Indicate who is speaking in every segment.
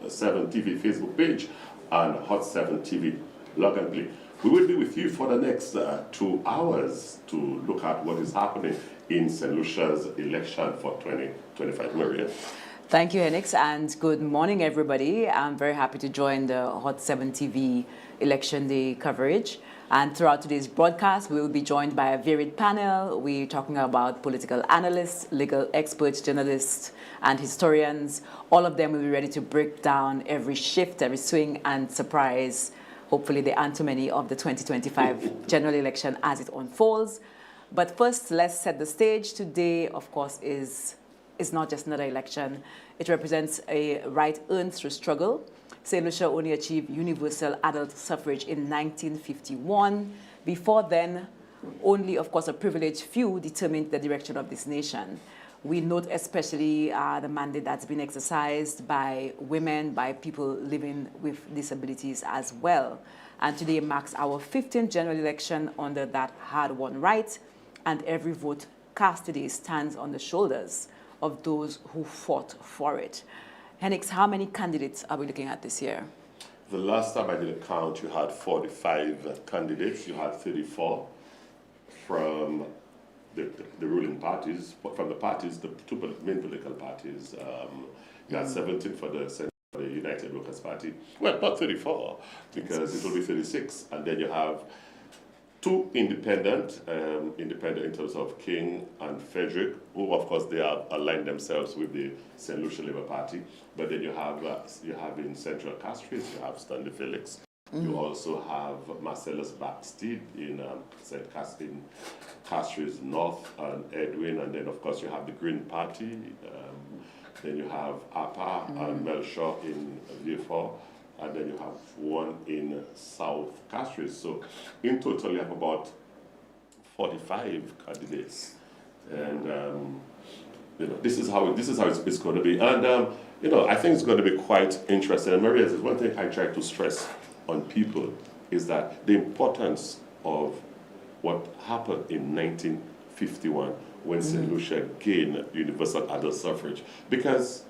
Speaker 1: 7 TV Facebook page and Hot 7 TV Log and Play. We will be with you for the next 2 hours to look at what is happening in St. Lucia's election for 2025. Maria.
Speaker 2: Thank you, Henix, and good morning, everybody. I'm very happy to join the Hot 7 TV Election Day coverage. And throughout today's broadcast, we will be joined by a varied panel. We're talking about political analysts, legal experts, journalists, and historians. All of them will be ready to break down every shift, every swing, and surprise, hopefully there aren't too many, of the 2025 general election as it unfolds. But first, let's set the stage. Today, of course, is not just another election. It represents a right earned through struggle. St. Lucia only achieved universal adult suffrage in 1951. Before then, only, of course, a privileged few determined the direction of this nation. We note especially the mandate that's been exercised by women, by people living with disabilities as well. And today marks our 15th general election under that hard-won right, and every vote cast today stands on the shoulders of those who fought for it. Henix, how many candidates are we looking at this year?
Speaker 1: The last time I did a count, you had 45 candidates. You had 34 from the ruling parties, from the parties, the two main political parties. You had 17 for the United Workers' Party. Well, not 34, because it will be 36. And then you have 2 independent in terms of King and Frederick, who of course they have aligned themselves with the St. Lucia Labour Party. But then you have in Central Castries, you have Stanley Felix. You also have Marcellus Backsteed in St. Castries North and Edwin, and then of course you have the Green Party. Then you have Apa and Melchior in Vieux-Fort. And then you have 1 in South Castries. So in total, you have about 45 candidates. And this is how it's going to be. And I think it's going to be quite interesting. And Maria, there's one thing I try to stress on people is that the importance of what happened in 1951 when St. Lucia gained universal adult suffrage, because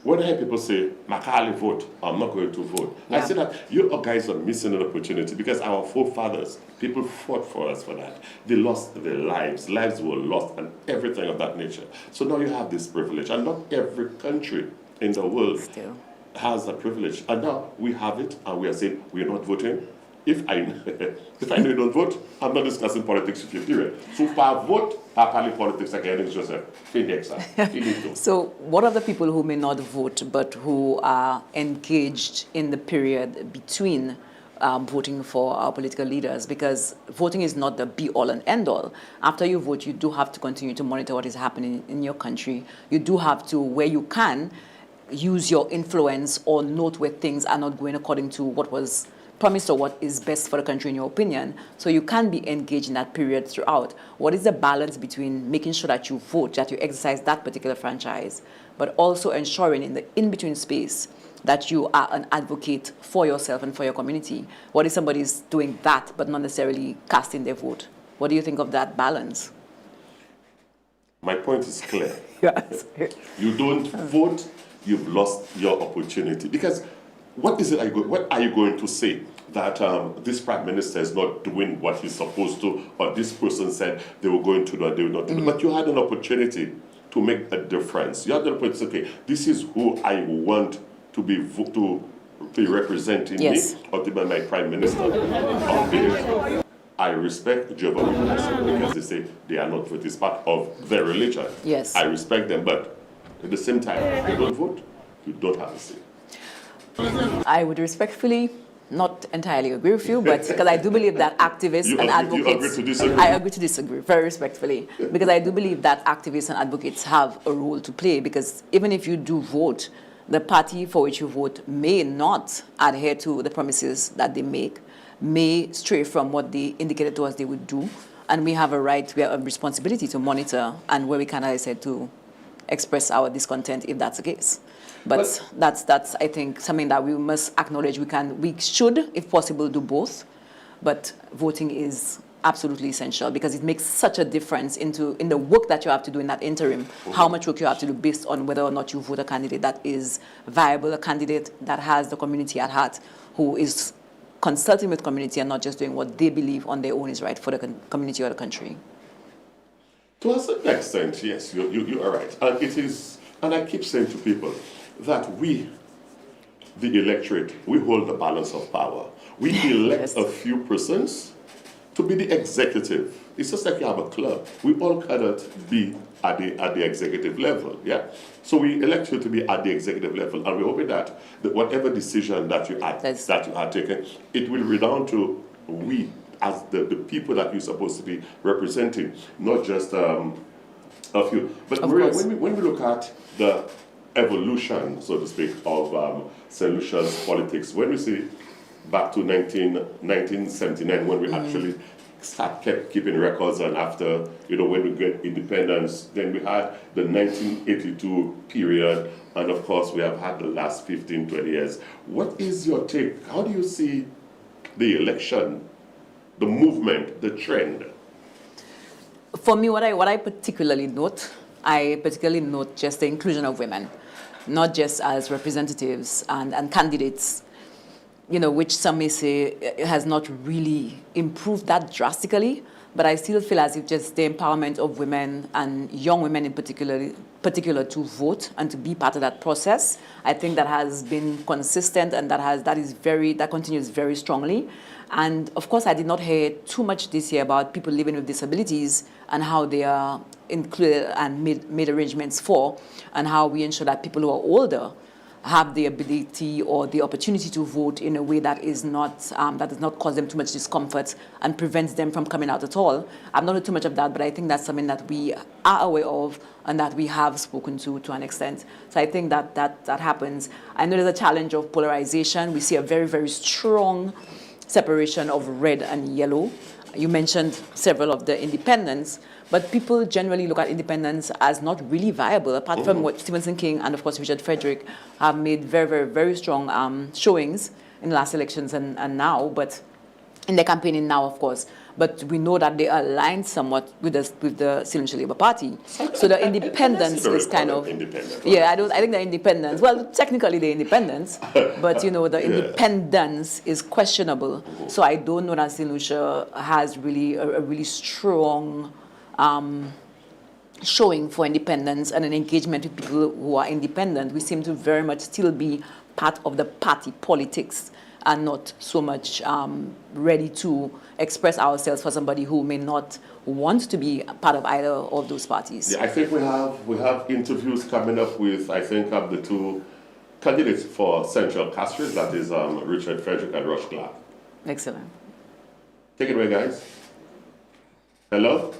Speaker 1: when I hear people say, Macaulay vote, I'm not going to vote, I say that you guys are missing an opportunity, because our forefathers, people fought for us for that. They lost their lives were lost, and everything of that nature. So now you have this privilege, and not every country in the world has a privilege. And now we have it, and we are saying we are not voting. If I know you don't vote, I'm not discussing politics with you, period. So par vote, par parler politics again, it's just a Phoenix.
Speaker 2: So what are the people who may not vote, but who are engaged in the period between voting for our political leaders? Because voting is not the be-all and end-all. After you vote, you do have to continue to monitor what is happening in your country. You do have to, where you can, use your influence or note where things are not going according to what was promised or what is best for the country in your opinion. So you can be engaged in that period throughout. What is the balance between making sure that you vote, that you exercise that particular franchise, but also ensuring in the in-between space that you are an advocate for yourself and for your community? What if somebody's doing that but not necessarily casting their vote? What do you think of that balance?
Speaker 1: My point is clear.
Speaker 2: Yes.
Speaker 1: You don't vote, you've lost your opportunity. Because what are you going to say? That this prime minister is not doing what he's supposed to, or this person said they were going to do and they will not do. But you had an opportunity to make a difference. You had the opportunity to say, okay, this is who I want to be representing me, or to be my prime minister. I respect Jehovah's Witnesses because they say they are not voting. It's part of their religion.
Speaker 2: Yes.
Speaker 1: I respect them, but at the same time, if you don't vote, you don't have a say.
Speaker 2: I would respectfully not entirely agree with you, but because I do believe that activists and advocates...
Speaker 1: You agree to disagree?
Speaker 2: I agree to disagree, very respectfully, because I do believe that activists and advocates have a role to play, because even if you do vote, the party for which you vote may not adhere to the promises that they make, may stray from what they indicated to us they would do, and we have a right, we have a responsibility to monitor, and where we can, as I said, to express our discontent if that's the case. But that's I think, something that we must acknowledge. We should, if possible, do both. But voting is absolutely essential because it makes such a difference in the work that you have to do in that interim, how much work you have to do based on whether or not you vote a candidate that is viable, a candidate that has the community at heart, who is consulting with community and not just doing what they believe on their own is right for the community or the country.
Speaker 1: To a certain extent, yes, you are right. And it is, and I keep saying to people that we, the electorate, we hold the balance of power. We elect
Speaker 2: Yes.
Speaker 1: a few persons to be the executive. It's just like you have a club. We all cannot be at the executive level, yeah? So we elect you to be at the executive level, and we're hoping that whatever decision that you are taking, it will redound to we as the people that you're supposed to be representing, not just a few. But Maria, when we look at the evolution, so to speak, of St. Lucia's politics, when we see back to 1979, when we actually kept keeping records, and after, when we get independence, then we had the 1982 period, and of course we have had the last 15, 20 years. What is your take? How do you see the election, the movement, the trend?
Speaker 2: For me, what I particularly note just the inclusion of women, not just as representatives and candidates, which some may say has not really improved that drastically, but I still feel as if just the empowerment of women and young women in particular to vote and to be part of that process, I think that has been consistent, and that continues very strongly. And of course, I did not hear too much this year about people living with disabilities and how they are included and made arrangements for, and how we ensure that people who are older have the ability or the opportunity to vote in a way that does not cause them too much discomfort and prevents them from coming out at all. I've not heard too much of that, but I think that's something that we are aware of and that we have spoken to an extent. So I think that happens. I know there's a challenge of polarization. We see a very, very strong separation of red and yellow. You mentioned several of the independents, but people generally look at independence as not really viable, apart from what Stephenson King and, of course, Richard Frederick have made very, very, very strong showings in the last elections and now, but in their campaigning now, of course. But we know that they are aligned somewhat with the St. Lucia Labour Party. So the independence is kind of... Yeah, I think the independence... Well, technically they're independents, but, the independence is questionable. So I don't know that St. Lucia has really a really strong showing for independence and an engagement with people who are independent. We seem to very much still be part of the party politics and not so much ready to express ourselves for somebody who may not want to be part of either of those parties.
Speaker 1: Yeah, I think we have interviews coming up with, I think, of the two candidates for Central Castries, that is Richard Frederick and Rush Clark.
Speaker 2: Excellent.
Speaker 1: Take it away, guys. Hello?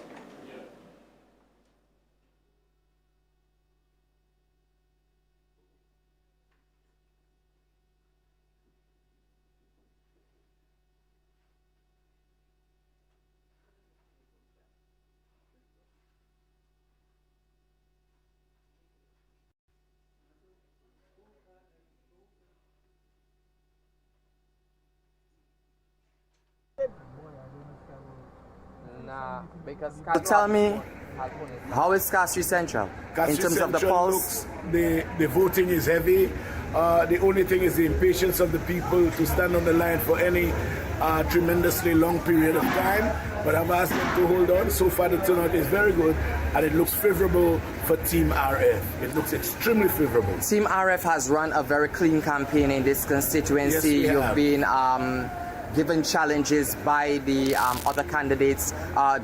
Speaker 3: Because tell me, how is Castries Central in terms of the pulse?
Speaker 4: The voting is heavy. The only thing is the impatience of the people to stand on the line for any tremendously long period of time. But I've asked them to hold on. So far the turnout is very good, and it looks favorable for Team RF. It looks extremely favorable.
Speaker 3: Team RF has run a very clean campaign in this constituency.
Speaker 4: Yes,
Speaker 3: You've been given challenges by the other candidates.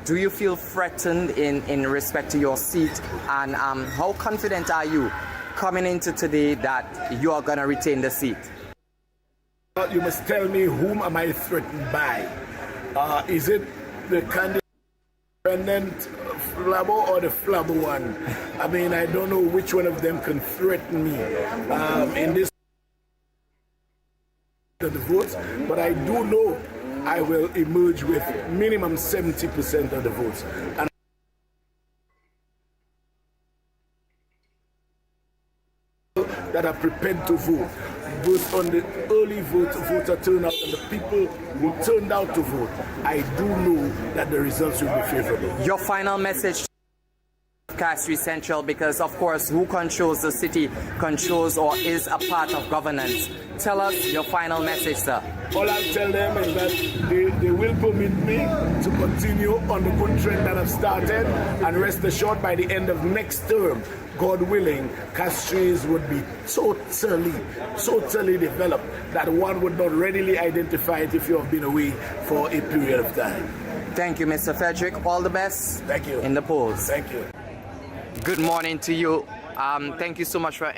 Speaker 3: Do you feel threatened in respect to your seat? And how confident are you coming into today that you are going to retain the seat?
Speaker 4: You must tell me, whom am I threatened by? Is it the candidate Flabo or the Flabo one? I mean, I don't know which one of them can threaten me in this the votes, but I do know I will emerge with minimum 70% of the votes. And that are prepared to vote, both on the early voter turnout and the people who turned out to vote, I do know that the results will be favorable.
Speaker 3: Your final message to Castries Central, because of course who controls the city controls or is a part of governance. Tell us your final message, sir.
Speaker 4: All I'll tell them is that they will permit me to continue on the good trend that I've started, and rest assured by the end of next term, God willing, Castries would be totally developed that one would not readily identify it if you have been away for a period of time.
Speaker 3: Thank you, Mr. Frederick. All the best.
Speaker 4: Thank you.
Speaker 3: In the polls.
Speaker 4: Thank you.
Speaker 3: Good morning to you. Thank you so much for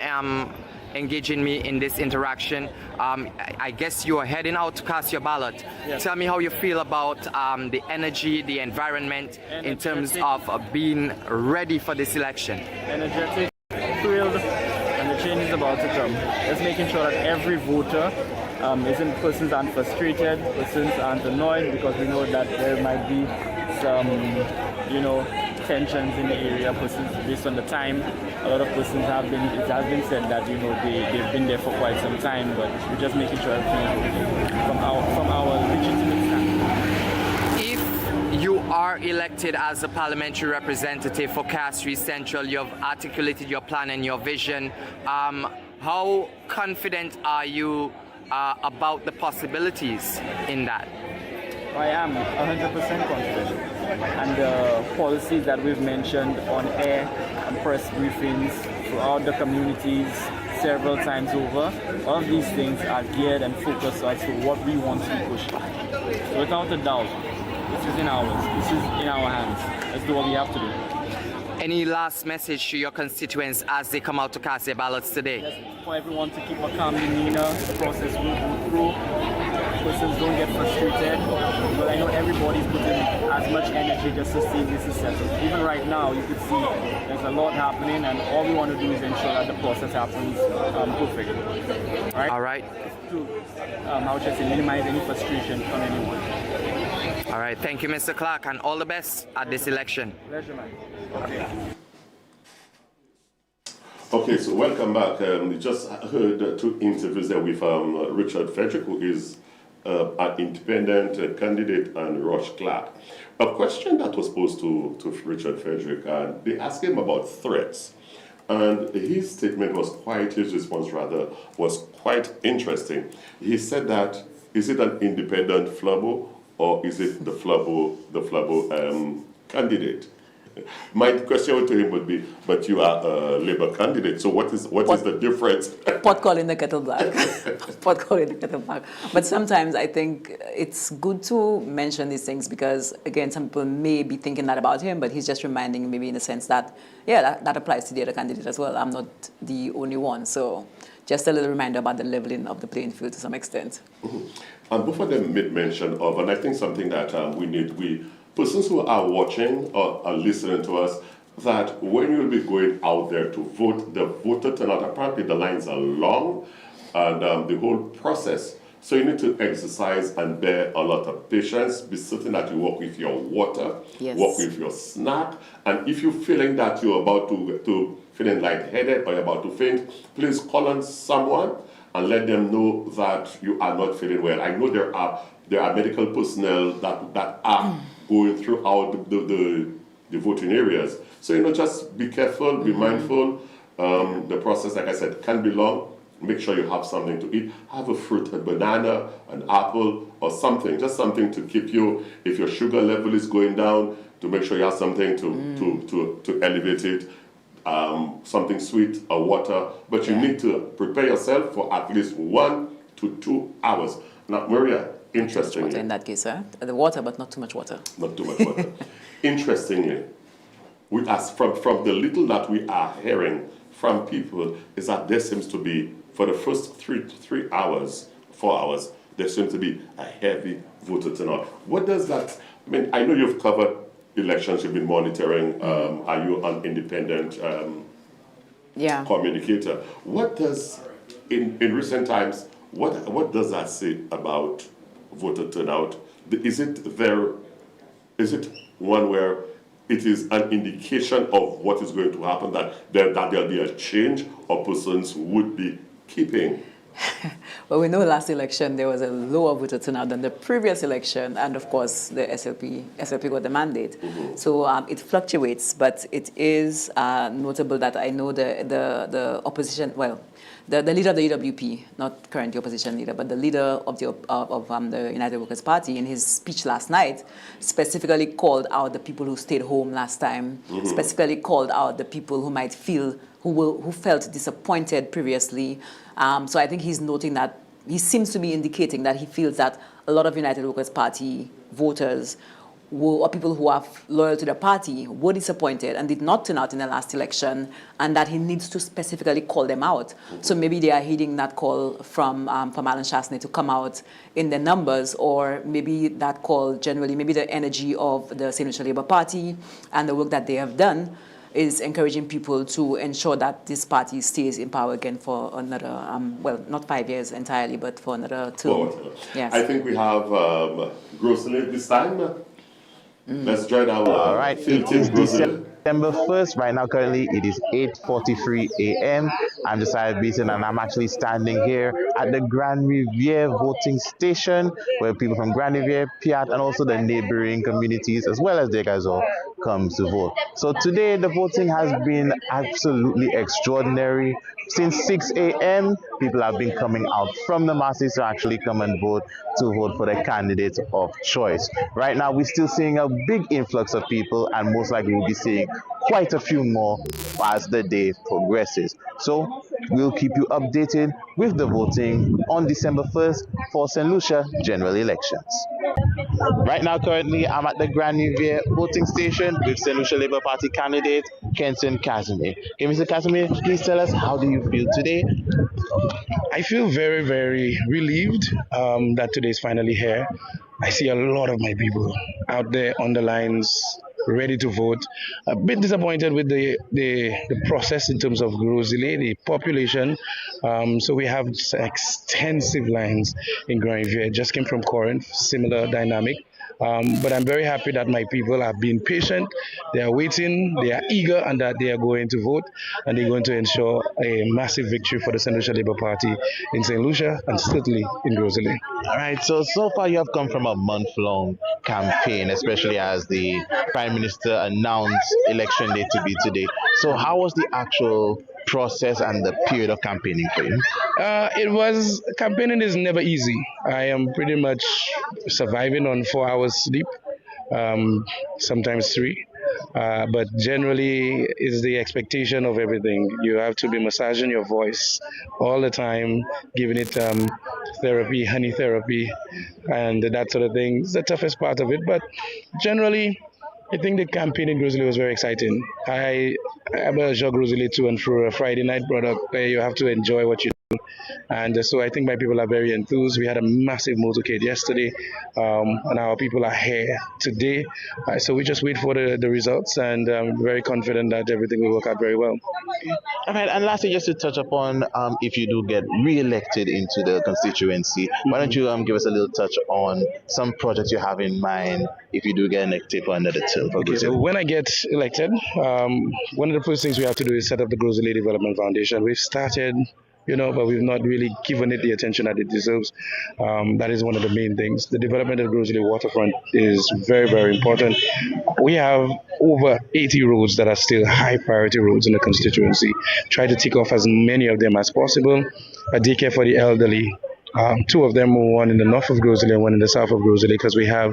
Speaker 3: engaging me in this interaction. I guess you are heading out to cast your ballot.
Speaker 5: Yes.
Speaker 3: Tell me how you feel about the energy, the environment, in terms of being ready for this election.
Speaker 5: Energetic, thrilled, and the change is about to come. Just making sure that every voter persons aren't frustrated, persons aren't annoyed, because we know that there might be some, tensions in the area. Persons, based on the time, a lot of persons it has been said that they've been there for quite some time, but we're just making sure everything is okay from our legitimate standpoint.
Speaker 3: If you are elected as a parliamentary representative for Castries Central, you have articulated your plan and your vision. How confident are you about the possibilities in that?
Speaker 5: I am 100% confident. And the policies that we've mentioned on air and press briefings throughout the communities several times over, all of these things are geared and focused as to what we want to be pushing. So without a doubt, this is in ours. This is in our hands. Let's do what we have to do.
Speaker 3: Any last message to your constituents as they come out to cast their ballots today?
Speaker 5: Just for everyone to keep a calm demeanor. The process will go through. Persons don't get frustrated, but I know everybody's putting as much energy just to see this is settled. Even right now, you could see there's a lot happening, and all we want to do is ensure that the process happens perfectly.
Speaker 3: All right.
Speaker 5: To, how should I say, minimize any frustration from anyone.
Speaker 3: All right. Thank you, Mr. Clark, and all the best at this election.
Speaker 5: Pleasure, man. Okay.
Speaker 1: Okay, so welcome back. We just heard two interviews there with Richard Frederick, who is an independent candidate, and Rush Clark. A question that was posed to Richard Frederick, and they asked him about threats. And his statement his response was quite interesting. He said that, is it an independent Flabo, or is it the Flabo candidate? My question to him would be, but you are a Labour candidate, so what is the difference?
Speaker 2: Pot calling the kettle black. Pot calling the kettle black. But sometimes I think it's good to mention these things because, again, some people may be thinking that about him, but he's just reminding maybe in the sense that, yeah, that applies to the other candidate as well. I'm not the only one. So just a little reminder about the leveling of the playing field to some extent.
Speaker 1: Mm-hmm. And both of them made mention of, and I think something that persons who are watching or are listening to us, that when you'll be going out there to vote, the voter turnout, apparently the lines are long, and the whole process. So you need to exercise and bear a lot of patience, be certain that you walk with your water,
Speaker 2: yes,
Speaker 1: walk with your snack, and if you're feeling that you're about to feeling lightheaded or you're about to faint, please call on someone and let them know that you are not feeling well. I know there are medical personnel that are going throughout the voting areas. So, just be careful, be mindful. The process, like I said, can be long. Make sure you have something to eat. Have a fruit, a banana, an apple, or something. Just something to keep you, if your sugar level is going down, to make sure you have something to elevate it. Something sweet or water. But you need to prepare yourself for at least 1 to 2 hours. Now, Maria, interestingly,
Speaker 2: water in that case, the water, but not too much water.
Speaker 1: Not too much water. Interestingly, we ask from the little that we are hearing from people is that there seems to be, for the first 4 hours, there seems to be a heavy voter turnout. What does that mean? I know you've covered elections, you've been monitoring. Are you an independent communicator? What does, in recent times, what does that say about voter turnout? Is it one where it is an indication of what is going to happen, that there'll be a change, or persons would be keeping?
Speaker 2: Well, we know last election there was a lower voter turnout than the previous election, and of course the SLP got the mandate. So it fluctuates, but it is notable that I know the opposition, well, the leader of the UWP, not current opposition leader, but the leader of the United Workers' Party, in his speech last night, specifically called out the people who stayed home last time, specifically called out the people who might feel, who felt disappointed previously. So I think he's noting that, he seems to be indicating that he feels that a lot of United Workers' Party voters or people who are loyal to the party were disappointed and did not turn out in the last election, and that he needs to specifically call them out. So maybe they are heeding that call from Alan Shastney to come out in the numbers, or maybe that call generally, maybe the energy of the St. Lucia Labour Party and the work that they have done is encouraging people to ensure that this party stays in power again for another, well, not 5 years entirely, but for another term. Yes.
Speaker 1: I think we have Grocery this time. Let's join our
Speaker 6: all right, it is
Speaker 1: Grocery.
Speaker 6: December 1st. Right now, currently, it is 8:43 a.m. I'm Josiah Beaton, and I'm actually standing here at the Grand Riviere voting station, where people from Grand Riviere, Piat, and also the neighboring communities, as well as their guys all, come to vote. So today, the voting has been absolutely extraordinary. Since 6 a.m., people have been coming out from the masses to actually come and vote, to vote for the candidate of choice. Right now, we're still seeing a big influx of people, and most likely we'll be seeing quite a few more as the day progresses. So we'll keep you updated with the voting on December 1st for St. Lucia general elections. Right now, currently, I'm at the Grand Riviere voting station with St. Lucia Labour Party candidate Kenton Casimir. Okay, Mr. Casimir, please tell us, how do you feel today?
Speaker 7: I feel very, very relieved that today is finally here. I see a lot of my people out there on the lines, ready to vote. A bit disappointed with the process in terms of Rosalie, the population. So we have extensive lines in Grand Riviere. I just came from Corinth, similar dynamic. But I'm very happy that my people have been patient, they are waiting, they are eager, and that they are going to vote, and they're going to ensure a massive victory for the St. Lucia Labour Party in St. Lucia and certainly in Rosalie.
Speaker 6: All right, so far you have come from a month-long campaign, especially as the Prime Minister announced election day to be today. So how was the actual process and the period of campaigning for you?
Speaker 7: Campaigning is never easy. I am pretty much surviving on 4 hours sleep, sometimes 3. But generally, it's the expectation of everything. You have to be massaging your voice all the time, giving it therapy, honey therapy, and that sort of thing. It's the toughest part of it. But generally, I think the campaign in Rosalie was very exciting. I jog Rosalie to and through a Friday night product where you have to enjoy what you do. And so I think my people are very enthused. We had a massive motorcade yesterday, and our people are here today. So we just wait for the results, and I'm very confident that everything will work out very well.
Speaker 6: All right, and lastly, just to touch upon, if you do get re-elected into the constituency, why don't you give us a little touch on some projects you have in mind if you do get elected for another term?
Speaker 7: Okay, so when I get elected, one of the first things we have to do is set up the Rosalie Development Foundation. We've started, but we've not really given it the attention that it deserves. That is one of the main things. The development of Rosalie waterfront is very, very important. We have over 80 roads that are still high priority roads in the constituency. Try to tick off as many of them as possible. A daycare for the elderly. 2 of them, one in the north of Rosalie and one in the south of Rosalie, because we have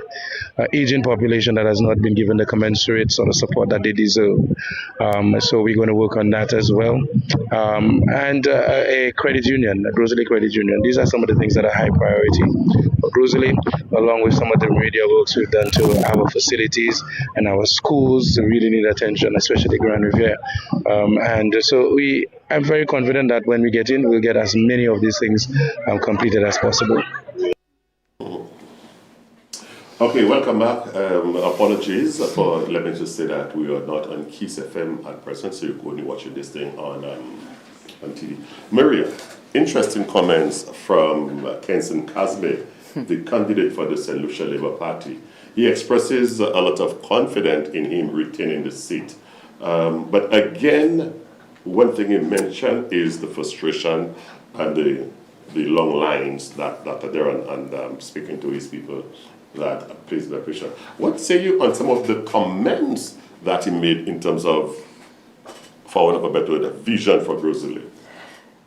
Speaker 7: an aging population that has not been given the commensurate sort of support that they deserve. So we're going to work on that as well. And a credit union, a Rosalie credit union. These are some of the things that are high priority for Rosalie, along with some of the remedial works we've done to our facilities and our schools. Really need attention, especially Grand Riviere. And so I'm very confident that when we get in, we'll get as many of these things completed as possible.
Speaker 1: Okay, welcome back. Apologies for, let me just say that we are not on Kiss FM at present, so you're only watching this thing on TV. Maria, interesting comments from Kenton Casimir, the candidate for the St. Lucia Labour Party. he expresses a lot of confidence in him retaining the seat. But again, one thing he mentioned is the frustration and the long lines that are there, and speaking to his people that plays the pressure. What say you on some of the comments that he made in terms of, for want of a better word, a vision for Rosalie?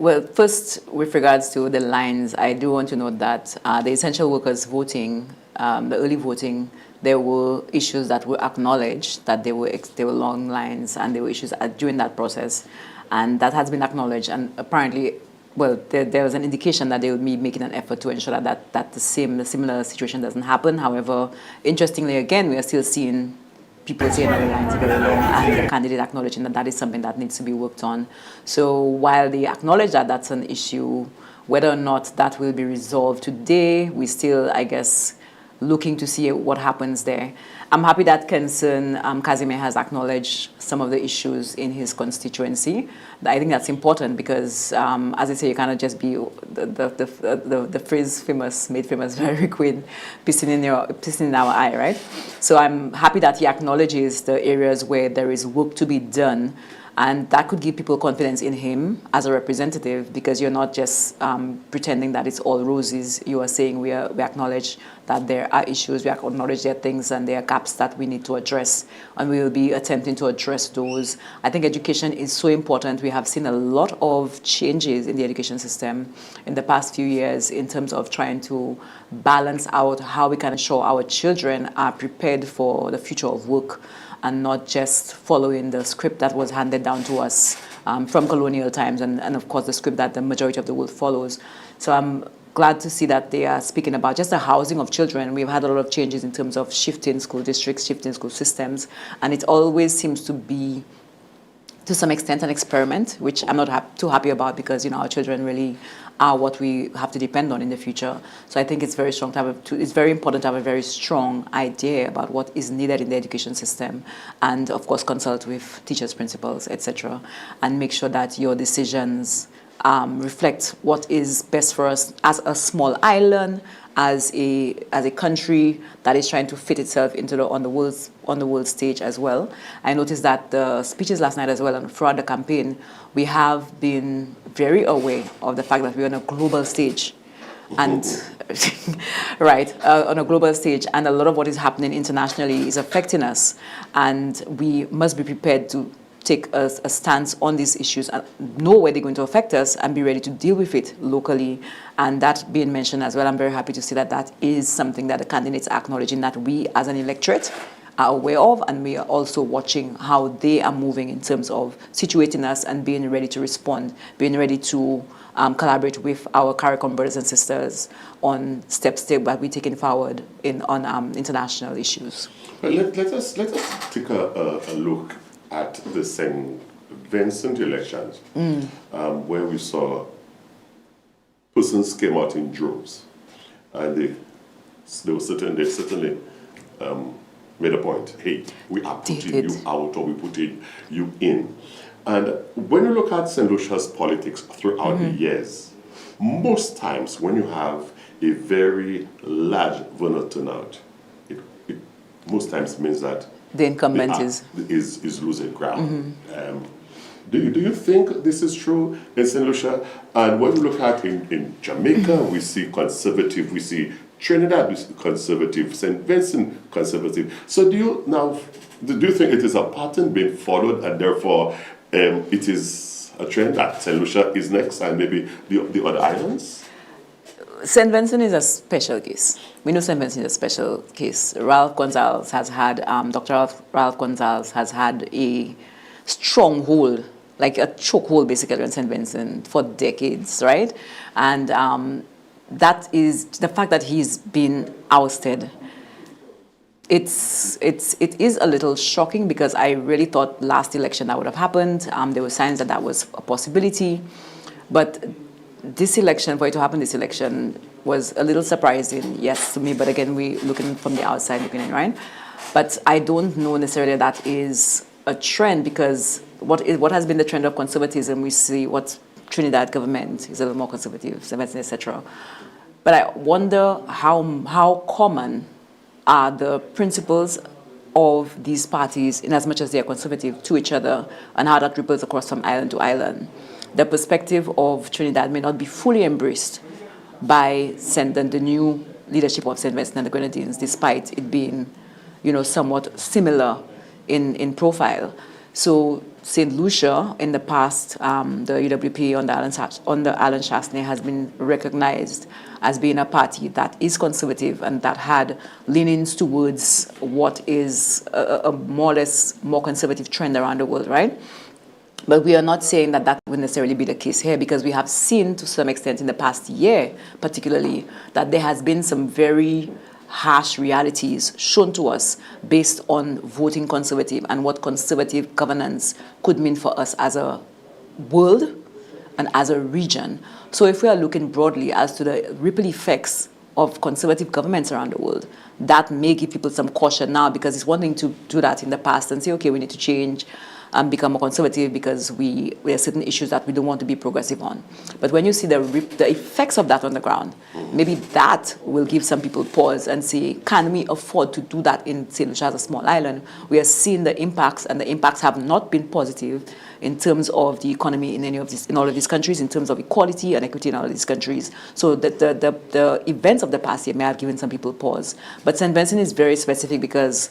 Speaker 2: Well, first, with regards to the lines, I do want to note that the essential workers voting, the early voting, there were issues that were acknowledged, that there were long lines and there were issues during that process. And that has been acknowledged. And apparently, well, there was an indication that they would be making an effort to ensure that the similar situation doesn't happen. However, interestingly, again, we are still seeing people saying that the lines are very long and the candidate acknowledging that is something that needs to be worked on. So while they acknowledge that that's an issue, whether or not that will be resolved today, we still, I guess, looking to see what happens there. I'm happy that Kenson Kazime has acknowledged some of the issues in his constituency. I think that's important because, as I say, you cannot just be the phrase made famous by Rick Quinn, pissing in our eye, right? So I'm happy that he acknowledges the areas where there is work to be done. And that could give people confidence in him as a representative, because you're not just pretending that it's all roses. You are saying we acknowledge that there are issues, we acknowledge there are things and there are gaps that we need to address, and we will be attempting to address those. I think education is so important. We have seen a lot of changes in the education system in the past few years in terms of trying to balance out how we can ensure our children are prepared for the future of work, and not just following the script that was handed down to us from colonial times, and of course the script that the majority of the world follows. So I'm glad to see that they are speaking about just the housing of children. We've had a lot of changes in terms of shifting school districts, shifting school systems, and it always seems to be, to some extent, an experiment, which I'm not too happy about, because our children really are what we have to depend on in the future. So I think it's very strong it's very important to have a very strong idea about what is needed in the education system, and of course consult with teachers, principals, etc., and make sure that your decisions reflect what is best for us as a small island, as a country that is trying to fit itself into on the world stage as well. I noticed that the speeches last night as well, and throughout the campaign, we have been very aware of the fact that we're on a global stage, and right, on a global stage, and a lot of what is happening internationally is affecting us, and we must be prepared to take a stance on these issues and know where they're going to affect us and be ready to deal with it locally. And that being mentioned as well, I'm very happy to see that is something that the candidates are acknowledging, that we as an electorate are aware of, and we are also watching how they are moving in terms of situating us and being ready to respond, being ready to collaborate with our CARICOM brothers and sisters on steps that we're taking forward on international issues.
Speaker 1: Well, let us take a look at the St. Vincent elections, where we saw persons came out in droves, and they certainly made a point. Hey, we are putting you out, or we putting you in. And when you look at St. Lucia's politics throughout the years, most times when you have a very large voter turnout, it most times means that
Speaker 2: the incumbent
Speaker 1: is losing ground. Do you think this is true in St. Lucia? And when we look at in Jamaica, we see conservative, we see Trinidad, we see conservative, St. Vincent conservative. So do you think it is a pattern being followed, and therefore it is a trend that St. Lucia is next, and maybe the other islands?
Speaker 2: St. Vincent is a special case. We know St. Vincent is a special case. Dr. Ralph Gonzalez has had a stronghold, like a chokehold basically on St. Vincent for decades, right? And that is the fact that he's been ousted. It is a little shocking, because I really thought last election that would have happened. There were signs that was a possibility, but this election, for it to happen this election, was a little surprising, yes, to me, but again, we looking from the outside looking in, right? But I don't know necessarily that is a trend, because what has been the trend of conservatism, we see what Trinidad government is a little more conservative, etc. But I wonder how common are the principles of these parties, in as much as they are conservative, to each other, and how that ripples across from island to island. The perspective of Trinidad may not be fully embraced by the new leadership of St. Vincent and the Grenadines, despite it being, somewhat similar in profile. So St. Lucia, in the past, the UWP on the Island Shasney has been recognized as being a party that is conservative and that had leanings towards what is a more or less more conservative trend around the world, right? But we are not saying that will necessarily be the case here, because we have seen to some extent in the past year, particularly, that there has been some very harsh realities shown to us based on voting conservative and what conservative governance could mean for us as a world and as a region. So if we are looking broadly as to the ripple effects of conservative governments around the world, that may give people some caution now, because it's one thing to do that in the past and say, okay, we need to change and become more conservative because we have certain issues that we don't want to be progressive on. But when you see the effects of that on the ground, maybe that will give some people pause and say, can we afford to do that in St. Lucia as a small island? We are seeing the impacts, and the impacts have not been positive in terms of the economy in all of these countries, in terms of equality and equity in all of these countries. So the events of the past year may have given some people pause. But St. Vincent is very specific because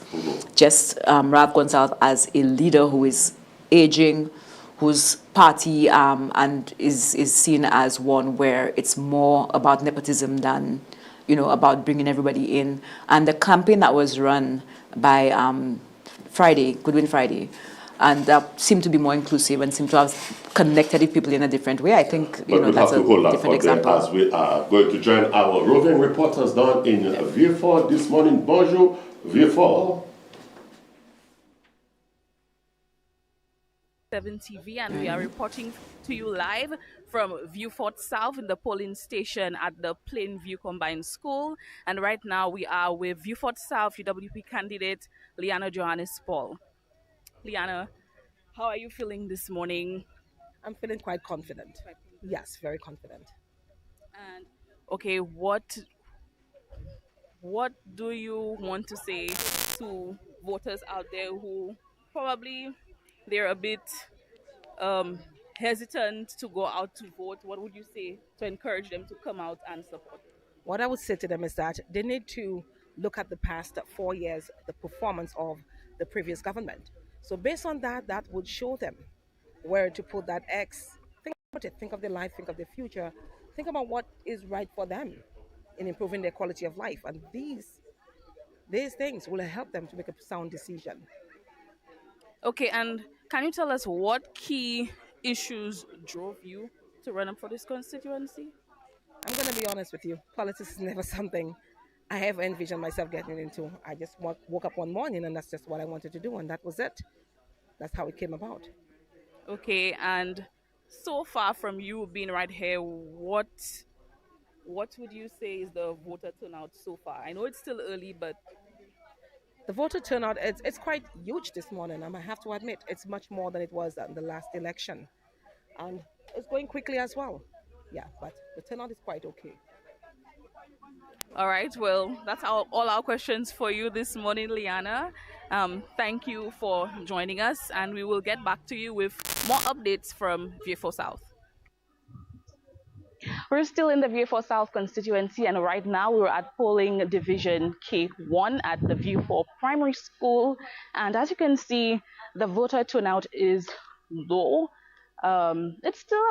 Speaker 2: just Rav Gonsalves, as a leader who is aging, whose party and is seen as one where it's more about nepotism than about bringing everybody in. And the campaign that was run by Goodwin Friday, and that seemed to be more inclusive and seemed to have connected with people in a different way. I think that's a different example.
Speaker 1: As we are going to join our roving reporters down in Vieux-Fort this morning. Bonjour, Vieux-Fort.
Speaker 8: 7 TV, and we are reporting to you live from Vieux-Fort South in the polling station at the Plainview Combined School. And right now we are with Vieux-Fort South UWP candidate Liana Johannes Paul. Liana, how are you feeling this morning?
Speaker 9: I'm feeling quite confident. Yes, very confident.
Speaker 8: And okay, what do you want to say to voters out there who probably they're a bit hesitant to go out to vote? What would you say to encourage them to come out and support?
Speaker 9: What I would say to them is that they need to look at the past 4 years, the performance of the previous government. So based on that, that would show them where to put that X. Think about it. Think of their life. Think of their future. Think about what is right for them in improving their quality of life. And these things will help them to make a sound decision.
Speaker 8: Okay, and can you tell us what key issues drove you to run up for this constituency?
Speaker 9: I'm going to be honest with you. Politics is never something I ever envisioned myself getting into. I just woke up one morning and that's just what I wanted to do, and that was it. That's how it came about.
Speaker 8: Okay, and so far from you being right here, what would you say is the voter turnout so far? I know it's still early, but
Speaker 9: the voter turnout, it's quite huge this morning. I have to admit, it's much more than it was in the last election. And it's going quickly as well. Yeah, but the turnout is quite okay.
Speaker 8: All right, well, that's all our questions for you this morning, Liana. Thank you for joining us, and we will get back to you with more updates from Vieux-Fort South. We're still in the Vieux-Fort South constituency, and right now we're at polling division K1 at the Vieux-Fort Primary School. And as you can see, the voter turnout is low. It's still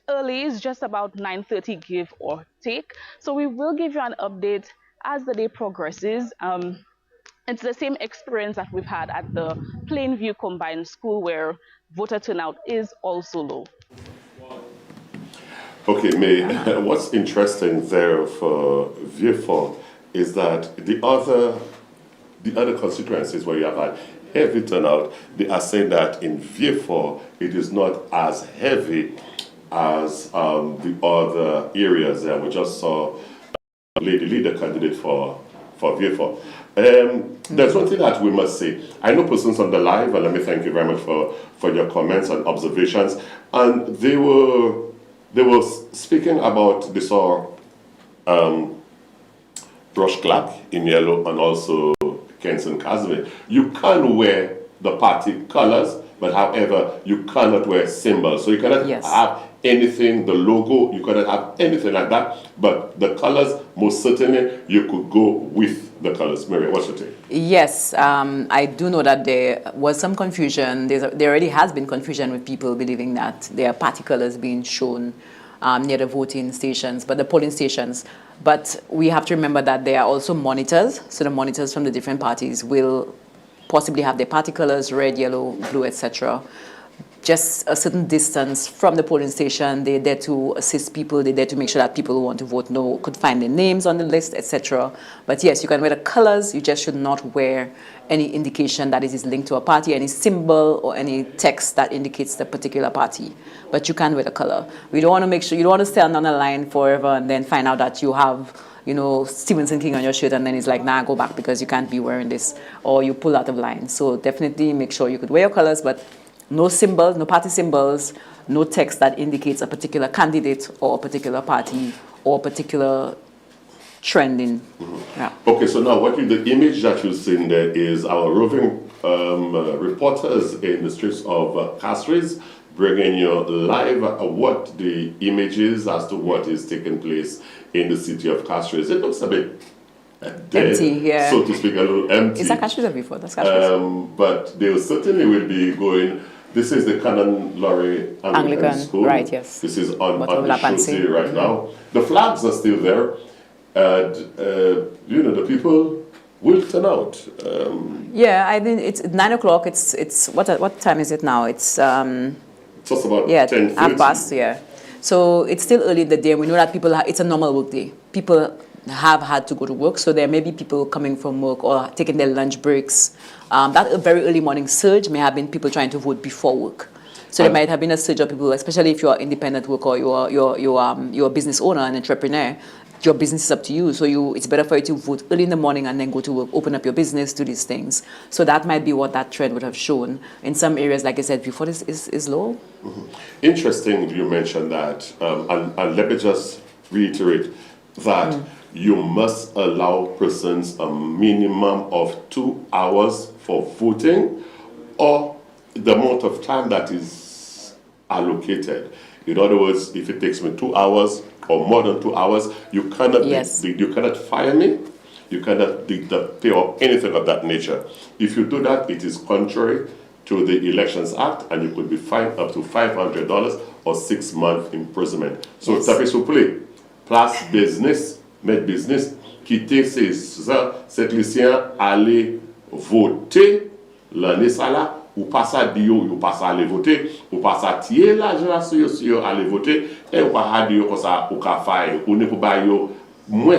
Speaker 8: early, it's just about 9:30, give or take. So we will give you an update as the day progresses. It's the same experience that we've had at the Plainview Combined School, where voter turnout is also low.
Speaker 1: Okay, May, what's interesting there for Vieux-Fort is that the other constituencies where you have had heavy turnout, they are saying that in Vieux-Fort it is not as heavy as the other areas. We just saw a lady leader candidate for Vieux-Fort. There's one thing that we must say. I know persons on the live, and let me thank you very much for your comments and observations. And they were speaking about this Rush Clark in yellow and also Kenson Casimir. You can wear the party colors, but however, you cannot wear symbols. So you cannot have anything, the logo, you cannot have anything like that. But the colors, most certainly, you could go with the colors. Mary, what's your take?
Speaker 2: Yes, I do know that there was some confusion. There already has been confusion with people believing that there are party colors being shown near the voting stations, but the polling stations. But we have to remember that there are also monitors. So the monitors from the different parties will possibly have their party colors, red, yellow, blue, etc. Just a certain distance from the polling station. They're there to assist people. They're there to make sure that people who want to vote could find their names on the list, etc. But yes, you can wear the colors. You just should not wear any indication that it is linked to a party, any symbol or any text that indicates the particular party. But you can wear the color. We don't want to make sure, you don't want to stand on the line forever and then find out that you have, Stephenson King on your shirt, and then it's like, nah, go back because you can't be wearing this, or you pull out of line. So definitely make sure you could wear your colors, but no symbols, no party symbols, no text that indicates a particular candidate or a particular party or a particular trending. Yeah.
Speaker 1: Okay, so now the image that you've seen there is our roving reporters in the streets of Castries bringing you live what the image is as to what is taking place in the city of Castries. It looks a bit dead,
Speaker 2: empty, yeah.
Speaker 1: so to speak, a little empty.
Speaker 2: Is that Castries or before? That's Castries.
Speaker 1: But they certainly will be going. This is the Canon Laurie Anglican School.
Speaker 2: Right, yes.
Speaker 1: This is on the show right now. The flags are still there. And, the people will turn out.
Speaker 2: Yeah, I think it's 9 o'clock. It's what time is it now? It's
Speaker 1: just about
Speaker 2: 10:30. Half past, yeah. So it's still early in the day. We know that it's a normal work day. People have had to go to work, so there may be people coming from work or taking their lunch breaks. That very early morning surge may have been people trying to vote before work. So there might have been a surge of people, especially if you're an independent worker or you're a business owner, an entrepreneur. Your business is up to you, so it's better for you to vote early in the morning and then go to work, open up your business, do these things. So that might be what that trend would have shown. In some areas, like I said before, this is low.
Speaker 1: Mm-hmm. Interesting you mentioned that, and let me just reiterate that you must allow persons a minimum of 2 hours for voting or the amount of time that is allocated. In other words, if it takes me 2 hours or more than 2 hours, you cannot you cannot fire me, you cannot pay or anything of that nature. If you do that, it is contrary to the Elections Act, and you could be fined up to $500 or 6 months imprisonment. So, tapez s'il vous plaît, place business, mettre business, quitter cette Lucien, aller voter l'année ça là. Ou pas ça dire ou pas ça aller voter ou pas ça tirer l'argent sur aller voter et ou pas dire comme ça ou ka faire ou ne pour ba yo moins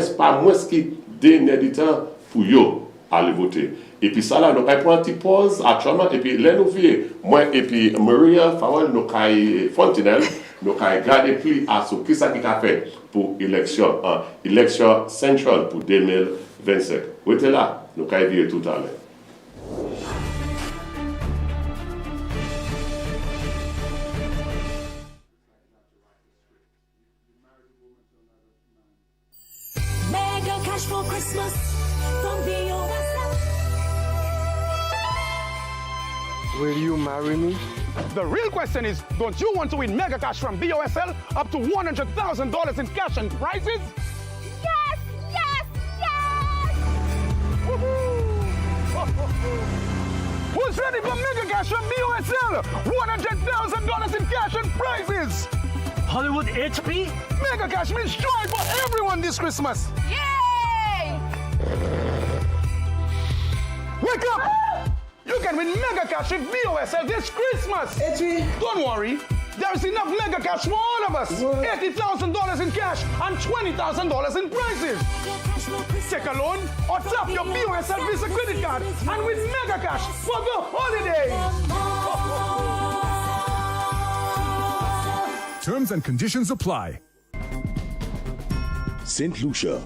Speaker 1: qui donner du temps pour yo aller voter et puis ça là nous prend un petit pause actuellement et puis là nous vieux moi et puis Maria Fawal nous kay Fontenelle nous kay garder plus à ce qui ça qui a fait pour élection centrale pour 2025. Où était là nous kay vieux tout à l'heure.
Speaker 10: For Christmas from BOSL.
Speaker 11: Will you marry me?
Speaker 12: The real question is, don't you want to win mega cash from BOSL up to $100,000 in cash and prizes?
Speaker 10: Yes, yes, yes!
Speaker 12: Who's ready for mega cash from BOSL? $100,000 in cash and prizes!
Speaker 11: Hollywood HP?
Speaker 12: Mega cash means joy for everyone this Christmas!
Speaker 10: Yay!
Speaker 12: Wake up! You can win mega cash with BOSL this Christmas! Don't worry, there is enough mega cash for all of us! $80,000 in cash and $20,000 in prizes! Take a loan or tap your BOSL Visa credit card and win mega cash for the holidays!
Speaker 13: Terms and conditions apply.
Speaker 14: St. Lucia,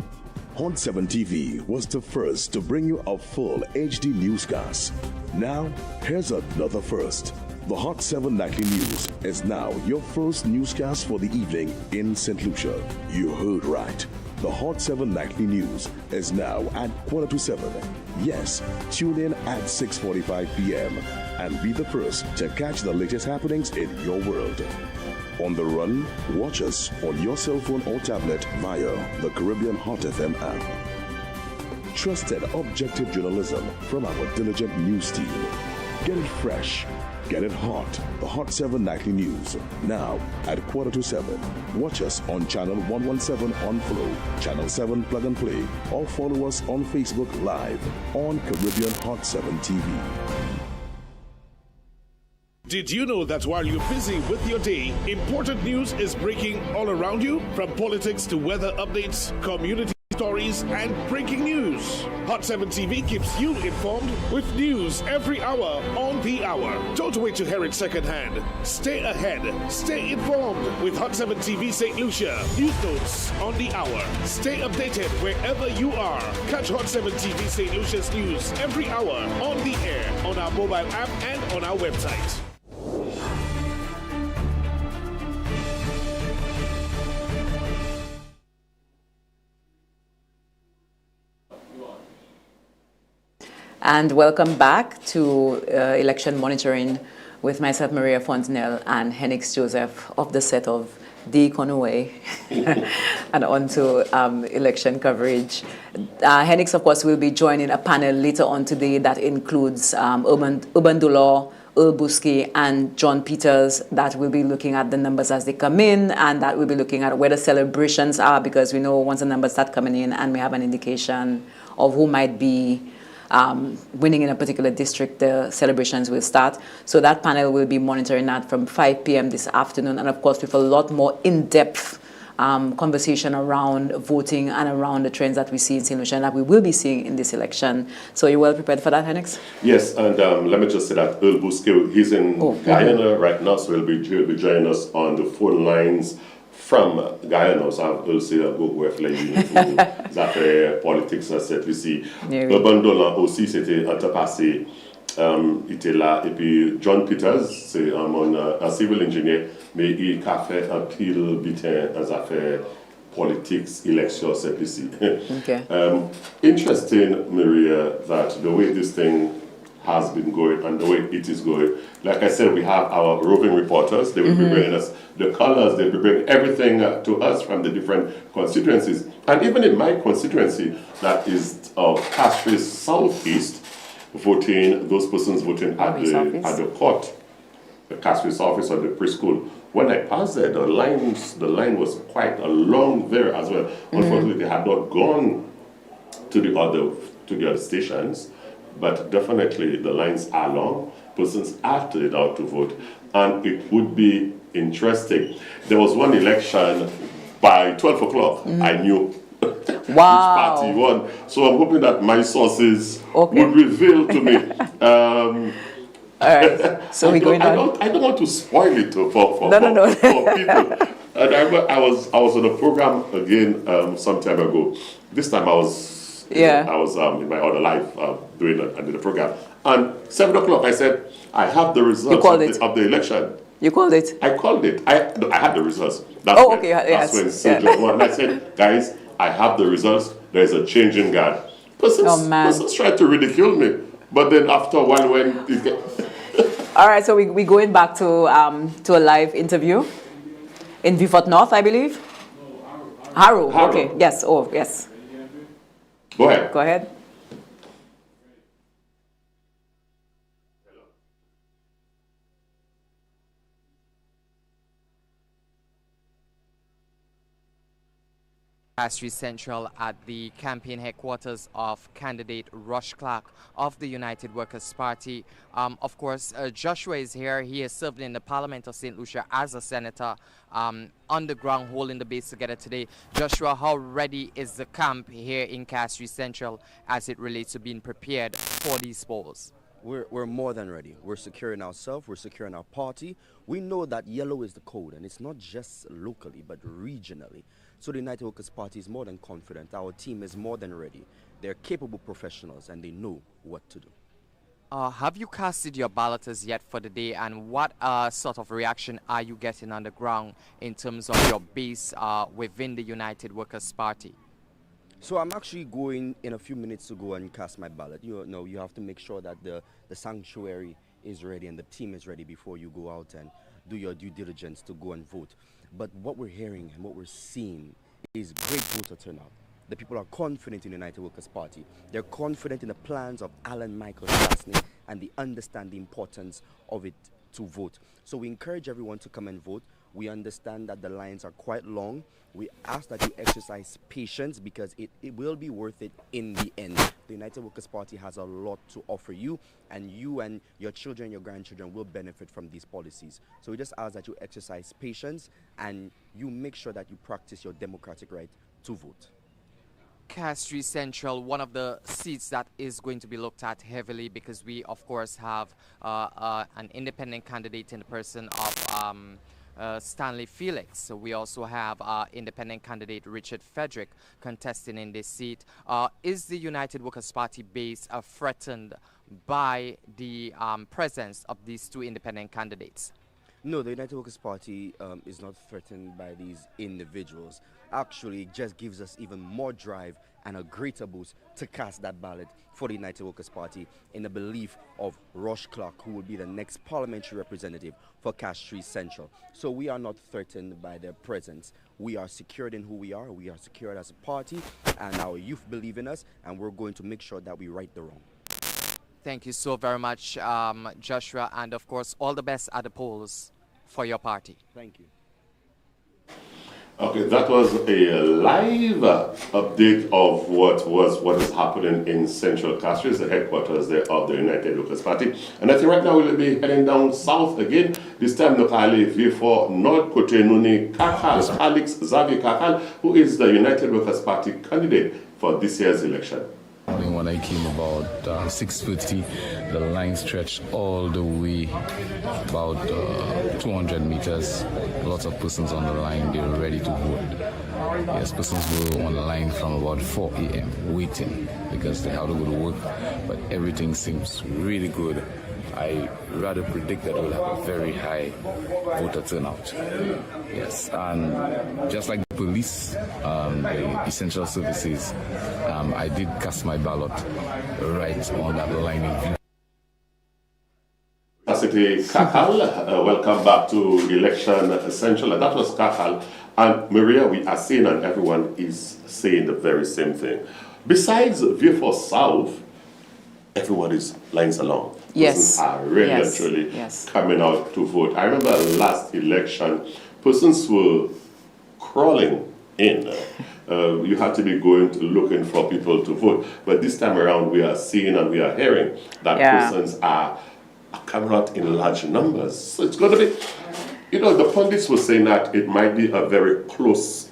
Speaker 14: Hot 7 TV was the first to bring you a full HD newscast. Now, here's another first. The Hot 7 Nightly News is now your first newscast for the evening in St. Lucia. You heard right. The Hot 7 Nightly News is now at 7:15. Yes, tune in at 6:45 p.m. and be the first to catch the latest happenings in your world. On the run, watch us on your cell phone or tablet via the Caribbean Hot FM app. Trusted, objective journalism from our diligent news team. Get it fresh. Get it hot. The Hot 7 Nightly News. Now at 7:15. Watch us on channel 117 on Flow, channel 7 Plug and Play, or follow us on Facebook Live on Caribbean Hot 7 TV.
Speaker 15: Did you know that while you're busy with your day, important news is breaking all around you? From politics to weather updates, community stories, and breaking news. Hot 7 TV keeps you informed with news every hour on the hour. Don't wait to hear it secondhand. Stay ahead. Stay informed with Hot 7 TV St. Lucia. News notes on the hour. Stay updated wherever you are. Catch Hot 7 TV St. Lucia's news every hour on the air, on our mobile app, and on our website.
Speaker 2: And welcome back to election monitoring with myself, Maria Fontenelle, and Henix Joseph of the set of D. Conway and on to election coverage. Henix, of course, will be joining a panel later on today that includes Urban Dulaw, Earl Buski, and John Peters, that will be looking at the numbers as they come in, and that will be looking at where the celebrations are, because we know once the numbers start coming in and we have an indication of who might be winning in a particular district, the celebrations will start. So that panel will be monitoring that from 5 p.m. this afternoon, and of course with a lot more in-depth conversation around voting and around the trends that we see in St. Lucia and that we will be seeing in this election. So you're well prepared for that, Henix?
Speaker 1: Yes, and let me just say that Earl Buski, he's in Guyana right now, so he'll be joining us on the phone lines from Guyana. So I'll say a good word for you. Ça fait politics, cette ici. Urban Dulaw aussi, c'était un temps passé. Il était là. Et puis John Peters, c'est un civil engineer, mais il a fait un pile bitin dans affaires politics, élections, cette ici.
Speaker 2: Okay.
Speaker 1: Interesting, Maria, that the way this thing has been going and the way it is going. Like I said, we have our roving reporters. They will be bringing us the colors. They will bring everything to us from the different constituencies. And even in my constituency, that is Castries Southeast, those persons voting at the court, the Castries office or the preschool. When I passed there, the line was quite long there as well. Unfortunately, they had not gone to the other stations. But definitely the lines are long. Persons are turned out to vote. And it would be interesting. There was one election by 12 o'clock. I knew which party won. So I'm hoping that my sources would reveal to me.
Speaker 2: All right. So we're going on.
Speaker 1: I don't want to spoil it for people. And I was on a program again some time ago. This time I was in my other life doing the program. And 7 o'clock, I said, I have the results of the election.
Speaker 2: You called it?
Speaker 1: I called it. I had the results. That's when Sergio won. And I said, guys, I have the results. There's a change in guard. Persons tried to ridicule me. But then after a while, when it get
Speaker 2: all right, so we're going back to a live interview in Beaufort North, I believe. Harrow. Okay. Yes. Oh, yes.
Speaker 1: Go ahead.
Speaker 2: Go ahead.
Speaker 3: Castries Central at the campaign headquarters of candidate Rush Clark of the United Workers' Party. Of course, Joshua is here. He has served in the Parliament of St. Lucia as a senator, on the ground holding the base together today. Joshua, how ready is the camp here in Castries Central as it relates to being prepared for these polls?
Speaker 16: We're more than ready. We're securing ourselves, we're securing our party. We know that yellow is the code, and it's not just locally, but regionally. So the United Workers' Party is more than confident. Our team is more than ready. They're capable professionals, and they know what to do.
Speaker 3: Have you casted your ballots yet for the day, and what sort of reaction are you getting on the ground in terms of your base within the United Workers' Party?
Speaker 16: So I'm actually going in a few minutes to go and cast my ballot. You know, you have to make sure that the sanctuary is ready and the team is ready before you go out and do your due diligence to go and vote. But what we're hearing and what we're seeing is great voter turnout. The people are confident in the United Workers' Party. They're confident in the plans of Alan Michael Stasny, and they understand the importance of it to vote. So we encourage everyone to come and vote. We understand that the lines are quite long. We ask that you exercise patience because it will be worth it in the end. The United Workers' Party has a lot to offer you and your children, your grandchildren will benefit from these policies. So we just ask that you exercise patience and you make sure that you practice your democratic right to vote.
Speaker 17: Castries Central, one of the seats that is going to be looked at heavily because we, of course, have an independent candidate in the person of Stanley Felix. So we also have independent candidate Richard Frederick contesting in this seat. Is the United Workers' Party base threatened by the presence of these two independent candidates?
Speaker 16: No, the United Workers' Party is not threatened by these individuals. Actually, it just gives us even more drive and a greater boost to cast that ballot for the United Workers' Party in the belief of Rosh Clark, who will be the next parliamentary representative for Castries Central. So we are not threatened by their presence. We are secured in who we are. We are secured as a party, and our youth believe in us, and we're going to make sure that we right the wrong.
Speaker 17: Thank you so very much, Joshua, and of course, all the best at the polls for your party.
Speaker 16: Thank you.
Speaker 1: Okay, that was a live update of what is happening in Central Castries, the headquarters there of the United Workers' Party. And I think right now we'll be heading down south again. This time Nokali V4 North Kote Nuni Kakal, Alex Zavi Kakal, who is the United Workers' Party candidate for this year's election.
Speaker 18: When I came about 6:50, the line stretched all the way about 200 meters. Lots of persons on the line, they were ready to vote. Yes, persons were on the line from about 4 a.m. waiting because they had to go to work, but everything seems really good. I rather predict that we'll have a very high voter turnout. Yes, and just like the police, the essential services, I did cast my ballot right on that line in view.
Speaker 1: Capacity Kakal, welcome back to Election Central. And that was Kakal. And Maria, we are seeing, and everyone is saying the very same thing. Besides V4 South, everybody's lines along.
Speaker 2: Yes.
Speaker 1: Persons are really actually coming out to vote. I remember last election, persons were crawling in. You had to be going to looking for people to vote. But this time around, we are seeing and we are hearing that persons are coming out in large numbers. So it's going to be, the pundits were saying that it might be a very close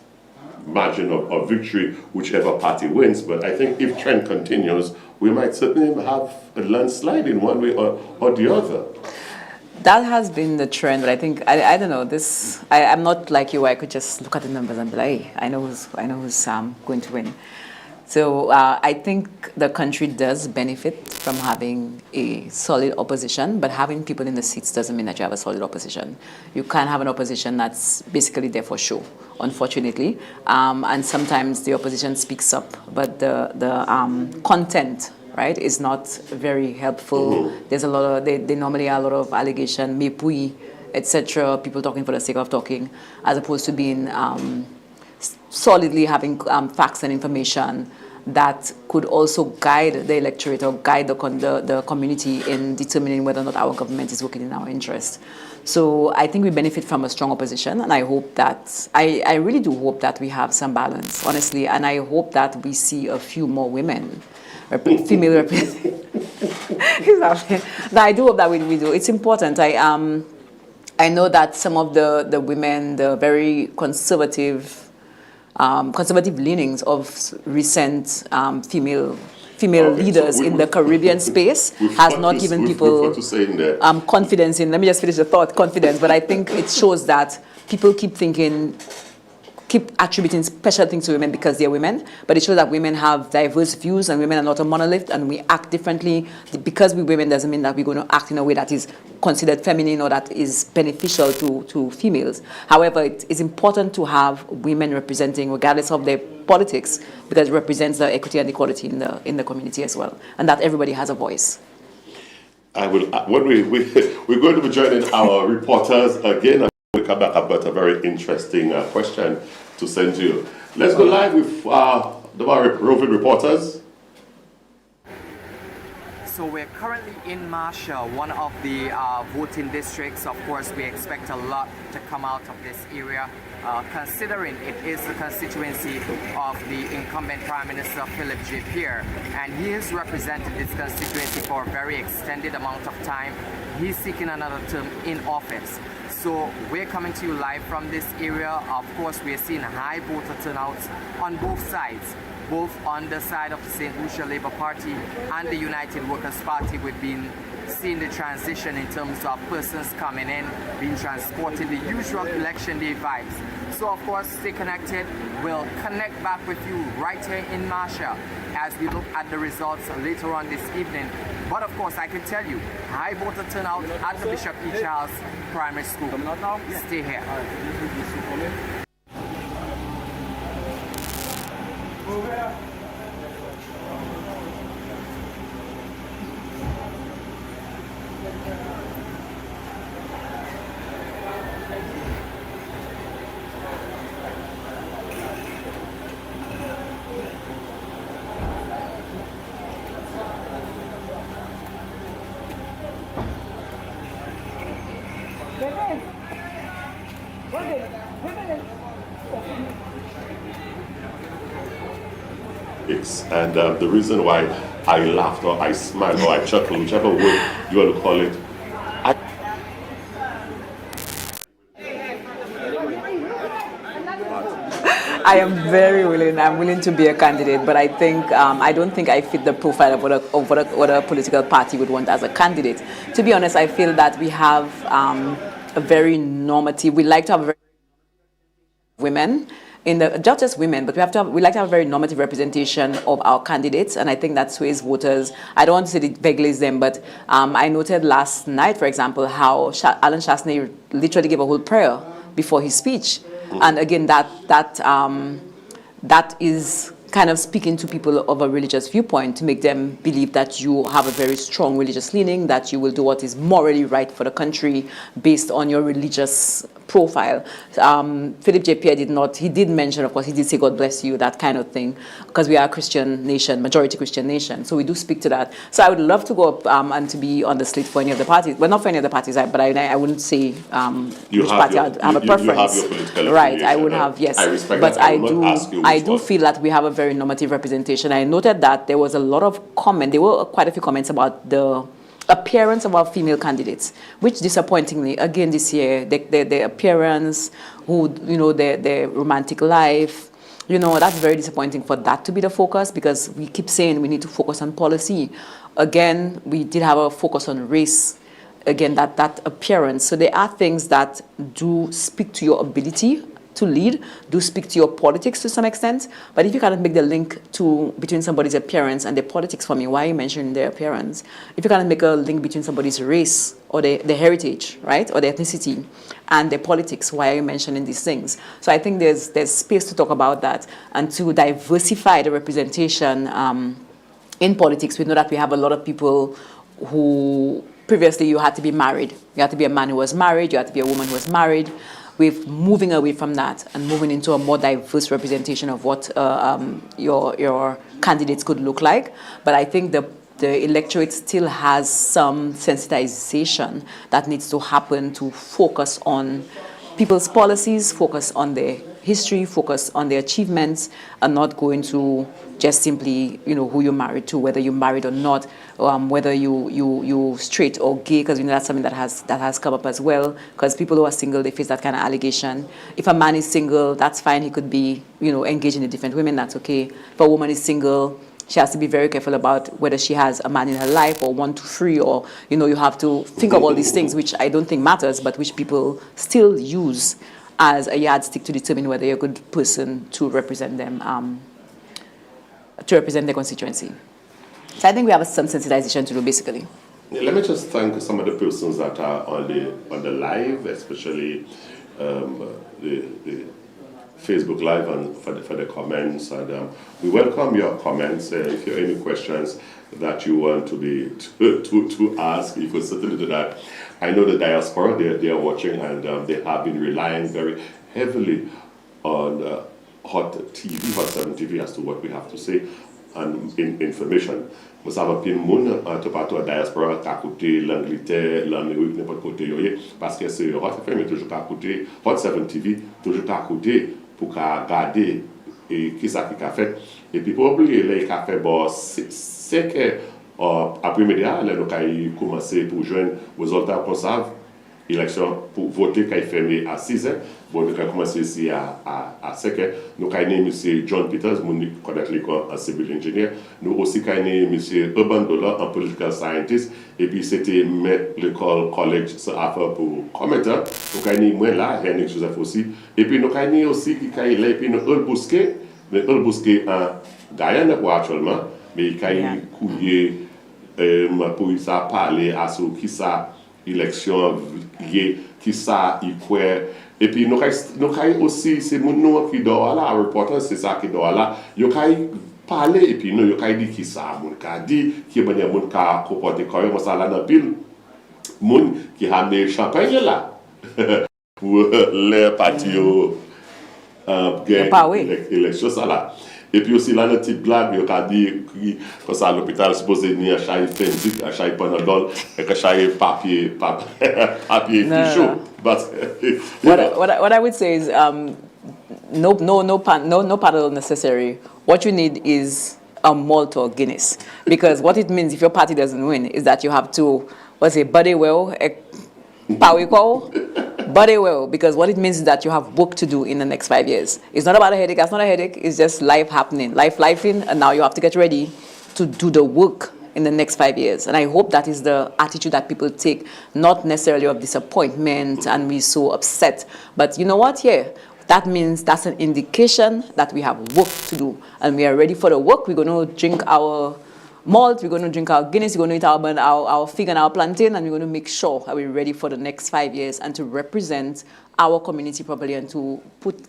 Speaker 1: margin of victory, whichever party wins. But I think if trend continues, we might certainly have a landslide in one way or the other.
Speaker 2: That has been the trend, but I think I don't know this. I'm not like you. I could just look at the numbers and be like, hey, I know who's going to win. So I think the country does benefit from having a solid opposition, but having people in the seats doesn't mean that you have a solid opposition. You can't have an opposition that's basically there for show, unfortunately. And sometimes the opposition speaks up, but the content, right, is not very helpful. There's a lot of, they normally have a lot of allegation, mepui, etc., people talking for the sake of talking, as opposed to being solidly having facts and information that could also guide the electorate or guide the community in determining whether or not our government is working in our interest. So I think we benefit from a strong opposition, and I hope that, I really do hope that we have some balance, honestly, and I hope that we see a few more women, female representatives. No, I do hope that we do. It's important. I know that some of the women, the very conservative leanings of recent female leaders in the Caribbean space has not given people confidence in, let me just finish the thought, confidence, but I think it shows that people keep thinking keep attributing special things to women because they're women, but it shows that women have diverse views and women are not a monolith and we act differently. Because we're women doesn't mean that we're going to act in a way that is considered feminine or that is beneficial to females. However, it is important to have women representing, regardless of their politics, because it represents the equity and equality in the community as well, and that everybody has a voice.
Speaker 1: I will. When we're going to be joining our reporters again. We'll come back. I've got a very interesting question to send to you. Let's go live with the roving reporters.
Speaker 3: So we're currently in Marshall, one of the voting districts. Of course, we expect a lot to come out of this area, considering it is the constituency of the incumbent Prime Minister Philip J. Pierre, and he has represented this constituency for a very extended amount of time. He's seeking another term in office. So we're coming to you live from this area. Of course, we're seeing high voter turnouts on both sides, both on the side of the St. Lucia Labour Party and the United Workers' Party. We've been seeing the transition in terms of persons coming in, being transported, the usual election day vibes. So of course, stay connected. We'll connect back with you right here in Marshall as we look at the results later on this evening. But of course, I can tell you, high voter turnout at the Bishop E. Charles Primary School. Stay here.
Speaker 1: And the reason why I laughed or I smiled or I chuckled, whichever word you want to call it,
Speaker 2: I am very willing. I'm willing to be a candidate, but I think I don't think I fit the profile of what a political party would want as a candidate. To be honest, I feel that we have a very normative. We like to have women. Not just women, but we like to have a very normative representation of our candidates, and I think that sways voters. I don't want to say it vaguely them, but I noted last night, for example, how Alan Chasney literally gave a whole prayer before his speech, and again, that is kind of speaking to people of a religious viewpoint to make them believe that you have a very strong religious leaning, that you will do what is morally right for the country based on your religious profile. Philip J. Pierre did mention, of course, he did say, God bless you, that kind of thing, because we are a Christian nation, majority Christian nation, so we do speak to that. So I would love to go up and to be on the slate for any of the parties. Well, not for any of the parties, but I wouldn't say which party I'd have a preference. You have your political right, I would have, yes.
Speaker 1: I respect
Speaker 2: but
Speaker 1: that.
Speaker 2: I do feel that we have a very normative representation. I noted that there was a lot of comment. There were quite a few comments about the appearance of our female candidates, which disappointingly, again this year, their appearance, their romantic life, that's very disappointing for that to be the focus, because we keep saying we need to focus on policy. Again, we did have a focus on race. Again, that appearance. So there are things that do speak to your ability to lead, do speak to your politics to some extent, but if you cannot make the link between somebody's appearance and their politics, for me, why are you mentioning their appearance? If you cannot make a link between somebody's race or their heritage, right, or their ethnicity and their politics, why are you mentioning these things? So I think there's space to talk about that and to diversify the representation in politics. We know that we have a lot of people who previously you had to be married. You had to be a man who was married, you had to be a woman who was married. We're moving away from that and moving into a more diverse representation of what your candidates could look like. But I think the electorate still has some sensitization that needs to happen to focus on people's policies, focus on their history, focus on their achievements, and not going to just simply, who you're married to, whether you're married or not, whether you straight or gay, because that's something that has come up as well. Because people who are single, they face that kind of allegation. If a man is single, that's fine. He could be, engaging in different women. That's okay. If a woman is single, she has to be very careful about whether she has a man in her life or 1, 2, 3, or you have to think of all these things, which I don't think matters, but which people still use as a yardstick to determine whether you're a good person to represent them, to represent their constituency. So I think we have some sensitization to do, basically.
Speaker 1: Yeah, let me just thank some of the persons that are on the live, especially the Facebook Live and for the comments. And we welcome your comments. If you have any questions that you want to ask, you could certainly do that. I know the diaspora, they are watching, and they have been relying very heavily on Hot 7 TV as to what we have to say and information. Nous savons que moun tout partout à diaspora qui a écouté l'Angleterre, l'Amérique, n'importe côté parce que c'est Hot FM toujours qu'à écouter Hot 7 TV toujours qu'à écouter pour regarder et qui ça qui a fait et puis pour oublier les qui a fait bon c'est que après média là nous avons commencé pour joindre résultats qu'on savent élection pour voter qui est fermé à 6 heures. Bon, nous avons commencé ici à 5 heures. Nous avons M. John Peters, nous connaissons l'école en civil engineer. Nous aussi avons M. Urban Dollar, un political scientist. Et puis c'était l'école college affaire pour commentaire. Nous avons moi là, Henrik Joseph aussi. Et puis nous avons aussi qui est là, et puis nous avons Bousquet. Mais Earl Bousquet en Guyane actuellement. Mais il a couillé pour ça parler à ce qui ça élection qui ça il quoi et puis nous avons aussi c'est mon nom qui doit là reporter c'est ça qui doit là yo kay parler et puis nous yo kay dit qui ça mon ka dit qui ben mon ka comporter quand ça là dans pile mon qui a amené champagne là pour les patio élection ça là. Et puis aussi là, une petite blague, il y a dit que ça à l'hôpital, supposé ni à chaque fenzik, à chaque panadol, et à chaque papier chaud. But
Speaker 2: what I would say is no panadol necessary. What you need is a malt or Guinness, because what it means if your party doesn't win is that you have to buddy well, body well, because what it means is that you have work to do in the next 5 years. It's not about a headache. That's not a headache. It's just life happening, lifing, and now you have to get ready to do the work in the next 5 years. And I hope that is the attitude that people take, not necessarily of disappointment and be so upset. But you know what? Yeah, that means that's an indication that we have work to do, and we are ready for the work. We're going to drink our malt, we're going to drink our Guinness, we're going to eat our fig and our plantain, and we're going to make sure that we're ready for the next 5 years and to represent our community properly and to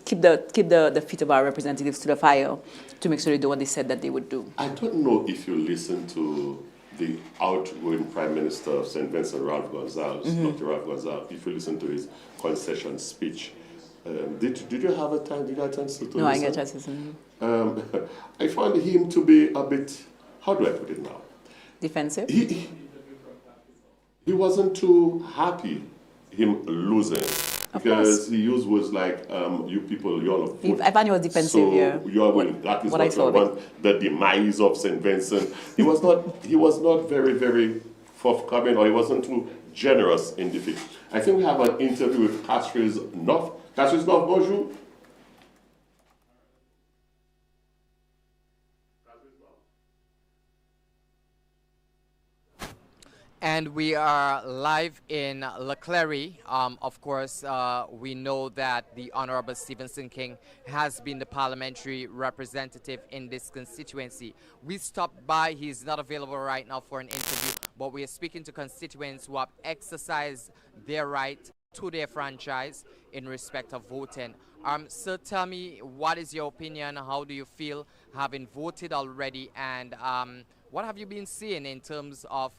Speaker 2: keep the feet of our representatives to the fire to make sure they do what they said that they would do.
Speaker 1: I don't know if you listen to the outgoing Prime Minister of St. Vincent, Ralph Gonsalves, Dr. Ralph Gonsalves, if you listen to his concession speech. Did you have a chance to listen?
Speaker 2: No, I didn't get a chance to listen.
Speaker 1: I found him to be a bit, how do I put it now?
Speaker 2: Defensive?
Speaker 1: He wasn't too happy, him losing. Because he used words like, you people, you're all vote.
Speaker 2: I found he was defensive,
Speaker 1: so
Speaker 2: yeah.
Speaker 1: That is what you want, the demise of St. Vincent. He was not very, very forthcoming, or he wasn't too generous in defeat. I think we have an interview with Castrice North. Castrice North, bonjour.
Speaker 17: And we are live in Leclerc. Of course, we know that the Honorable Stevenson King has been the parliamentary representative in this constituency. We stopped by. He's not available right now for an interview, but we are speaking to constituents who have exercised their right to their franchise in respect of voting. Sir, tell me, what is your opinion? How do you feel having voted already? And what have you been seeing in terms of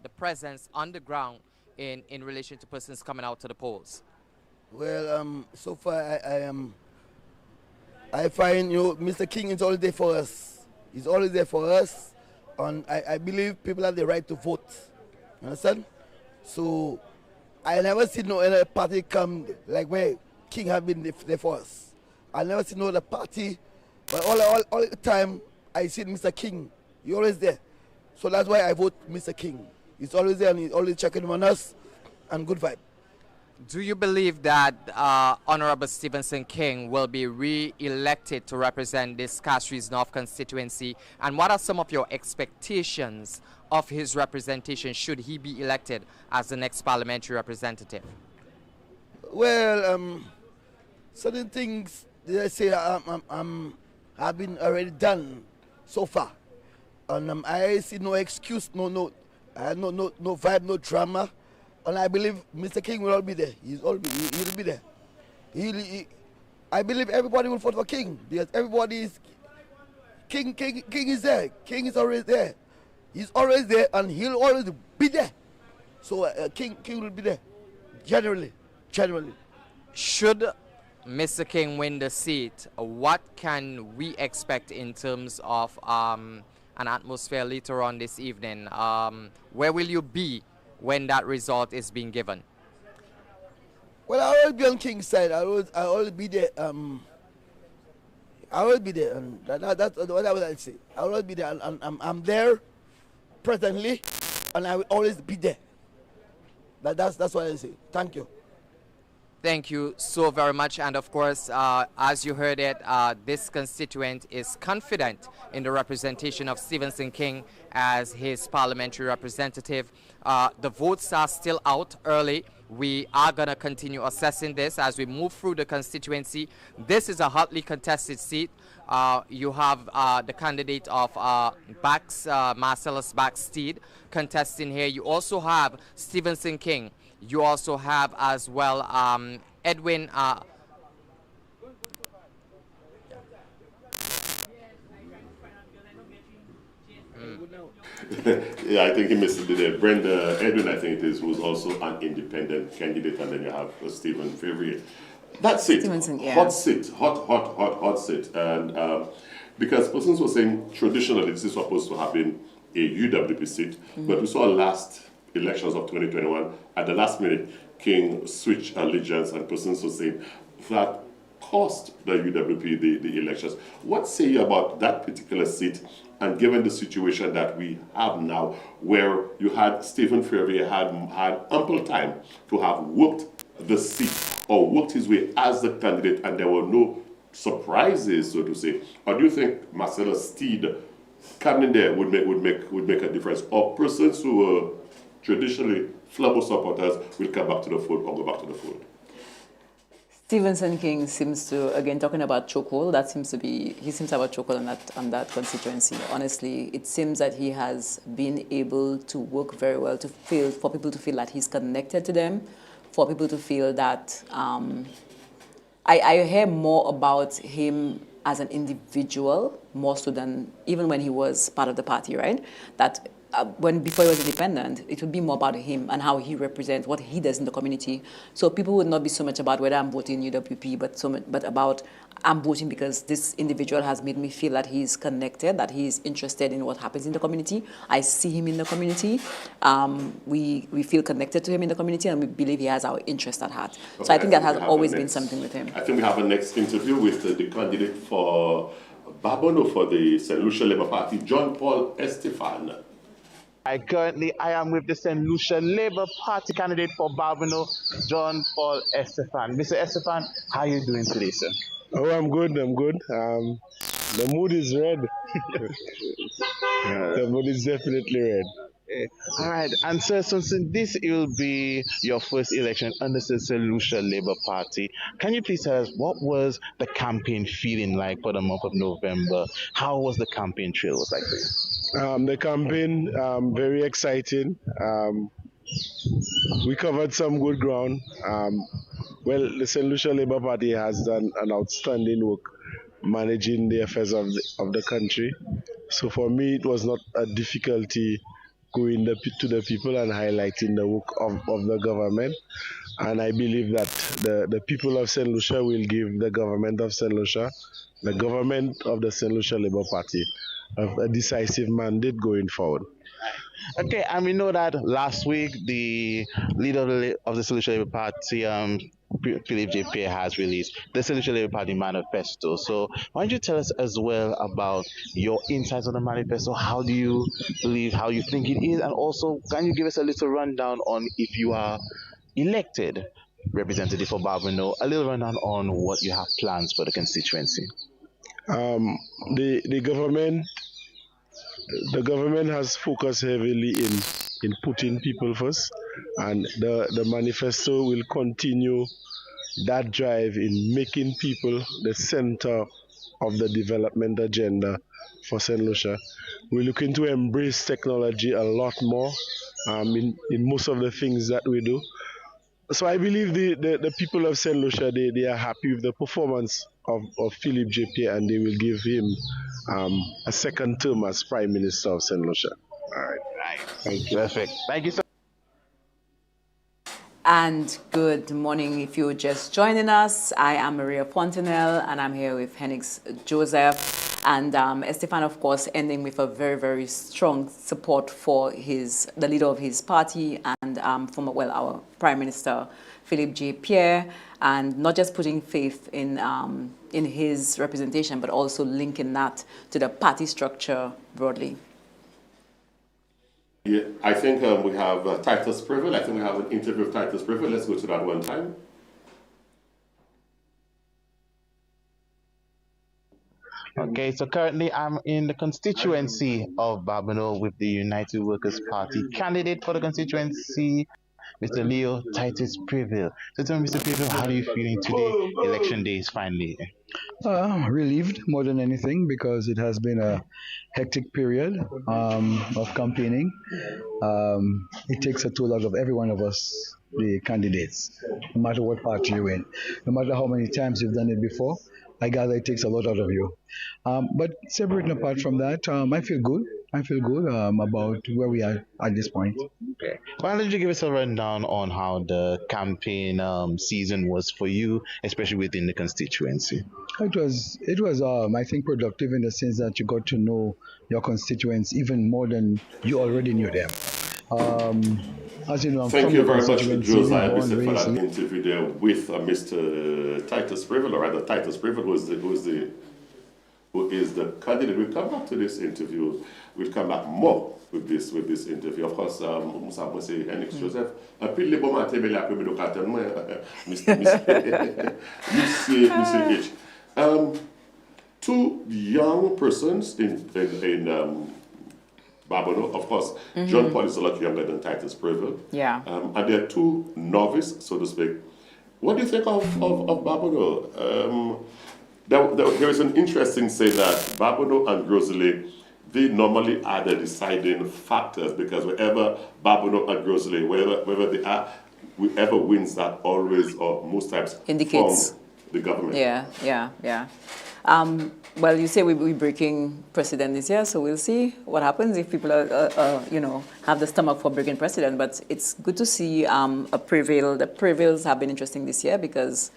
Speaker 17: the presence on the ground in relation to persons coming out to the polls?
Speaker 19: Well, so far I find Mr. King is always there for us. He's always there for us, and I believe people have the right to vote. You understand? So I never seen no other party come like where King have been there for us. I never seen no other party, but all the time I see Mr. King. He's always there. So that's why I vote Mr. King. He's always there and he's always checking on us, and good vibe.
Speaker 17: Do you believe that Honorable Stevenson King will be re-elected to represent this Castrice North constituency? And what are some of your expectations of his representation should he be elected as the next parliamentary representative?
Speaker 19: Well, certain things they say have been already done so far, and I see no excuse, no vibe, no drama, and I believe Mr. King will all be there. He'll be there. I believe everybody will vote for King because everybody is King is there. King is always there. He's always there, and he'll always be there. So King will be there. Generally.
Speaker 17: Should Mr. King win the seat, what can we expect in terms of an atmosphere later on this evening? Where will you be when that result is being given?
Speaker 19: Well, I will be on King's side. I will be there. I will be there, and that's what I would say. I will be there. I'm there presently, and I will always be there. That's what I say. Thank you.
Speaker 17: Thank you so very much. And of course, as you heard it, this constituent is confident in the representation of Stevenson King as his parliamentary representative. The votes are still out early. We are going to continue assessing this as we move through the constituency. This is a hotly contested seat. You have the candidate of Marcellus Backsteed contesting here. You also have Stevenson King. You also have as well Edwin.
Speaker 1: Yeah, I think he missed it there. Brenda Edwin, I think it is, who's also an independent candidate, and then you have Stephen Fevrier. That's it.
Speaker 2: Yeah.
Speaker 1: Hot seat, hot seat. And because persons were saying traditionally this is supposed to have been a UWP seat, but we saw last elections of 2021, at the last minute, King switched allegiance, and persons were saying that cost the UWP the elections. What say you about that particular seat? And given the situation that we have now, where you had Stephen Fevrier had ample time to have worked the seat or worked his way as the candidate, and there were no surprises, so to say, or do you think Marcellus Steed coming there would make a difference, or persons who were traditionally Flabo supporters will come back to the fold or go back to the fold?
Speaker 2: Stevenson King seems to, again, talking about chokehold, he seems to have a chokehold on that constituency. Honestly, it seems that he has been able to work very well for people to feel that he's connected to them, for people to feel that, I hear more about him as an individual, more so than even when he was part of the party, right? That before he was independent, it would be more about him and how he represents, what he does in the community. So people would not be so much about whether I'm voting UWP, but about I'm voting because this individual has made me feel that he's connected, that he's interested in what happens in the community. I see him in the community. We feel connected to him in the community, and we believe he has our interest at heart. Okay, so I think that has always been something with him. I
Speaker 1: think we have a next interview with the candidate for Barbono for the St. Lucia Labour Party, John Paul Estefan.
Speaker 6: I am with the St. Lucia Labour Party candidate for Barbono, John Paul Estefan. Mr. Estefan, how are you doing today, sir?
Speaker 11: Oh, I'm good. The mood is red. The mood is definitely red.
Speaker 6: All right, and sir, since this will be your first election under the St. Lucia Labour Party, can you please tell us what was the campaign feeling like for the month of November? How was the campaign trail like for you?
Speaker 11: The campaign, very exciting. We covered some good ground. Well, the St. Lucia Labour Party has done an outstanding work managing the affairs of the country. So for me, it was not a difficulty going to the people and highlighting the work of the government. And I believe that the people of St. Lucia will give the government of St. Lucia, the government of the St. Lucia Labour Party, a decisive mandate going forward.
Speaker 6: Okay, and we know that last week the leader of the St. Lucia Labour Party, Philip J. Pierre, has released the St. Lucia Labour Party manifesto. So why don't you tell us as well about your insights on the manifesto? How do you believe, how you think it is? And also, can you give us a little rundown on, if you are elected representative for Barbono, a little rundown on what you have plans for the constituency?
Speaker 11: The government has focused heavily in putting people first, and the manifesto will continue that drive in making people the center of the development agenda for St. Lucia. We're looking to embrace technology a lot more in most of the things that we do. So I believe the people of St. Lucia, they are happy with the performance of Philip JP, and they will give him a second term as Prime Minister of St. Lucia. All right. Thank you.
Speaker 6: Perfect. Thank you so
Speaker 2: And good morning if you're just joining us. I am Maria Fontenelle and I'm here with Henix Joseph and Estefan, of course, ending with a very, very strong support for the leader of his party and our Prime Minister, Philip J. Pierre, and not just putting faith in his representation, but also linking that to the party structure broadly.
Speaker 1: Yeah, I think we have Titus Privel. I think we have an interview with Titus Privel. Let's go to that one time.
Speaker 6: Okay, so currently I'm in the constituency of Babino with the United Workers' Party candidate for the constituency, Mr. Leo Titus Privel. So tell me, Mr. Privel, how are you feeling today? Election day is finally.
Speaker 20: Relieved more than anything because it has been a hectic period of campaigning. It takes a toll out of every one of us, the candidates, no matter what party you're in, no matter how many times you've done it before. I gather it takes a lot out of you. But separating apart from that, I feel good. I feel good about where we are at this point.
Speaker 6: Okay. Why don't you give us a rundown on how the campaign season was for you, especially within the constituency?
Speaker 20: It was I think productive in the sense that you got to know your constituents even more than you already knew them. As you know, I'm
Speaker 1: Thank
Speaker 20: from
Speaker 1: you
Speaker 20: the
Speaker 1: very much,
Speaker 20: constituency,
Speaker 1: Josiah
Speaker 20: born,
Speaker 1: Bissett, for
Speaker 20: raised,
Speaker 1: that interview there with Mr. Titus Privel, or rather Titus Privel, who is the candidate. We'll come back to this interview. We'll come back more with this interview. Of course, Moussa say Henix Joseph. Puis les bons matins, mais la première occasion, Mr. H. Two young persons in Babino, of course, John Paul is a lot younger than Titus Privel.
Speaker 2: Yeah.
Speaker 1: And they're two novice, so to speak. What do you think of Babino? There is an interesting say that Babino and Grosley, they normally are the deciding factors because wherever Babino and Grosley, wherever they are, whoever wins that always or most times
Speaker 2: Indicates
Speaker 1: the government.
Speaker 2: Yeah. Well, you say we're breaking precedent this year, so we'll see what happens if people have the stomach for breaking precedent. But it's good to see a prevail. The prevails have been interesting this year because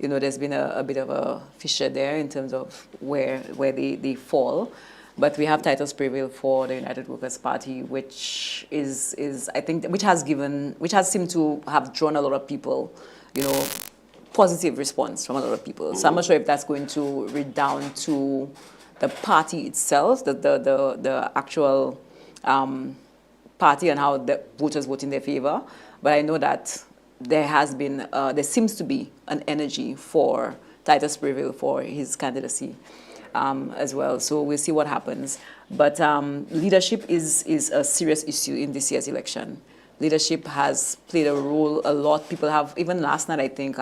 Speaker 2: there's been a bit of a fissure there in terms of where they fall. But we have Titus Privel for the United Workers' Party, which is I think which has seemed to have drawn a lot of people, positive response from a lot of people. So I'm not sure if that's going to redound to the party itself, the actual party and how the voters vote in their favor. But I know that there seems to be an energy for Titus Privel for his candidacy as well. So we'll see what happens. But leadership is a serious issue in this year's election. Leadership has played a role a lot. People have, even last night, I think,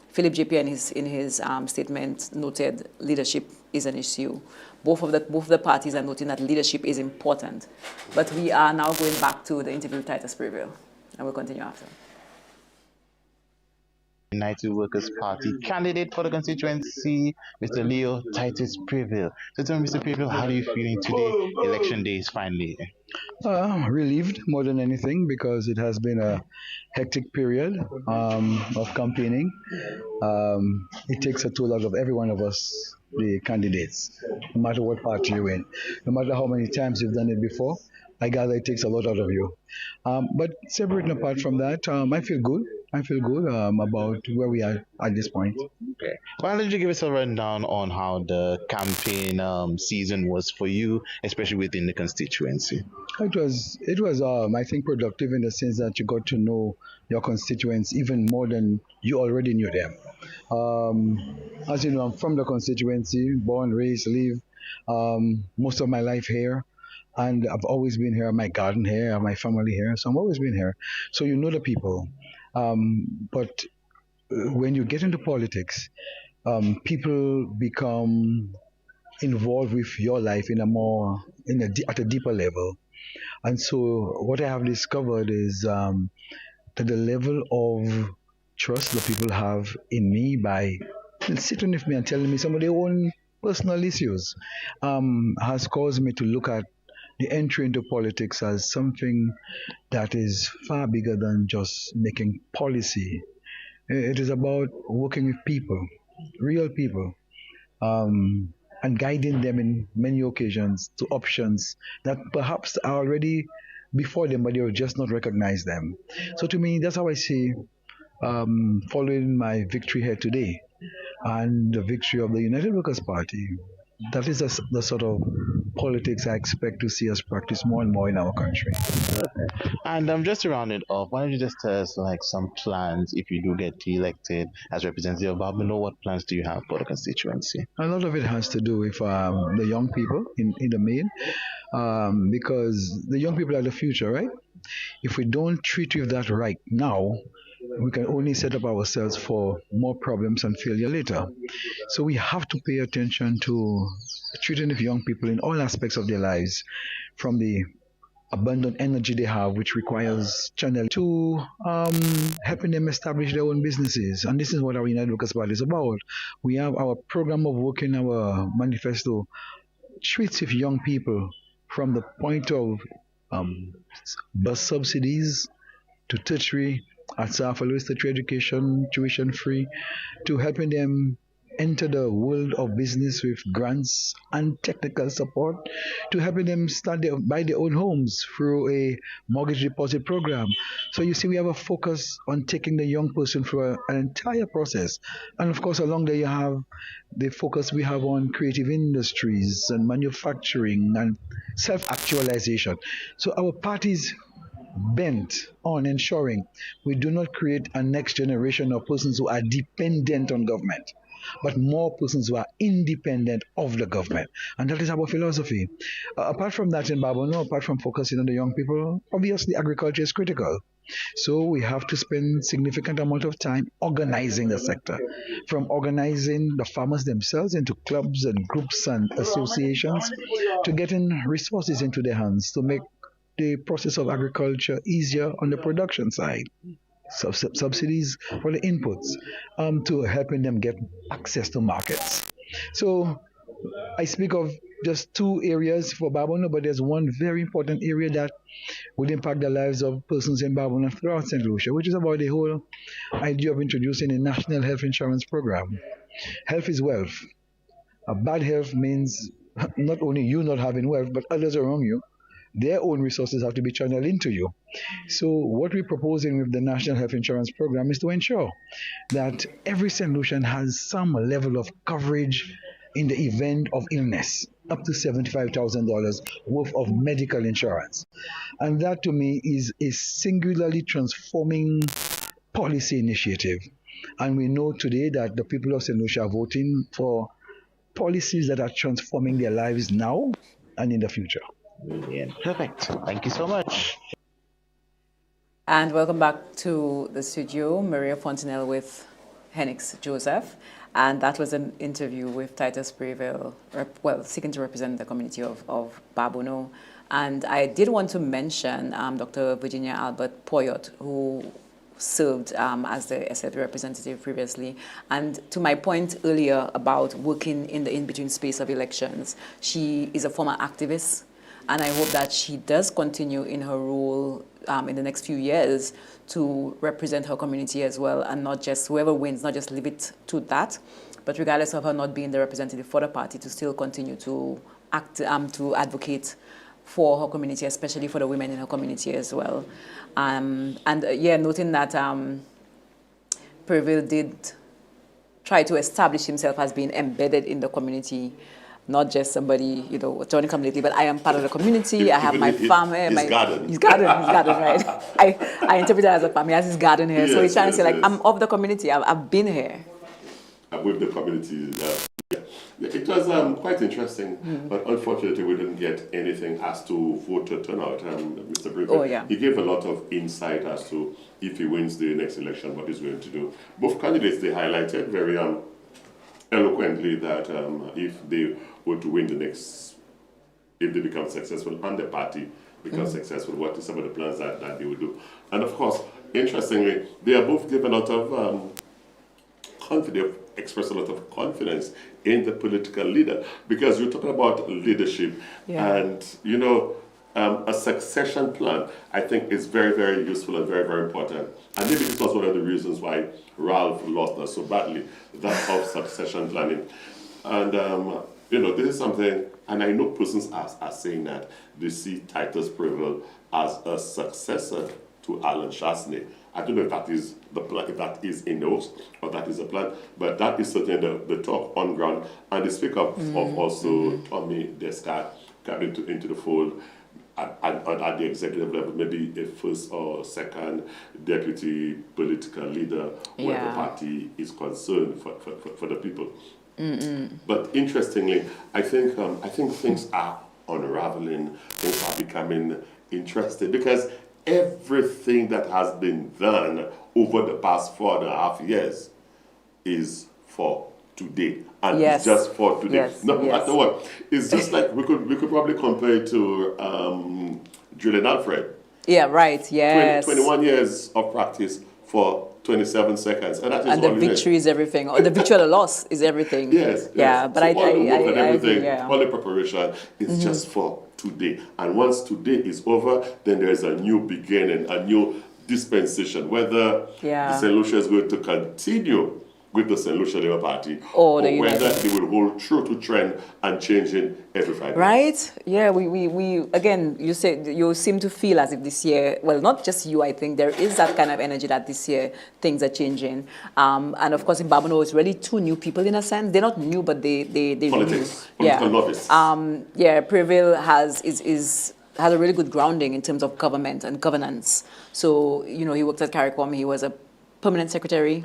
Speaker 2: Philip JP in his statement noted leadership is an issue. Both of the parties are noting that leadership is important. But we are now going back to the interview with Titus Privel, and we'll continue after.
Speaker 6: United Workers' Party candidate for the constituency, Mr. Leo Titus Privel. So tell me, Mr. Privel, how are you feeling today? Election day is finally.
Speaker 20: Relieved more than anything because it has been a hectic period of campaigning. It takes a toll out of every one of us, the candidates, no matter what party you're in, no matter how many times you've done it before. I gather it takes a lot out of you. But separating apart from that, I feel good. I feel good about where we are at this point.
Speaker 6: Okay. Why don't you give us a rundown on how the campaign season was for you, especially within the constituency?
Speaker 20: It was I think productive in the sense that you got to know your constituents even more than you already knew them. As you know, I'm from the constituency, born, raised, live most of my life here. And I've always been here, my garden here, my family here, so I've always been here. So you know the people. But when you get into politics, people become involved with your life at a deeper level. And so what I have discovered is that the level of trust that people have in me by sitting with me and telling me some of their own personal issues has caused me to look at the entry into politics as something that is far bigger than just making policy. It is about working with people, real people, and guiding them in many occasions to options that perhaps are already before them, but they have just not recognized them. So to me, that's how I see following my victory here today and the victory of the United Workers' Party. That is the sort of politics I expect to see us practice more and more in our country.
Speaker 6: And just to round it off, why don't you just tell us like some plans if you do get elected as representative of Babino? What plans do you have for the constituency?
Speaker 20: A lot of it has to do with the young people in the main, because the young people are the future, right? If we don't treat with that right now, we can only set up ourselves for more problems and failure later. So we have to pay attention to treating with young people in all aspects of their lives, from the abundant energy they have, which requires channel, to helping them establish their own businesses. And this is what our United Workers' Party is about. We have our program of work in our manifesto treats with young people from the point of bus subsidies to tertiary, at Southwest tertiary education, tuition free, to helping them enter the world of business with grants and technical support, to helping them buy their own homes through a mortgage deposit program. So you see, we have a focus on taking the young person through an entire process. And of course, along there you have the focus we have on creative industries and manufacturing and self-actualization. So our parties bent on ensuring we do not create a next generation of persons who are dependent on government, but more persons who are independent of the government. And that is our philosophy. Apart from that in Babonneau, apart from focusing on the young people, obviously agriculture is critical. So we have to spend significant amount of time organizing the sector, from organizing the farmers themselves into clubs and groups and associations, to getting resources into their hands to make the process of agriculture easier on the production side. Subsidies for the inputs, to helping them get access to markets. So I speak of just two areas for Babonneau, but there's one very important area that would impact the lives of persons in Babonneau throughout St. Lucia, which is about the whole idea of introducing a national health insurance program. Health is wealth. A bad health means not only you not having wealth, but others around you, their own resources have to be channeled into you. So what we're proposing with the National Health Insurance Program is to ensure that every St. Lucian has some level of coverage in the event of illness, up to $75,000 worth of medical insurance. And that to me is a singularly transforming policy initiative. And we know today that the people of St. Lucia are voting for policies that are transforming their lives now and in the future.
Speaker 6: Yeah, perfect. Thank you so much.
Speaker 2: And welcome back to the studio, Maria Fontenelle with Henix Joseph. And that was an interview with Titus Prevail, seeking to represent the community of Babonneau. And I did want to mention Dr. Virginia Albert Poyot, who served as the SLP representative previously. And to my point earlier about working in the in-between space of elections, she is a former activist. And I hope that she does continue in her role in the next few years to represent her community as well, and not just whoever wins, not just leave it to that, but regardless of her not being the representative for the party, to still continue to act, to advocate for her community, especially for the women in her community as well. Noting that Prevail did try to establish himself as being embedded in the community, not just somebody, joining community, but I am part of the community. I have my farm here. His garden, right? I interpret it as a farm. He has his garden here. So he's trying to say, I'm of the community. I've been here.
Speaker 1: I'm with the community. It was quite interesting, but unfortunately we didn't get anything as to voter turnout. Mr. Brinkley,
Speaker 2: Oh, yeah.
Speaker 1: he gave a lot of insight as to if he wins the next election, what he's going to do. Both candidates, they highlighted very eloquently that if they were to win the next, if they become successful and the party becomes successful, what are some of the plans that they would do? And of course, interestingly, they are both given a lot of confidence, express a lot of confidence in the political leader, because you're talking about leadership and, you know, a succession plan, I think, is very, very useful and very, very important. And maybe this was one of the reasons why Ralph lost us so badly, that of succession planning. And, you know, this is something, and I know persons are saying that they see Titus Prevail as a successor to Alan Chasney. I don't know if that is the plan, if that is in notes or that is a plan, but that is certainly the talk on ground. And they speak of also Tommy Descart coming into the fold at the executive level, maybe a first or second deputy political leader where the party is concerned for the people. But interestingly, I think things are unraveling, things are becoming interesting, because everything that has been done over the past 4.5 years is for today, and it's just for today. No matter what, it's just like we could probably compare it to Julian Alfred.
Speaker 2: Yeah, right. Yes.
Speaker 1: 21 years of practice for 27 seconds, and that is
Speaker 2: the victory is everything, or the victory or the loss is everything.
Speaker 1: Yes.
Speaker 2: Yeah, but
Speaker 1: so
Speaker 2: I
Speaker 1: everything,
Speaker 2: agree, yeah.
Speaker 1: all the preparation is just for today, and once today is over, then there is a new beginning, a new dispensation. Whether the St. Lucia is going to continue with the St. Lucia Labour Party, or whether they will hold true to trend and changing every 5 years.
Speaker 2: Right? Yeah, we again, you seem to feel as if this year, well, not just you, I think there is that kind of energy that this year things are changing. And of course in Babonneau it's really two new people in a sense. They're not new, but they
Speaker 1: politics, political novice.
Speaker 2: Prevail has a really good grounding in terms of government and governance. So, you know, he worked at CARICOM, he was a permanent secretary.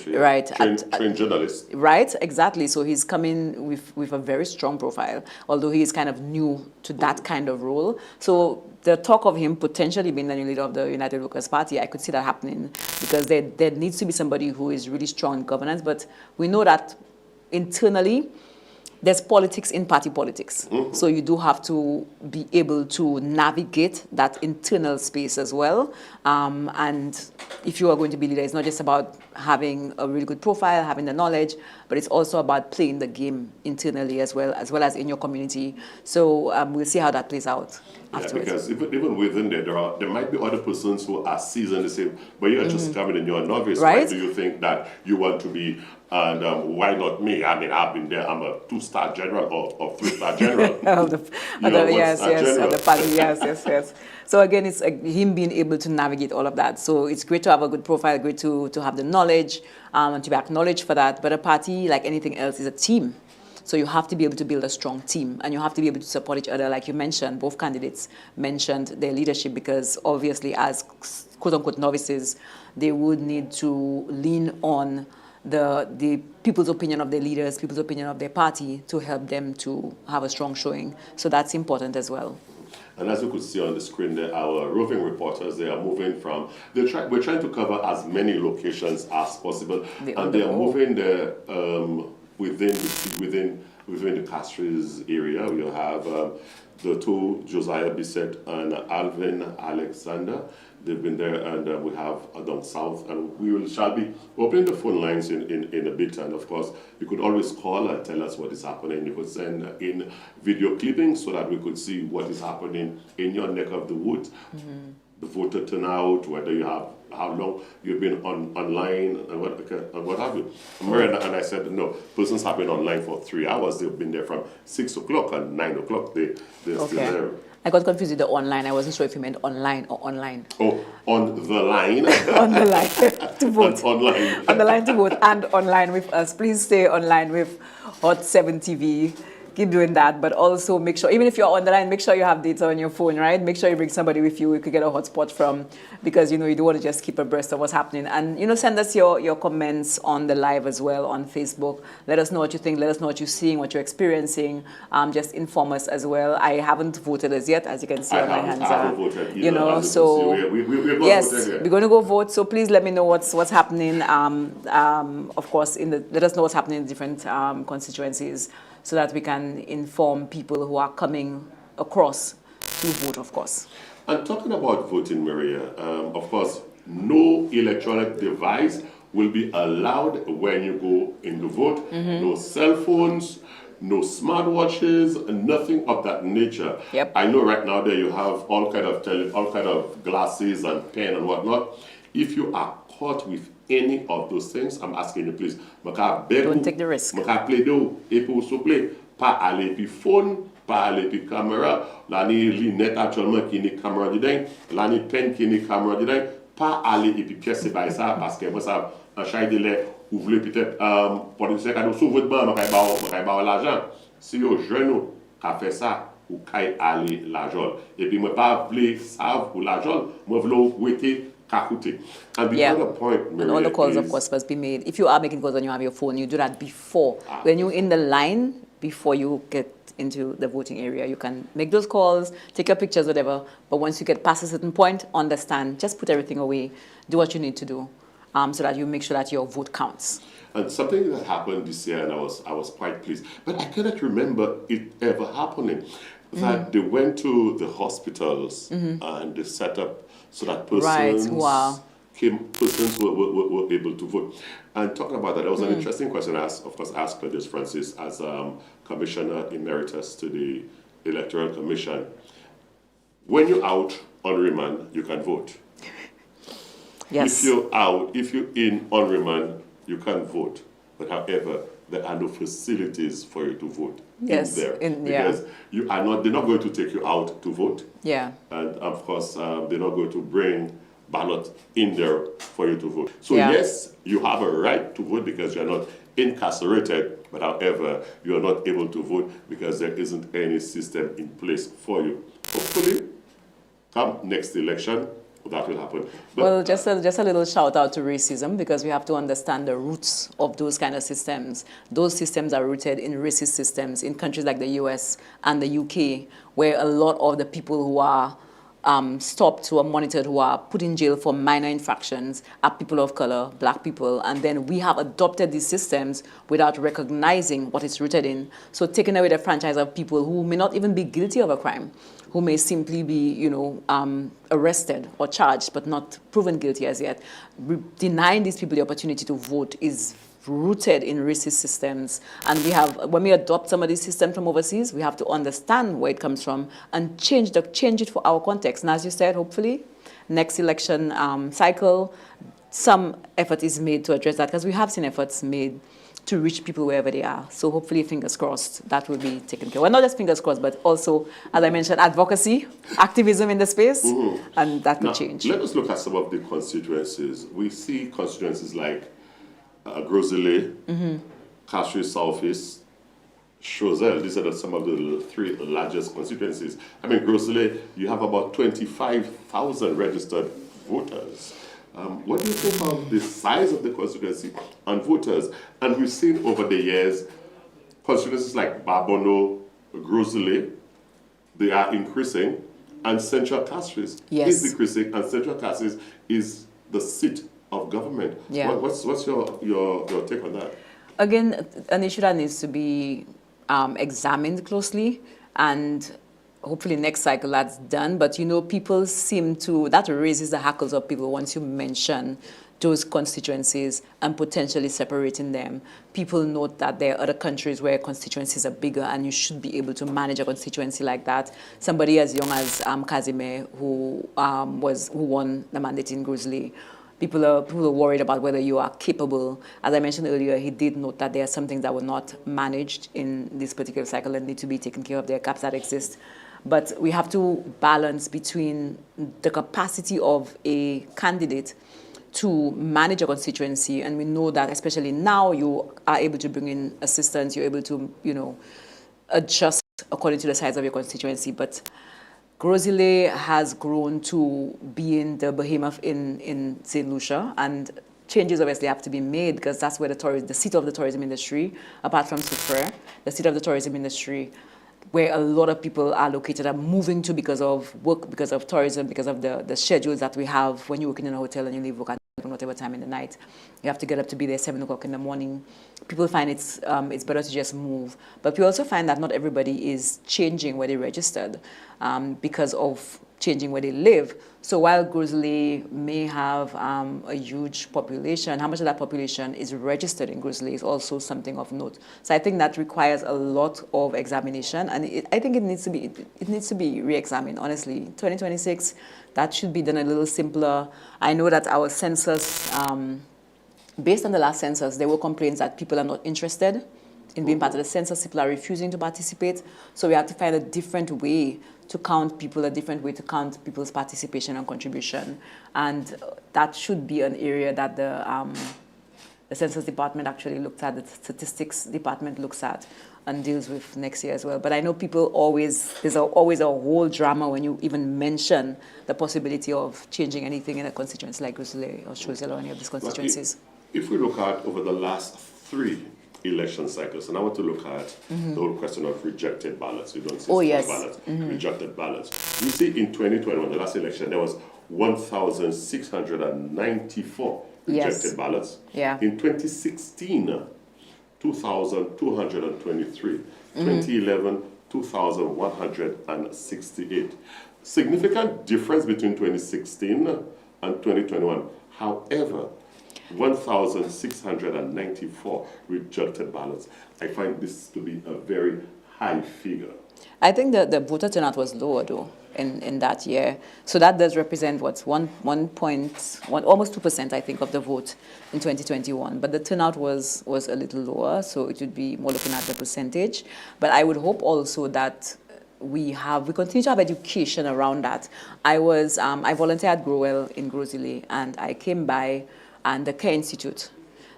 Speaker 2: Right.
Speaker 1: Trained journalist.
Speaker 2: Right, exactly. So he's coming with a very strong profile, although he is kind of new to that kind of role. So the talk of him potentially being the new leader of the United Workers' Party, I could see that happening, because there needs to be somebody who is really strong in governance. But we know that internally, there's politics in party politics. So you do have to be able to navigate that internal space as well. And if you are going to be leader, it's not just about having a really good profile, having the knowledge, but it's also about playing the game internally as well as in your community. So we'll see how that plays out afterwards.
Speaker 1: Because even within there might be other persons who are seasoned, they say, but you're just coming and you're a novice.
Speaker 2: Right?
Speaker 1: Why do you think that you want to be, and why not me? I mean, I've been there, I'm a 2-star general or 3-star general.
Speaker 2: Yes. So again, it's him being able to navigate all of that. So it's great to have a good profile, great to have the knowledge and to be acknowledged for that. But a party, like anything else, is a team. So you have to be able to build a strong team, and you have to be able to support each other. Like you mentioned, both candidates mentioned their leadership, because obviously as quote-unquote novices, they would need to lean on the people's opinion of their leaders, people's opinion of their party, to help them to have a strong showing. So that's important as well.
Speaker 1: And as you could see on the screen there, our roving reporters, they are moving from, we're trying to cover as many locations as possible, and they are moving there within the Castries area. We'll have the two, Josiah Bissett and Alvin Alexander. They've been there, and we have down south, and we shall be opening the phone lines in a bit. And of course, you could always call and tell us what is happening. You could send in video clippings so that we could see what is happening in your neck of the woods. The voter turnout, whether you have, how long you've been online, and what have you. And I said, no, persons have been online for 3 hours. They've been there from 6 o'clock and 9 o'clock. They're still there.
Speaker 2: I got confused with the online. I wasn't sure if you meant online or online.
Speaker 1: Oh, on the line?
Speaker 2: On the line to vote.
Speaker 1: Online.
Speaker 2: On the line to vote and online with us. Please stay online with Hot 7 TV. keep doing that. But also make sure, even if you're on the line, make sure you have data on your phone, right? Make sure you bring somebody with you could get a hotspot from, because, you don't want to just keep abreast of what's happening. And, send us your comments on the live as well on Facebook. Let us know what you think. Let us know what you're seeing, what you're experiencing. Just inform us as well. I haven't voted as yet, as you can see on my hands.
Speaker 1: I haven't voted either,
Speaker 2: so
Speaker 1: we're
Speaker 2: yes,
Speaker 1: we're
Speaker 2: going to go vote. So please let me know what's happening. Of course, let us know what's happening in different constituencies, so that we can inform people who are coming across to vote, of course.
Speaker 1: And talking about voting, Maria, of course, no electronic device will be allowed when you go in to vote. No cell phones, no smartwatches, nothing of that nature.
Speaker 2: Yep.
Speaker 1: I know right now that you have all kind of glasses and pen and whatnot. If you are caught with any of those things, I'm asking you, please,
Speaker 2: don't take the risk.
Speaker 1: Play do, et pour souple, pas aller puis phone, pas aller puis caméra, là ni lunette actuellement qui ni caméra dedans, là ni pen qui ni caméra dedans, pas aller et puis pièce c'est ça parce que moi ça en chaque délai vous voulez peut-être pour dire cadeau sur votre banc m'a l'argent. Si vous jeune a fait ça, ou kay aller l'argent. Et puis moi pas vle savent pour l'argent, moi vle waiter. And the other point, Maria,
Speaker 2: and all the calls, of course, must be made. If you are making calls when you have your phone, you do that before. When you're in the line, before you get into the voting area, you can make those calls, take your pictures, whatever. But once you get past a certain point, understand, just put everything away, do what you need to do, so that you make sure that your vote counts.
Speaker 1: And something that happened this year, and I was quite pleased, but I cannot remember it ever happening, that they went to the hospitals and they set up so that persons persons were able to vote. And talking about that, there was an interesting question I asked Claudius Francis as Commissioner Emeritus to the Electoral Commission. When you're out on remand, you can vote.
Speaker 2: Yes.
Speaker 1: If you're in on remand, you can vote. But however, there are no facilities for you to vote in there. Because they're not going to take you out to vote.
Speaker 2: Yeah.
Speaker 1: And of course, they're not going to bring ballot in there for you to vote. So yes, you have a right to vote because you're not incarcerated, but however, you are not able to vote because there isn't any system in place for you. Hopefully, come next election, that will happen. But,
Speaker 2: well, just a little shout out to racism, because we have to understand the roots of those kind of systems. Those systems are rooted in racist systems in countries like the US and the UK, where a lot of the people who are stopped, who are monitored, who are put in jail for minor infractions are people of color, black people. And then we have adopted these systems without recognizing what it's rooted in. So taking away the franchise of people who may not even be guilty of a crime, who may simply be, arrested or charged, but not proven guilty as yet. Denying these people the opportunity to vote is rooted in racist systems. And when we adopt some of these systems from overseas, we have to understand where it comes from and change it for our context. And as you said, hopefully, next election cycle, some effort is made to address that, because we have seen efforts made to reach people wherever they are. So hopefully, fingers crossed, that will be taken care of. Well, not just fingers crossed, but also, as I mentioned, advocacy, activism in the space, and that will change.
Speaker 1: Let us look at some of the constituencies. We see constituencies like Grosile, Castries Southeast, Choiseul. These are some of the three largest constituencies. I mean, Grosile, you have about 25,000 registered voters. What do you think of the size of the constituency and voters? And we've seen over the years, constituencies like Babono, Grosile, they are increasing, and Central Castries is decreasing, and Central Castries is the seat of government.
Speaker 2: Yeah.
Speaker 1: What's your take on that?
Speaker 2: Again, an issue that needs to be examined closely, and hopefully next cycle that's done. But people seem to, that raises the hackles of people once you mention those constituencies and potentially separating them. People note that there are other countries where constituencies are bigger, and you should be able to manage a constituency like that. Somebody as young as Kazime, who won the mandate in Grosile, people are worried about whether you are capable. As I mentioned earlier, he did note that there are some things that were not managed in this particular cycle and need to be taken care of. There are gaps that exist. But we have to balance between the capacity of a candidate to manage a constituency, and we know that especially now you are able to bring in assistance, you're able to, adjust according to the size of your constituency. But Grosile has grown to being the behemoth in St. Lucia, and changes obviously have to be made because that's where the seat of the tourism industry, apart from Soufrière, the seat of the tourism industry, where a lot of people are located, are moving to because of work, because of tourism, because of the schedules that we have. When you're working in a hotel and you leave work at whatever time in the night, you have to get up to be there 7 o'clock in the morning. People find it's better to just move. But we also find that not everybody is changing where they registered because of changing where they live. So while Grosile may have a huge population, how much of that population is registered in Grosile is also something of note. So I think that requires a lot of examination, and I think it needs to be re-examined. Honestly, 2026, that should be done a little simpler. I know that our census, based on the last census, there were complaints that people are not interested in being part of the census. People are refusing to participate. So we have to find a different way to count people, a different way to count people's participation and contribution. And that should be an area that the Census Department actually looks at, the Statistics Department looks at and deals with next year as well. But I know people there's always a whole drama when you even mention the possibility of changing anything in a constituency like Grosile or Choiseul or any of these constituencies.
Speaker 1: If we look at over the last 3 election cycles, and I want to look at the whole question of rejected ballots. You don't see ballots, rejected ballots. You see in 2021, the last election, there was 1,694 rejected ballots.
Speaker 2: Yeah.
Speaker 1: In 2016, 2,223. 2011, 2,168. Significant difference between 2016 and 2021. However, 1,694 rejected ballots. I find this to be a very high figure.
Speaker 2: I think the voter turnout was lower though in that year. So that does represent almost 2%, I think, of the vote in 2021. But the turnout was a little lower, so it would be more looking at the percentage. But I would hope also that we continue to have education around that. I volunteered at Growell in Grosile, and I came by, and the Care Institute,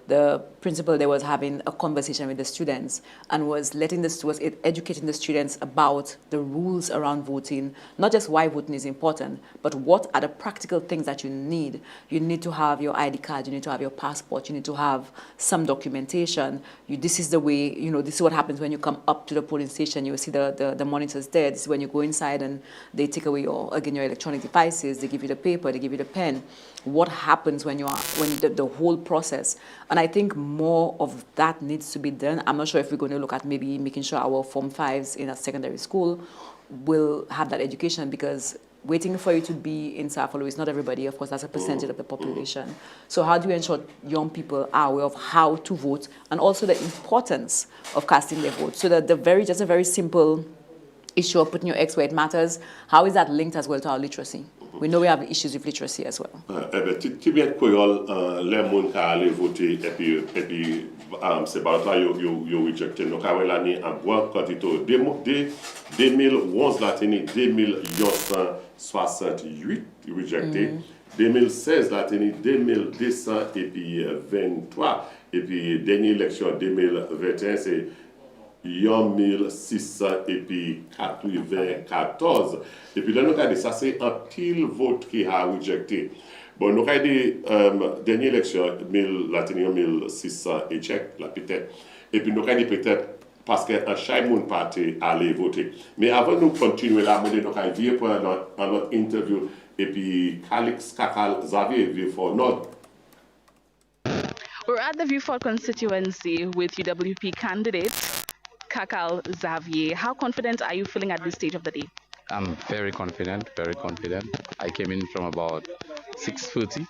Speaker 2: the principal there was having a conversation with the students and was educating the students about the rules around voting, not just why voting is important, but what are the practical things that you need. You need to have your ID card, you need to have your passport, you need to have some documentation. This is the way, this is what happens when you come up to the polling station. You will see the monitors there. This is when you go inside and they take away your electronic devices, they give you the paper, they give you the pen. What happens when the whole process? And I think more of that needs to be done. I'm not sure if we're going to look at maybe making sure our Form 5s in a secondary school will have that education, because waiting for you to be in Sao Paulo is not everybody. Of course, that's a percentage of the population. So how do you ensure young people are aware of how to vote and also the importance of casting their vote? So that just a very simple issue of putting your X where it matters, how is that linked as well to our literacy? We know we have issues with literacy as well.
Speaker 1: Ti bien koyol le moun ka ale vote epi se balot la yo rejecte. Nou ka wè la ni an bwa kantito. De 2011 la teni 2,868 rejecte. 2016 la teni 2,223. Epi denye eleksyon 2021 se 1,694. Et puis là, nous avons dit ça, c'est un pile vote qui a rejecté. Bon, nous avons dit dernière élection, 1,600 et check, là peut-être. Et puis nous avons dit peut-être parce qu'un chaque monde parti aller voter. Mais avant de nous continuer là, nous avons dit pour notre interview. Et puis, Calix Kakal Xavier, Vieux-Fort Nord.
Speaker 8: We're at the Vieux-Fort constituency with UWP candidate Kakal Xavier. How confident are you feeling at this stage of the day?
Speaker 18: I'm very confident, very confident. I came in from about 6:30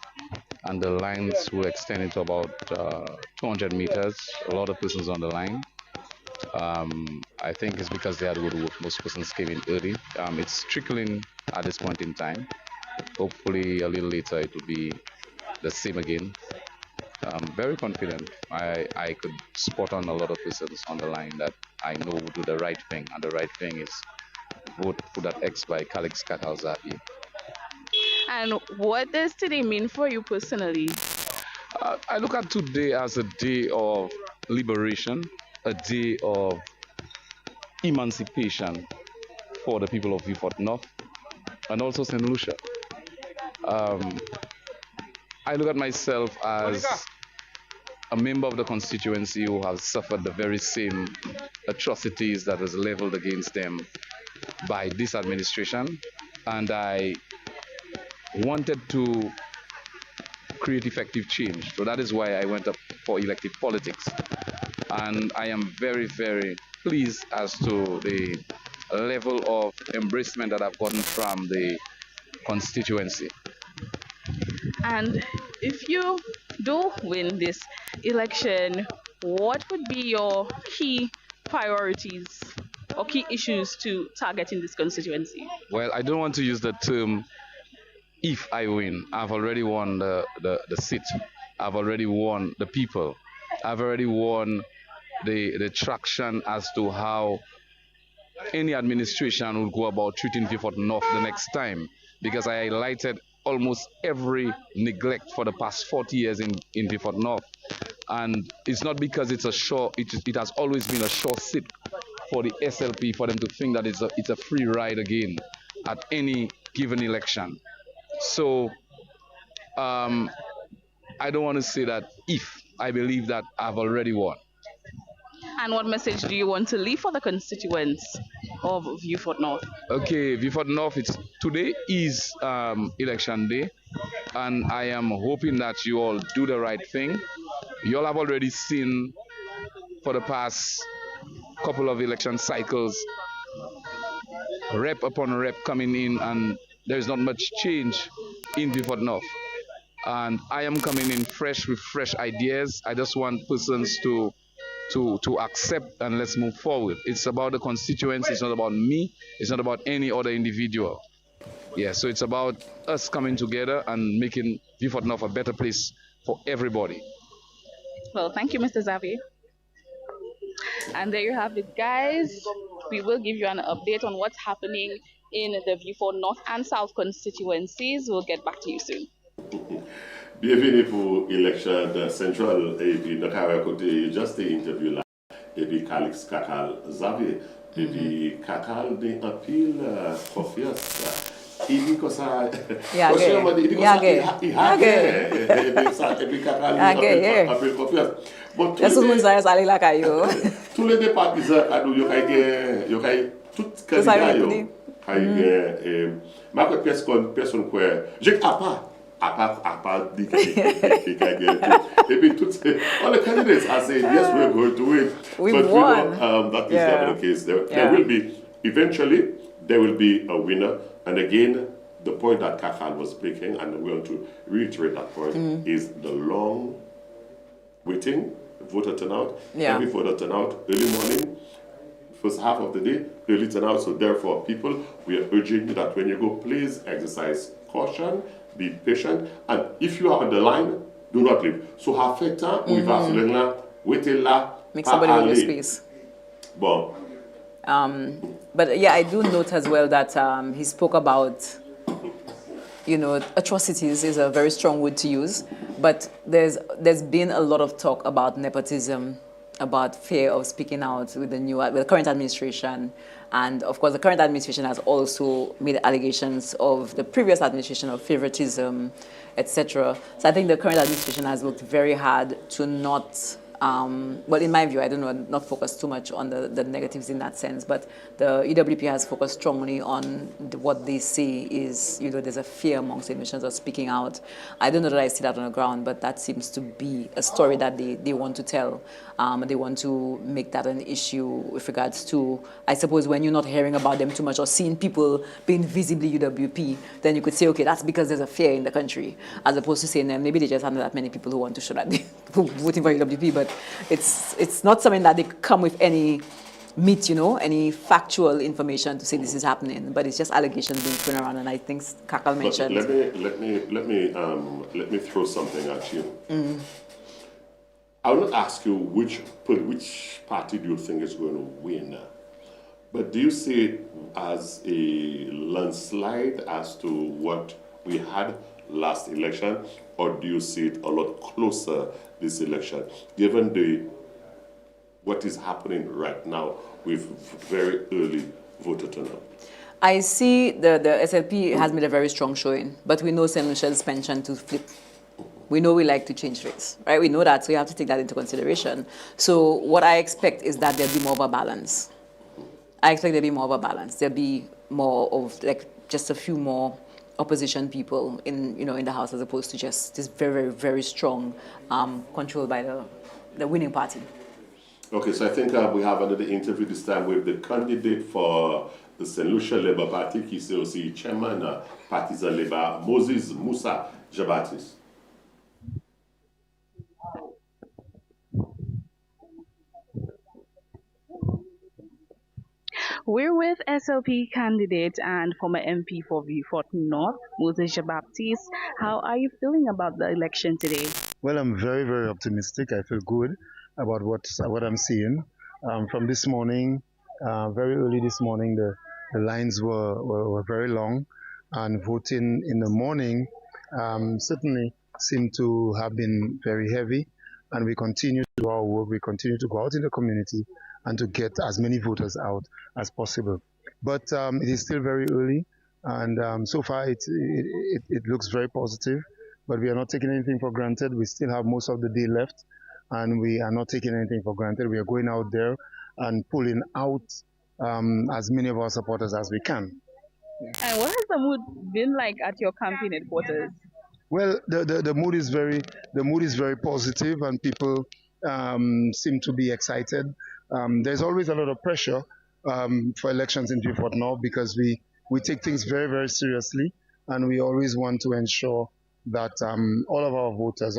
Speaker 18: and the lines were extended to about 200 meters. A lot of persons on the line. I think it's because they had good work. Most persons came in early. It's trickling at this point in time. Hopefully a little later it will be the same again. I'm very confident. I could spot on a lot of persons on the line that I know will do the right thing, and the right thing is vote for that X by Calix Kakal Xavier.
Speaker 8: And what does today mean for you personally?
Speaker 18: I look at today as a day of liberation, a day of
Speaker 7: emancipation for the people of Beaufort North and also St. Lucia. I look at myself as a member of the constituency who has suffered the very same atrocities that was leveled against them by this administration, and I wanted to create effective change. So that is why I went up for elective politics. And I am very, very pleased as to the level of embracement that I've gotten from the constituency.
Speaker 8: And if you do win this election, what would be your key priorities or key issues to target in this constituency?
Speaker 7: Well, I don't want to use the term if I win. I've already won the seat. I've already won the people. I've already won the traction as to how any administration will go about treating Beaufort North the next time, because I highlighted almost every neglect for the past 40 years in Beaufort North. And it's not because it's a sure, it has always been a sure sit for the SLP for them to think that it's a free ride again at any given election. So I don't want to say that if I believe that I've already won.
Speaker 8: And what message do you want to leave for the constituents of Beaufort North?
Speaker 7: Okay, Beaufort North, today is election day, and I am hoping that you all do the right thing. You all have already seen for the past couple of election cycles, rep upon rep coming in, and there is not much change in Beaufort North. And I am coming in fresh with fresh ideas. I just want persons to accept and let's move forward. It's about the constituents. It's not about me. It's not about any other individual. Yeah, so it's about us coming together and making Beaufort North a better place for everybody.
Speaker 8: Well, thank you, Mr. Xavier. And there you have it, guys. We will give you an update on what's happening in the Beaufort North and South constituencies. We'll get back to you soon.
Speaker 1: Bienvenue pour l'élection centrale et puis nous avons écouté juste l'interview là et puis Calix Kakal Xavier et puis Kakal de un pile confiance. Il dit que ça
Speaker 2: et
Speaker 1: puis Kakal un pile confiance. Bon, tous les départements à nous yo kay tout candidat yo kay ma personne quoi j'ai à part et puis all the candidates are saying yes, we're going to win.
Speaker 2: We
Speaker 1: but
Speaker 2: won.
Speaker 1: We know that is never the case. There will be eventually there will be a winner. And again, the point that Kakal was making, and we want to reiterate that point, is the long waiting, voter turnout. Every voter turnout, early morning, first half of the day, early turnout. So therefore, people, we are urging you that when you go, please exercise caution, be patient, and if you are on the line, do not leave. So have fait temps, où il va sur le là, waiting là,
Speaker 2: make somebody with your space.
Speaker 1: Bon.
Speaker 2: But yeah, I do note as well that he spoke about, atrocities is a very strong word to use, but there's been a lot of talk about nepotism, about fear of speaking out with the current administration. And of course, the current administration has also made allegations of the previous administration of favoritism, etc. So I think the current administration has worked very hard to not, well, in my view, I don't know, not focus too much on the negatives in that sense, but the EWP has focused strongly on what they say is, there's a fear amongst the Asians of speaking out. I don't know that I see that on the ground, but that seems to be a story that they want to tell. They want to make that an issue with regards to, I suppose, when you're not hearing about them too much or seeing people being visibly UWP, then you could say, okay, that's because there's a fear in the country, as opposed to saying maybe they just have not that many people who want to show that they're voting for UWP, but it's not something that they come with any meat, any factual information to say this is happening, but it's just allegations being thrown around, and I think Kakal mentioned.
Speaker 1: Let me throw something at you. I will not ask you which party do you think is going to win, but do you see it as a landslide as to what we had last election, or do you see it a lot closer this election, given what is happening right now with very early voter turnout?
Speaker 2: I see the SLP has made a very strong showing, but we know St. Lucia's penchant to flip. We know we like to change rates, right? We know that, so you have to take that into consideration. So what I expect is that there'll be more of a balance. I expect there'll be more of a balance. There'll be more of like just a few more opposition people in the House as opposed to just this very, very, very strong control by the winning party.
Speaker 1: Okay, so I think we have another interview this time with the candidate for the St. Lucia Labour Party, qui est aussi chairman partisan Labour, Moses Moussa Jabatis.
Speaker 8: We're with SLP candidate and former MP for Vieux-Fort North, Moses Baptiste. How are you feeling about the election today?
Speaker 21: Well, I'm very, very optimistic. I feel good about what I'm seeing. From this morning, very early this morning, the lines were very long, and voting in the morning certainly seemed to have been very heavy. And we continue to do our work. We continue to go out in the community and to get as many voters out as possible. But it is still very early, and so far it looks very positive. But we are not taking anything for granted. We still have most of the day left, and we are not taking anything for granted. We are going out there and pulling out as many of our supporters as we can.
Speaker 8: And what has the mood been like at your campaign headquarters?
Speaker 21: Well, the mood is very positive, and people seem to be excited. There's always a lot of pressure for elections in Vieux-Fort North because we take things very, very seriously, and we always want to ensure that all of our voters,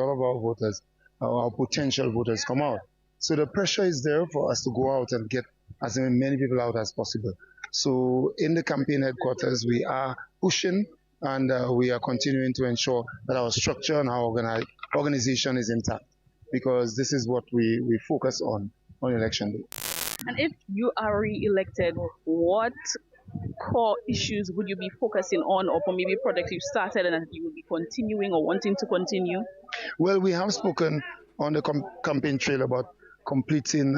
Speaker 21: our potential voters come out. So the pressure is there for us to go out and get as many people out as possible. So in the campaign headquarters, we are pushing, and we are continuing to ensure that our structure and our organization is intact, because this is what we focus on election day.
Speaker 8: And if you are re-elected, what core issues would you be focusing on, or for maybe projects you started and that you will be continuing or wanting to continue?
Speaker 21: Well, we have spoken on the campaign trail about completing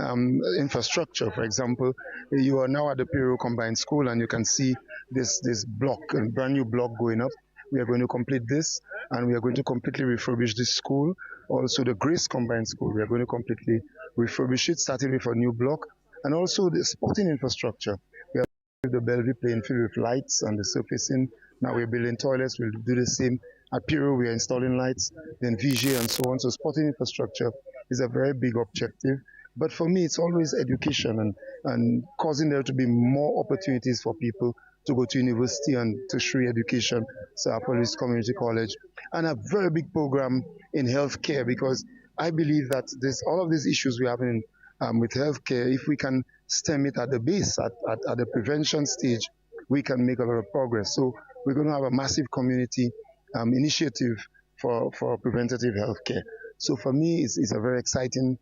Speaker 21: infrastructure. For example, you are now at the Peru Combined School, and you can see this block, a brand new block going up. We are going to complete this, and we are going to completely refurbish this school. Also, the Grace Combined School, we are going to completely refurbish it, starting with a new block, and also the sporting infrastructure. We have the Bellevue playing field with lights and the surfacing. Now we're building toilets. We'll do the same at Peru. We are installing lights, then VG and so on. So sporting infrastructure is a very big objective. But for me, it's always education and causing there to be more opportunities for people to go to university and tertiary education, so Police Community College, and a very big program in healthcare, because I believe that all of these issues we have with healthcare, if we can stem it at the base, at the prevention stage, we can make a lot of progress. So we're going to have a massive community initiative for preventative healthcare. So for me, it's a very exciting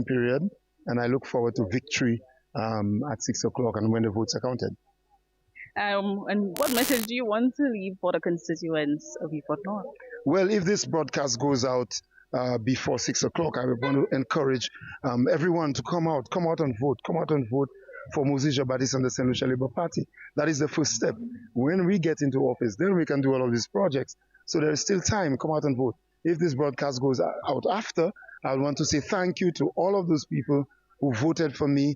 Speaker 21: period, and I look forward to victory at 6 o'clock and when the votes are counted.
Speaker 8: And what message do you want to leave for the constituents of Vieux-Fort North?
Speaker 21: Well, if this broadcast goes out before 6 o'clock, I would want to encourage everyone to come out and vote. Come out and vote for Moses Baptiste and the St. Lucia Labour Party. That is the first step. When we get into office, then we can do all of these projects. So there is still time. Come out and vote. If this broadcast goes out after, I want to say thank you to all of those people who voted for me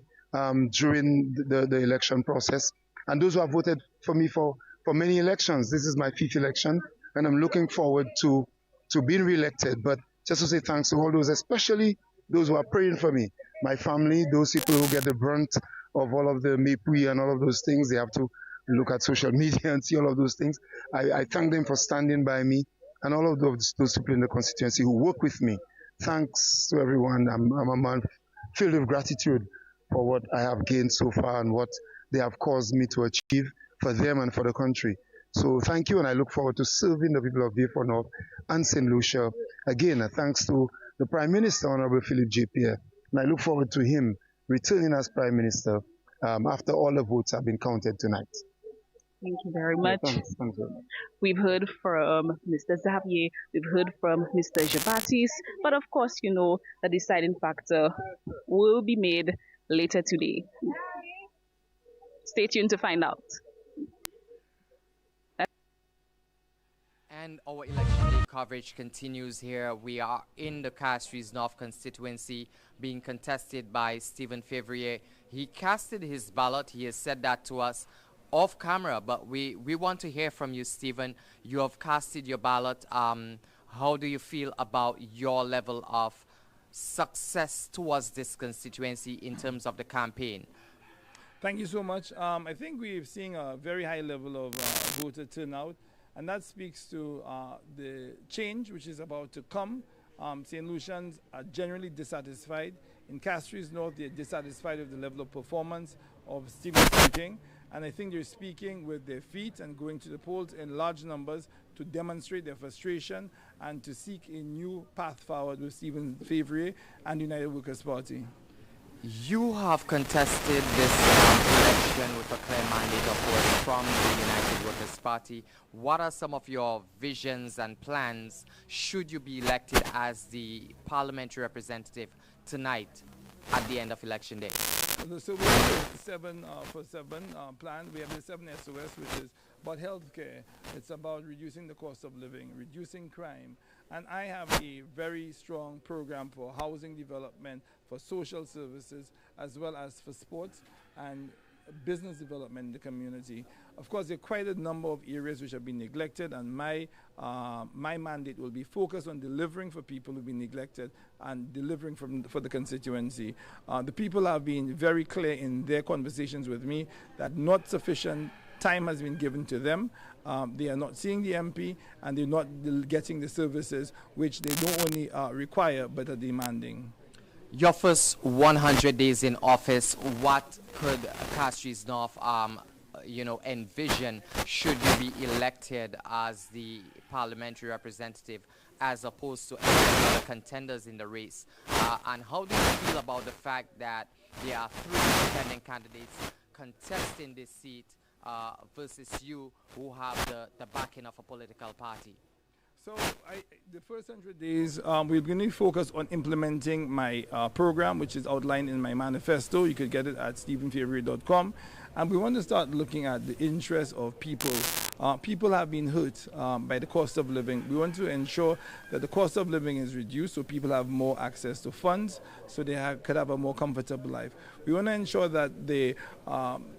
Speaker 21: during the election process, and those who have voted for me for many elections. This is my 5th election, and I'm looking forward to being re-elected. But just to say thanks to all those, especially those who are praying for me, my family, those people who get the brunt of all of the mépris and all of those things. They have to look at social media and see all of those things. I thank them for standing by me, and all of those people in the constituency who work with me. Thanks to everyone. I'm a man filled with gratitude for what I have gained so far and what they have caused me to achieve for them and for the country. So thank you, and I look forward to serving the people of Vieux-Fort North and St. Lucia. Again, thanks to the Prime Minister, Honorable Philip J. Pierre, and I look forward to him returning as Prime Minister after all the votes have been counted tonight.
Speaker 8: Thank you very
Speaker 7: Yeah,
Speaker 8: much.
Speaker 7: thanks very much.
Speaker 8: We've heard from Mr. Xavier, we've heard from Mr. Jabatis, but of course, the deciding factor will be made later today. Stay tuned to find out.
Speaker 17: And our election day coverage continues here. We are in the Castries North constituency being contested by Stephen Fevrier. He casted his ballot. He has said that to us off camera, but we want to hear from you, Stephen. You have casted your ballot. How do you feel about your level of success towards this constituency in terms of the campaign?
Speaker 4: Thank you so much. I think we're seeing a very high level of voter turnout, and that speaks to the change which is about to come. St. Lucians are generally dissatisfied. In Castries North, they're dissatisfied with the level of performance of Stephen speaking, and I think they're speaking with their feet and going to the polls in large numbers to demonstrate their frustration and to seek a new path forward with Stephen Fevrier and the United Workers' Party.
Speaker 17: You have contested this election with a clear mandate, of course, from the United Workers' Party. What are some of your visions and plans should you be elected as the parliamentary representative tonight at the end of election day?
Speaker 4: So we have the 7 for 7 plan. We have the 7 SOS, which is about healthcare. It's about reducing the cost of living, reducing crime. And I have a very strong program for housing development, for social services, as well as for sports and business development in the community. Of course, there are quite a number of areas which have been neglected, and my mandate will be focused on delivering for people who've been neglected and delivering for the constituency. The people have been very clear in their conversations with me that not sufficient time has been given to them. They are not seeing the MP, and they're not getting the services which they not only require but are demanding.
Speaker 17: Your first 100 days in office, what could Castries North envision should you be elected as the parliamentary representative as opposed to any other contenders in the race? And how do you feel about the fact that there are 3 independent candidates contesting this seat versus you who have the backing of a political party?
Speaker 4: So the first 100 days, we're going to focus on implementing my program, which is outlined in my manifesto. You could get it at stephenfevrier.com. And we want to start looking at the interests of people. People have been hurt by the cost of living. We want to ensure that the cost of living is reduced so people have more access to funds, so they could have a more comfortable life. We want to ensure that the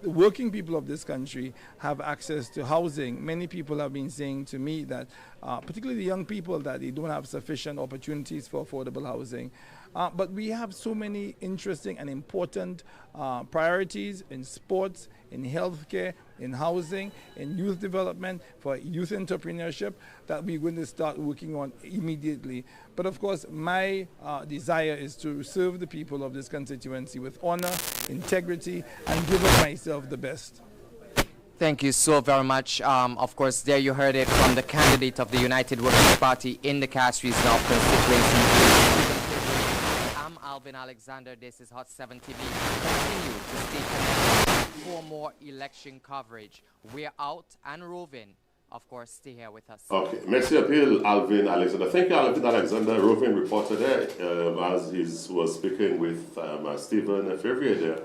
Speaker 4: working people of this country have access to housing. Many people have been saying to me that, particularly the young people, that they don't have sufficient opportunities for affordable housing. But we have so many interesting and important priorities in sports, in healthcare, in housing, in youth development, for youth entrepreneurship that we're going to start working on immediately. But of course, my desire is to serve the people of this constituency with honor, integrity, and give of myself the best.
Speaker 17: Thank you so very much. Of course, there you heard it from the candidate of the United Workers' Party in the Castries North constituency. Alvin Alexander, this is Hot 7 TV. Continue to stay connected for more election coverage. We're out and roving. Of course, stay here with us.
Speaker 1: Okay, merci appeal, Alvin Alexander. Thank you, Alvin Alexander. Roving reporter there, as he was speaking with Stephen Fevrier there.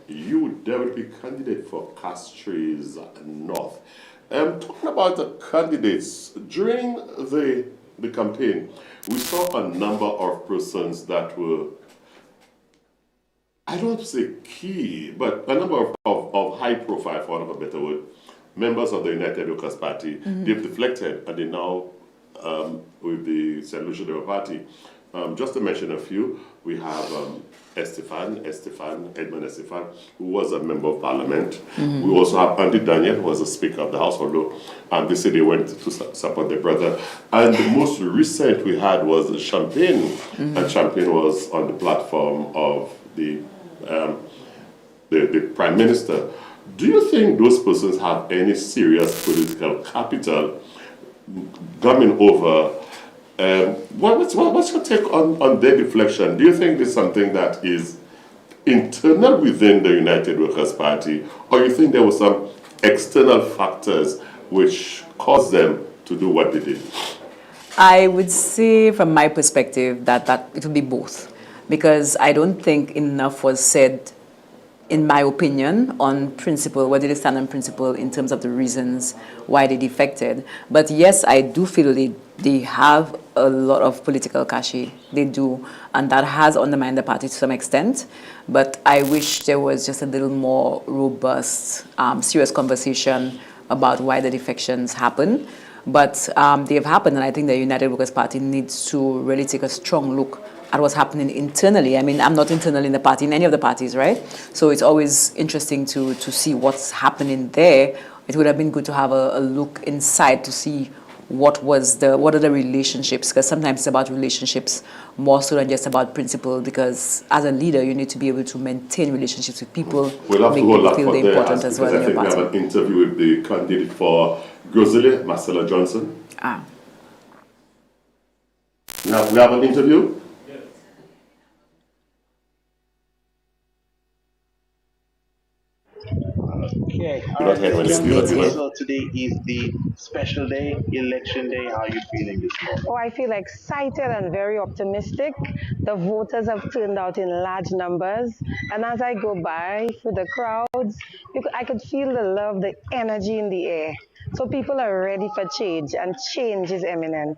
Speaker 1: You deputy candidate for Castries North. Talking about the candidates, during the campaign, we saw a number of persons that were, I don't want to say key, but a number of high profile, for want of a better word, members of the United Workers' Party. They've deflected, and they now with the St. Lucia Labour Party. Just to mention a few, we have Edmund Estefan, who was a member of parliament. We also have Andy Daniel, who was a speaker of the House, although they said they went to support their brother. And the most recent we had was Champagne, and Champagne was on the platform of the Prime Minister. Do you think those persons have any serious political capital coming over? What's your take on their deflection? Do you think there's something that is internal within the United Workers' Party, or you think there was some external factors which caused them to do what they did?
Speaker 2: I would say, from my perspective, that it would be both, because I don't think enough was said, in my opinion, on principle, where did they stand on principle in terms of the reasons why they defected. But yes, I do feel they have a lot of political cachet. They do, and that has undermined the party to some extent. But I wish there was just a little more robust, serious conversation about why the defections happen. But they have happened, and I think the United Workers' Party needs to really take a strong look at what's happening internally. I mean, I'm not internal in the party, in any of the parties, right? So it's always interesting to see what's happening there. It would have been good to have a look inside to see what are the relationships, because sometimes it's about relationships more so than just about principle, because as a leader, you need to be able to maintain relationships with people,
Speaker 1: We'll have
Speaker 2: make
Speaker 1: to hold
Speaker 2: people
Speaker 1: that
Speaker 2: feel
Speaker 1: for
Speaker 2: they're
Speaker 1: there,
Speaker 2: important as well
Speaker 1: because I
Speaker 2: in your
Speaker 1: think we
Speaker 2: party.
Speaker 1: have an interview with the candidate for Grizzly, Marcella Johnson. We have an interview?
Speaker 6: Okay.
Speaker 1: You're not here when it's beautiful.
Speaker 6: So today is the special day, election day. How are you feeling this morning?
Speaker 5: Oh, I feel excited and very optimistic. The voters have turned out in large numbers. And as I go by through the crowds, I could feel the love, the energy in the air. So people are ready for change, and change is imminent.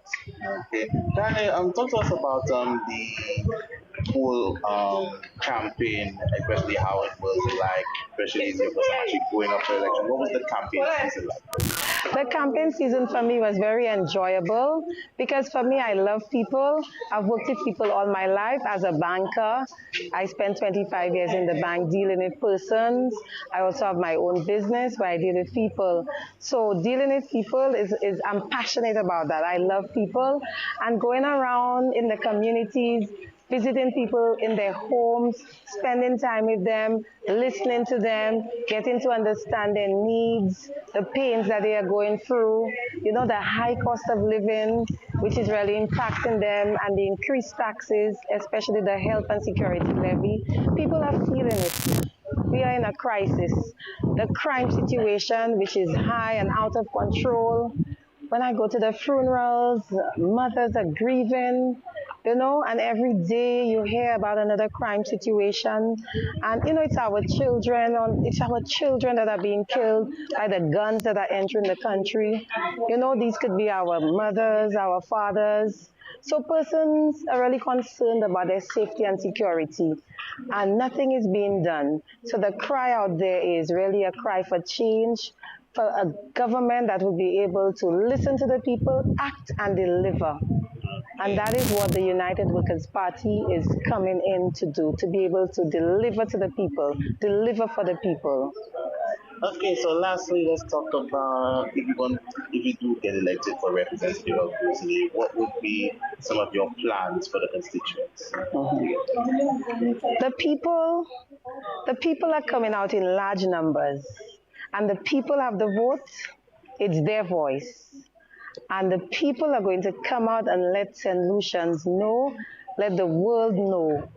Speaker 6: Okay. Daniel, talk to us about the whole campaign, especially how it was like, especially in your first time actually going up for election. What was the campaign season like?
Speaker 5: The campaign season for me was very enjoyable because for me, I love people. I've worked with people all my life as a banker. I spent 25 years in the bank dealing with persons. I also have my own business where I deal with people. So dealing with people is I'm passionate about that. I love people, and going around in the communities, visiting people in their homes, spending time with them, listening to them, getting to understand their needs, the pains that they are going through, the high cost of living, which is really impacting them, and the increased taxes, especially the health and security levy. People are feeling it. We are in a crisis. The crime situation, which is high and out of control. When I go to the funerals, mothers are grieving, and every day you hear about another crime situation. And, it's our children that are being killed by the guns that are entering the country. These could be our mothers, our fathers. So persons are really concerned about their safety and security, and nothing is being done. So the cry out there is really a cry for change, for a government that will be able to listen to the people, act and deliver. And that is what the United Workers' Party is coming in to do, to be able to deliver to the people, deliver for the people.
Speaker 6: Okay, so lastly, let's talk about if you do get elected for representative of Grizzly, what would be some of your plans for the constituents?
Speaker 5: The people are coming out in large numbers, and the people have the vote. It's their voice. And the people are going to come out and let St. Lucians know, let the world know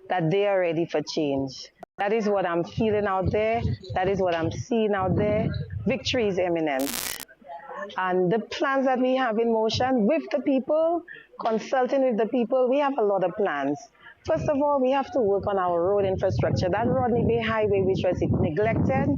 Speaker 5: that they are ready for change. That is what I'm feeling out there. That is what I'm seeing out there. Victory is imminent. And the plans that we have in motion with the people, consulting with the people, we have a lot of plans. First of all, we have to work on our road infrastructure. That Rodney Bay Highway, which was neglected,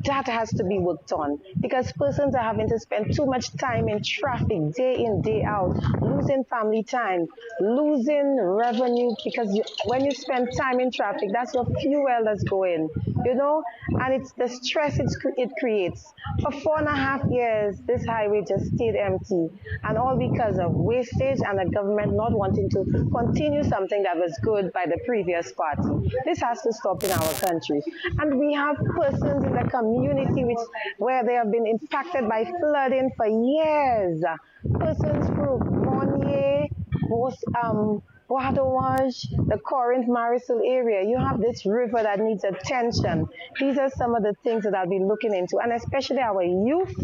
Speaker 5: that has to be worked on, because persons are having to spend too much time in traffic, day in, day out, losing family time, losing revenue, because when you spend time in traffic, that's your fuel that's going, and it's the stress it creates. For 4.5 years, this highway just stayed empty, and all because of wastage and the government not wanting to continue something that was good by the previous party. This has to stop in our country. And we have persons in the community where they have been impacted by flooding for years. Persons through Monnier, Bois, the Corinth Marisol area. You have this river that needs attention. These are some of the things that I'll be looking into, and especially our youth.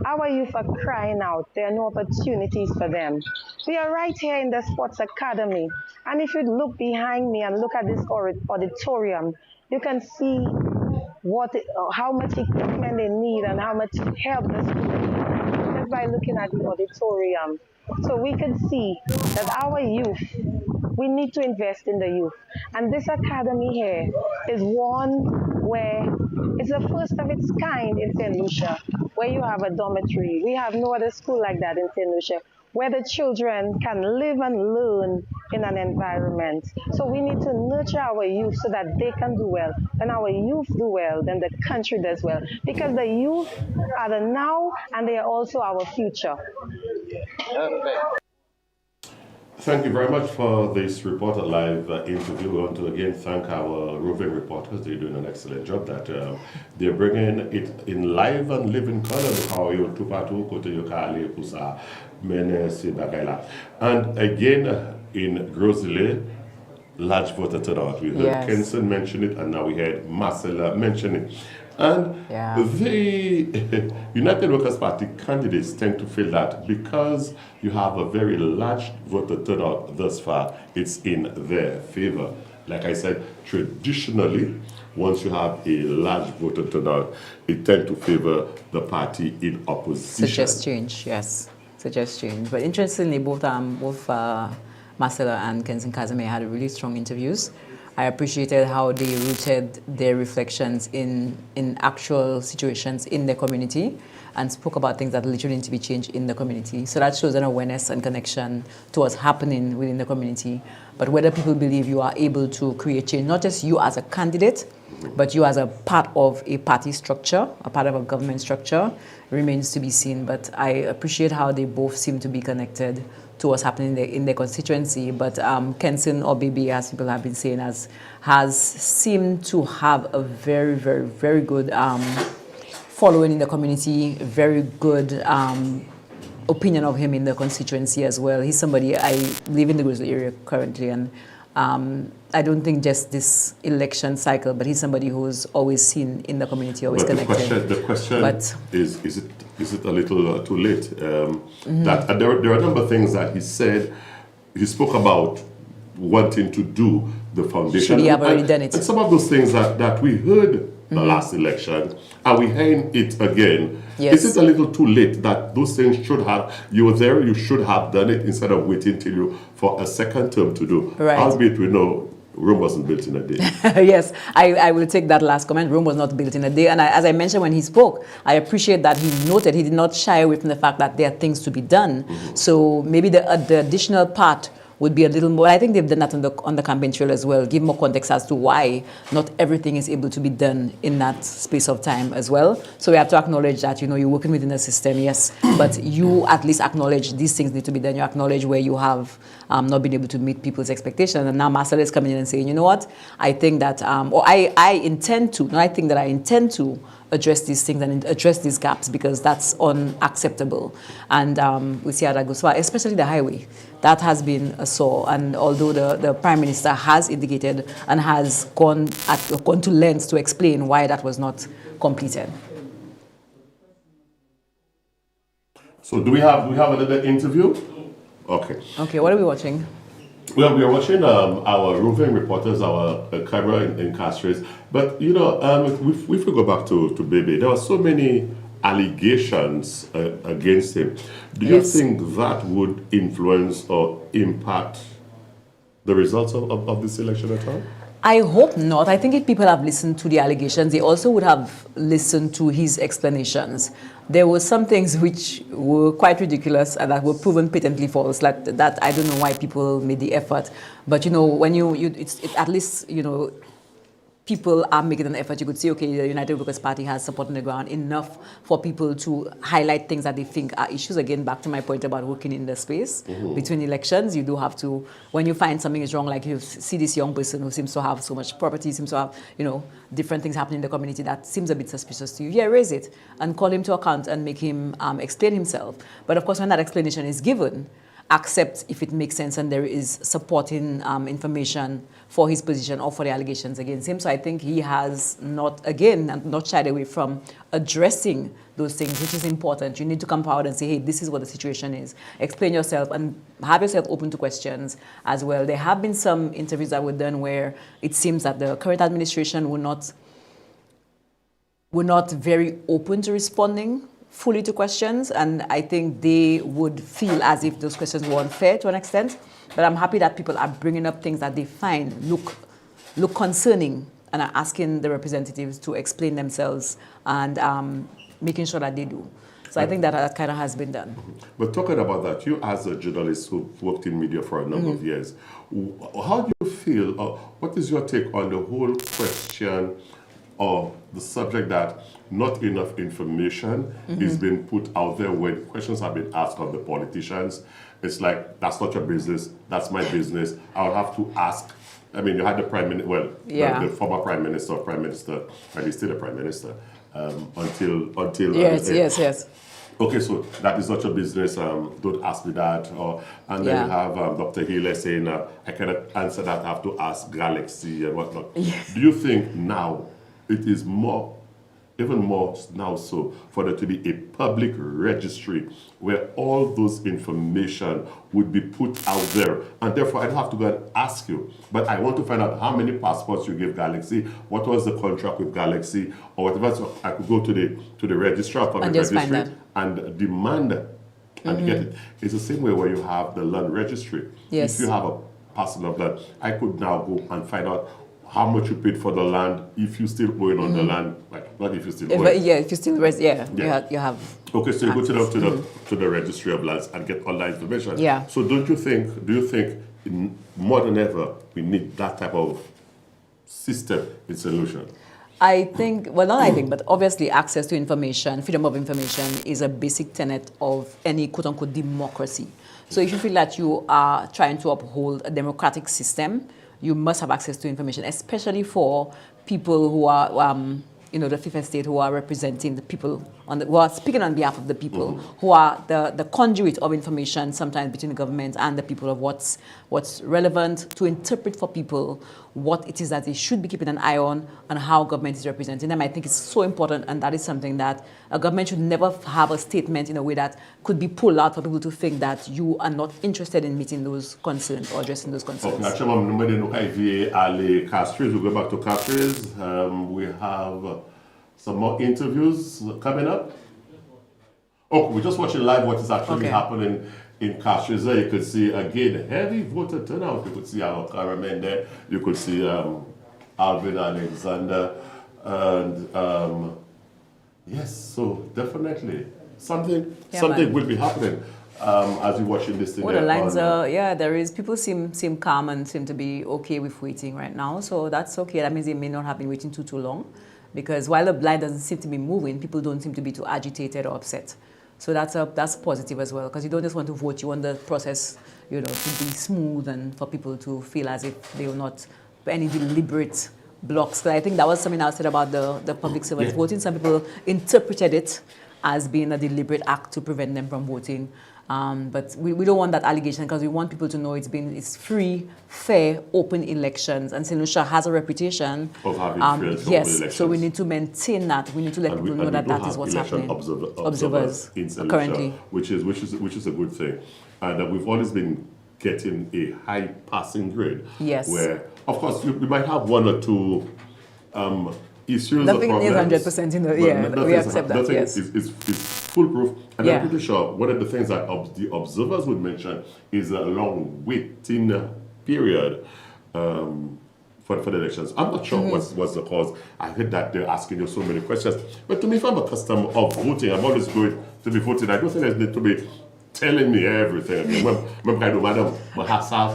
Speaker 5: Our youth are crying out. There are no opportunities for them. We are right here in the Sports Academy. And if you look behind me and look at this auditorium, you can see how much equipment they need and how much help the school needs, just by looking at the auditorium. So we could see that our youth, we need to invest in the youth. And this academy here is one where it's the first of its kind in St. Lucia, where you have a dormitory. We have no other school like that in St. Lucia, where the children can live and learn in an environment. So we need to nurture our youth so that they can do well. When our youth do well, then the country does well. Because the youth are the now and they are also our future.
Speaker 1: Thank you very much for this Reporter Live interview. We want to again thank our roving reporters. They're doing an excellent job. That they're bringing it in live and living color. And again, in Grosley, large voter turnout. We heard Kenson mention it, and now we heard Marcella mention it. And the United Workers' Party candidates tend to feel that because you have a very large voter turnout thus far, it's in their favor. Like I said, traditionally, once you have a large voter turnout, it tends to favor the party in opposition.
Speaker 2: Suggest change, yes. Suggest change. But interestingly, both Marcella and Kenson Kazame had really strong interviews. I appreciated how they rooted their reflections in actual situations in their community and spoke about things that literally need to be changed in the community. So that shows an awareness and connection to what's happening within the community. But whether people believe you are able to create change, not just you as a candidate, but you as a part of a party structure, a part of a government structure, remains to be seen. But I appreciate how they both seem to be connected to what's happening in their constituency. But Kenson, or Baby, as people have been saying, has seemed to have a very, very, very good following in the community, very good opinion of him in the constituency as well. He's somebody, I live in the Grizzly area currently, and I don't think just this election cycle, but he's somebody who's always seen in the community, always connected.
Speaker 1: The question is it a little too late? That there are a number of things that he said. He spoke about wanting to do the foundation.
Speaker 2: Should he have already done it?
Speaker 1: And some of those things that we heard the last election, and we hearing it again.
Speaker 2: Yes.
Speaker 1: Is it a little too late that those things should have, you were there, you should have done it instead of waiting till you for a second term to do?
Speaker 2: Right.
Speaker 1: Albeit we know Rome wasn't built in a day.
Speaker 2: Yes, I will take that last comment. Rome was not built in a day. And as I mentioned when he spoke, I appreciate that he noted, he did not shy away from the fact that there are things to be done. So maybe the additional part would be a little more. I think they've done that on the campaign trail as well. Give more context as to why not everything is able to be done in that space of time as well. So we have to acknowledge that, you're working within the system, yes, but you at least acknowledge these things need to be done. You acknowledge where you have not been able to meet people's expectations. And now Marcel is coming in and saying, you know what, I think that, I intend to address these things and address these gaps because that's unacceptable. And we see how that goes, especially the highway. That has been a sore. And although the Prime Minister has indicated and has gone to lengths to explain why that was not completed.
Speaker 1: So do we have another interview? Okay.
Speaker 2: Okay, what are we watching?
Speaker 1: Well, we are watching our roving reporters, our camera in Castries. But, if we go back to Bebe, there were so many allegations against him. Do you think that would influence or impact the results of this election at all?
Speaker 2: I hope not. I think if people have listened to the allegations, they also would have listened to his explanations. There were some things which were quite ridiculous and that were proven patently false. Like that, I don't know why people made the effort. But when at least people are making an effort. You could say, okay, the United Workers' Party has support on the ground enough for people to highlight things that they think are issues. Again, back to my point about working in the space between elections, you do have to, when you find something is wrong, like you see this young person who seems to have so much property, seems to have, different things happening in the community that seems a bit suspicious to you. Yeah, raise it and call him to account and make him explain himself. But of course, when that explanation is given, accept if it makes sense and there is supporting information for his position or for the allegations against him. So I think he has not shied away from addressing those things, which is important. You need to come forward and say, hey, this is what the situation is. Explain yourself and have yourself open to questions as well. There have been some interviews that were done where it seems that the current administration will not were not very open to responding fully to questions, and I think they would feel as if those questions were unfair to an extent. But I'm happy that people are bringing up things that they find look concerning and are asking the representatives to explain themselves and making sure that they do. So I think that kind of has been done.
Speaker 1: But talking about that, you as a journalist who worked in media for a number of years, how do you feel, or what is your take on the whole question of the subject that not enough information is being put out there when questions have been asked of the politicians? It's like, that's not your business, that's my business. I'll have to ask. I mean, you had the prime minister, well, the former prime minister, and he's still a prime minister, until
Speaker 2: yes.
Speaker 1: Okay, so that is not your business. Don't ask me that. And then you have Dr. Healy saying, I cannot answer that. I have to ask Galaxy and whatnot.
Speaker 2: Yes.
Speaker 1: Do you think now it is even more now so, for there to be a public registry where all those information would be put out there? And therefore, I don't have to go and ask you, but I want to find out how many passports you gave Galaxy, what was the contract with Galaxy, or whatever. So I could go to the registrar, public registry, and demand and get it. It's the same way where you have the land registry.
Speaker 2: Yes.
Speaker 1: If you have a parcel of land, I could now go and find out how much you paid for the land, if you still own on the land, like not if you still own.
Speaker 2: Yeah, if you still you have.
Speaker 1: Okay, so you go to the registry of lands and get all that information.
Speaker 2: Yeah.
Speaker 1: So do you think more than ever we need that type of system in solution?
Speaker 2: I think, well, not I think, but obviously access to information, freedom of information is a basic tenet of any quote-unquote democracy. So if you feel that you are trying to uphold a democratic system, you must have access to information, especially for people who are, the fifth estate, who are representing the people, who are speaking on behalf of the people, who are the conduit of information sometimes between the government and the people of what's relevant to interpret for people what it is that they should be keeping an eye on and how government is representing them. I think it's so important, and that is something that a government should never have a statement in a way that could be pulled out for people to think that you are not interested in meeting those concerns or addressing those concerns.
Speaker 1: Okay, actually, we'll go back to Castries. We have some more interviews coming up. Oh, we're just watching live what is actually happening in Castries. There you could see, again, heavy voter turnout. You could see our cameraman there. You could see Alvin Alexander. And yes, so definitely something will be happening as you're watching this thing.
Speaker 2: Well, the lines are, there is. People seem calm and seem to be okay with waiting right now. So that's okay. That means they may not have been waiting too long. Because while the line doesn't seem to be moving, people don't seem to be too agitated or upset. So that's positive as well, because you don't just want to vote, you want the process, to be smooth and for people to feel as if they will not any deliberate blocks. Because I think that was something I said about the public servants voting. Some people interpreted it as being a deliberate act to prevent them from voting. But we don't want that allegation, because we want people to know it's free, fair, open elections. And St. Lucia has a reputation
Speaker 1: of having free and open elections.
Speaker 2: So we need to maintain that. We need to let people know that is what's happening.
Speaker 1: Observers in St. Lucia, currently, which is a good thing. And we've always been getting a high passing grade.
Speaker 2: Yes.
Speaker 1: Where, of course, we might have one or two issues.
Speaker 2: Nothing is 100% we accept that.
Speaker 1: Nothing
Speaker 2: yes.
Speaker 1: is foolproof. And I'm pretty sure one of the things that the observers would mention is a long waiting period for the elections. I'm not sure what's the cause. I heard that they're asking you so many questions. But to me, if I'm a customer of voting, I'm always going to be voting. I don't think there's need to be telling me everything. Madam,
Speaker 2: question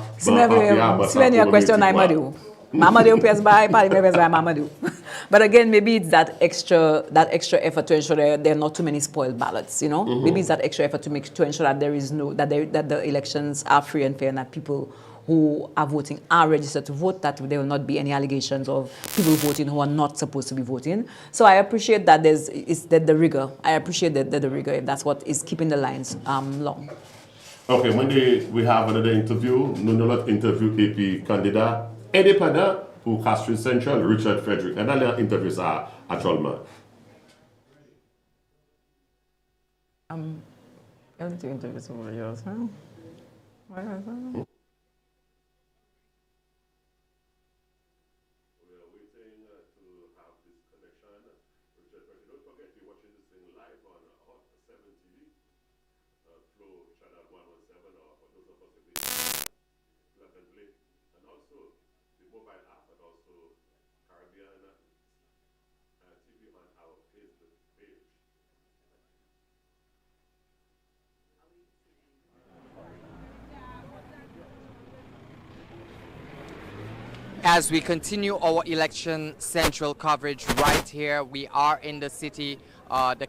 Speaker 2: Mamadou pays by, Party pays by Mamadou. But again, maybe it's that extra effort to ensure that there are not too many spoiled ballots. Maybe it's that extra effort to ensure that there is that the elections are free and fair, and that people who are voting are registered to vote, that there will not be any allegations of people voting who are not supposed to be voting. So I appreciate that the rigor. I appreciate the rigor, if that's what is keeping the lines long.
Speaker 1: Okay, Monday we have another interview. Nunalot interview AP candidate indépendant pour Castries Central, Richard Frederick. And then interview ça actuellement.
Speaker 2: I'm going to interview somebody else, huh? Why is that?
Speaker 1: Flow Channel 117, or for those of us who live pleasantly, and also the mobile app, and also Caribbean TV on our Facebook page.
Speaker 17: As we continue our election central coverage right here, we are in the city. The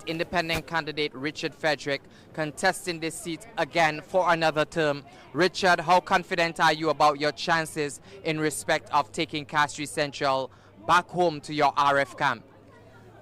Speaker 17: independent candidate Richard Frederick, contesting this seat again for another term. Richard, how confident are you about your chances in respect of taking Castries Central back home to your RF camp?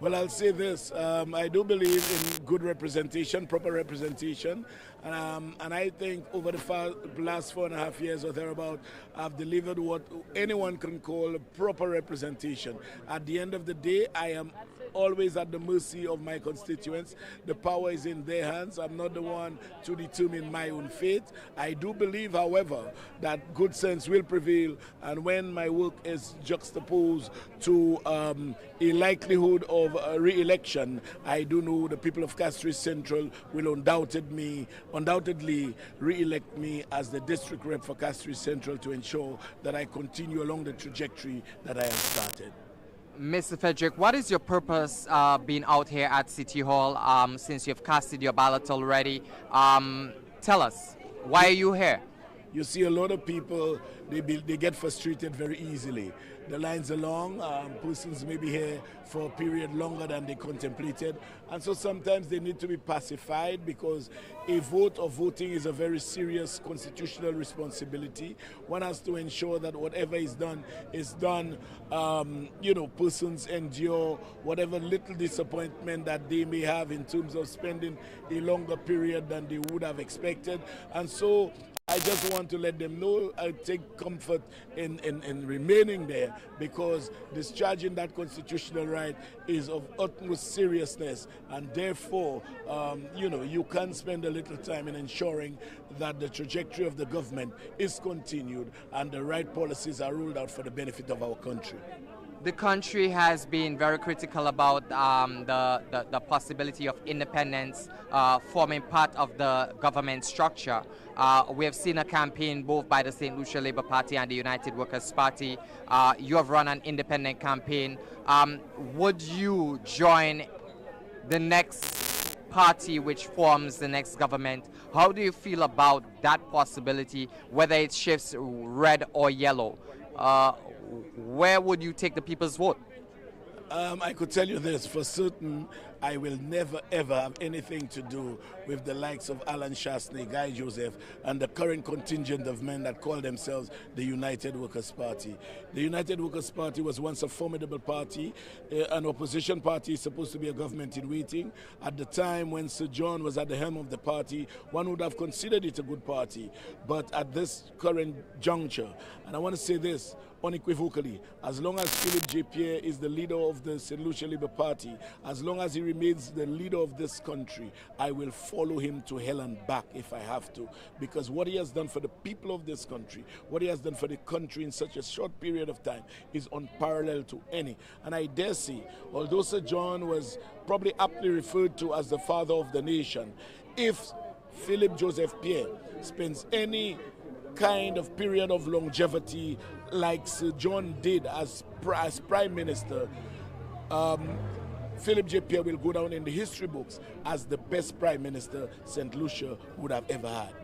Speaker 12: Well, I'll say this. I do believe in good representation, proper representation. And I think over the last 4.5 years or thereabout, I've delivered what anyone can call proper representation. At the end of the day, I am always at the mercy of my constituents. The power is in their hands. I'm not the one to determine my own fate. I do believe, however, that good sense will prevail, and when my work is juxtaposed to a likelihood of re-election, I do know the people of Castries Central will undoubtedly re-elect me as the district rep for Castries Central to ensure that I continue along the trajectory that I have started.
Speaker 17: Mr. Frederick, what is your purpose being out here at City Hall since you've casted your ballot already? Tell us, why are you here?
Speaker 12: You see, a lot of people, they get frustrated very easily. The lines are long, persons may be here for a period longer than they contemplated, and so sometimes they need to be pacified, because a vote or voting is a very serious constitutional responsibility. One has to ensure that whatever is done, persons endure whatever little disappointment that they may have in terms of spending a longer period than they would have expected. And so I just want to let them know I take comfort in remaining there, because discharging that constitutional right is of utmost seriousness, and therefore, you can spend a little time in ensuring that the trajectory of the government is continued and the right policies are rolled out for the benefit of our country.
Speaker 17: The country has been very critical about the possibility of independence forming part of the government structure. We have seen a campaign both by the St. Lucia Labour Party and the United Workers' Party. You have run an independent campaign. Would you join the next party which forms the next government? How do you feel about that possibility, whether it shifts red or yellow? Where would you take the people's vote?
Speaker 12: I could tell you this for certain: I will never ever have anything to do with the likes of Alan Shastney, Guy Joseph, and the current contingent of men that call themselves the United Workers' Party. The United Workers' Party was once a formidable party. An opposition party is supposed to be a government in waiting. At the time when Sir John was at the helm of the party, one would have considered it a good party. But at this current juncture, and I want to say this unequivocally, as long as Philip J. Pierre is the leader of the St. Lucia Labour Party, as long as he remains the leader of this country, I will follow him to hell and back if I have to, because what he has done for the people of this country, what he has done for the country in such a short period of time, is unparalleled to any. And I dare say, although Sir John was probably aptly referred to as the father of the nation, if Philip Joseph Pierre spends any kind of period of longevity like Sir John did as Prime Minister, Philip J. Pierre will go down in the history books as the best Prime Minister St. Lucia would have ever had.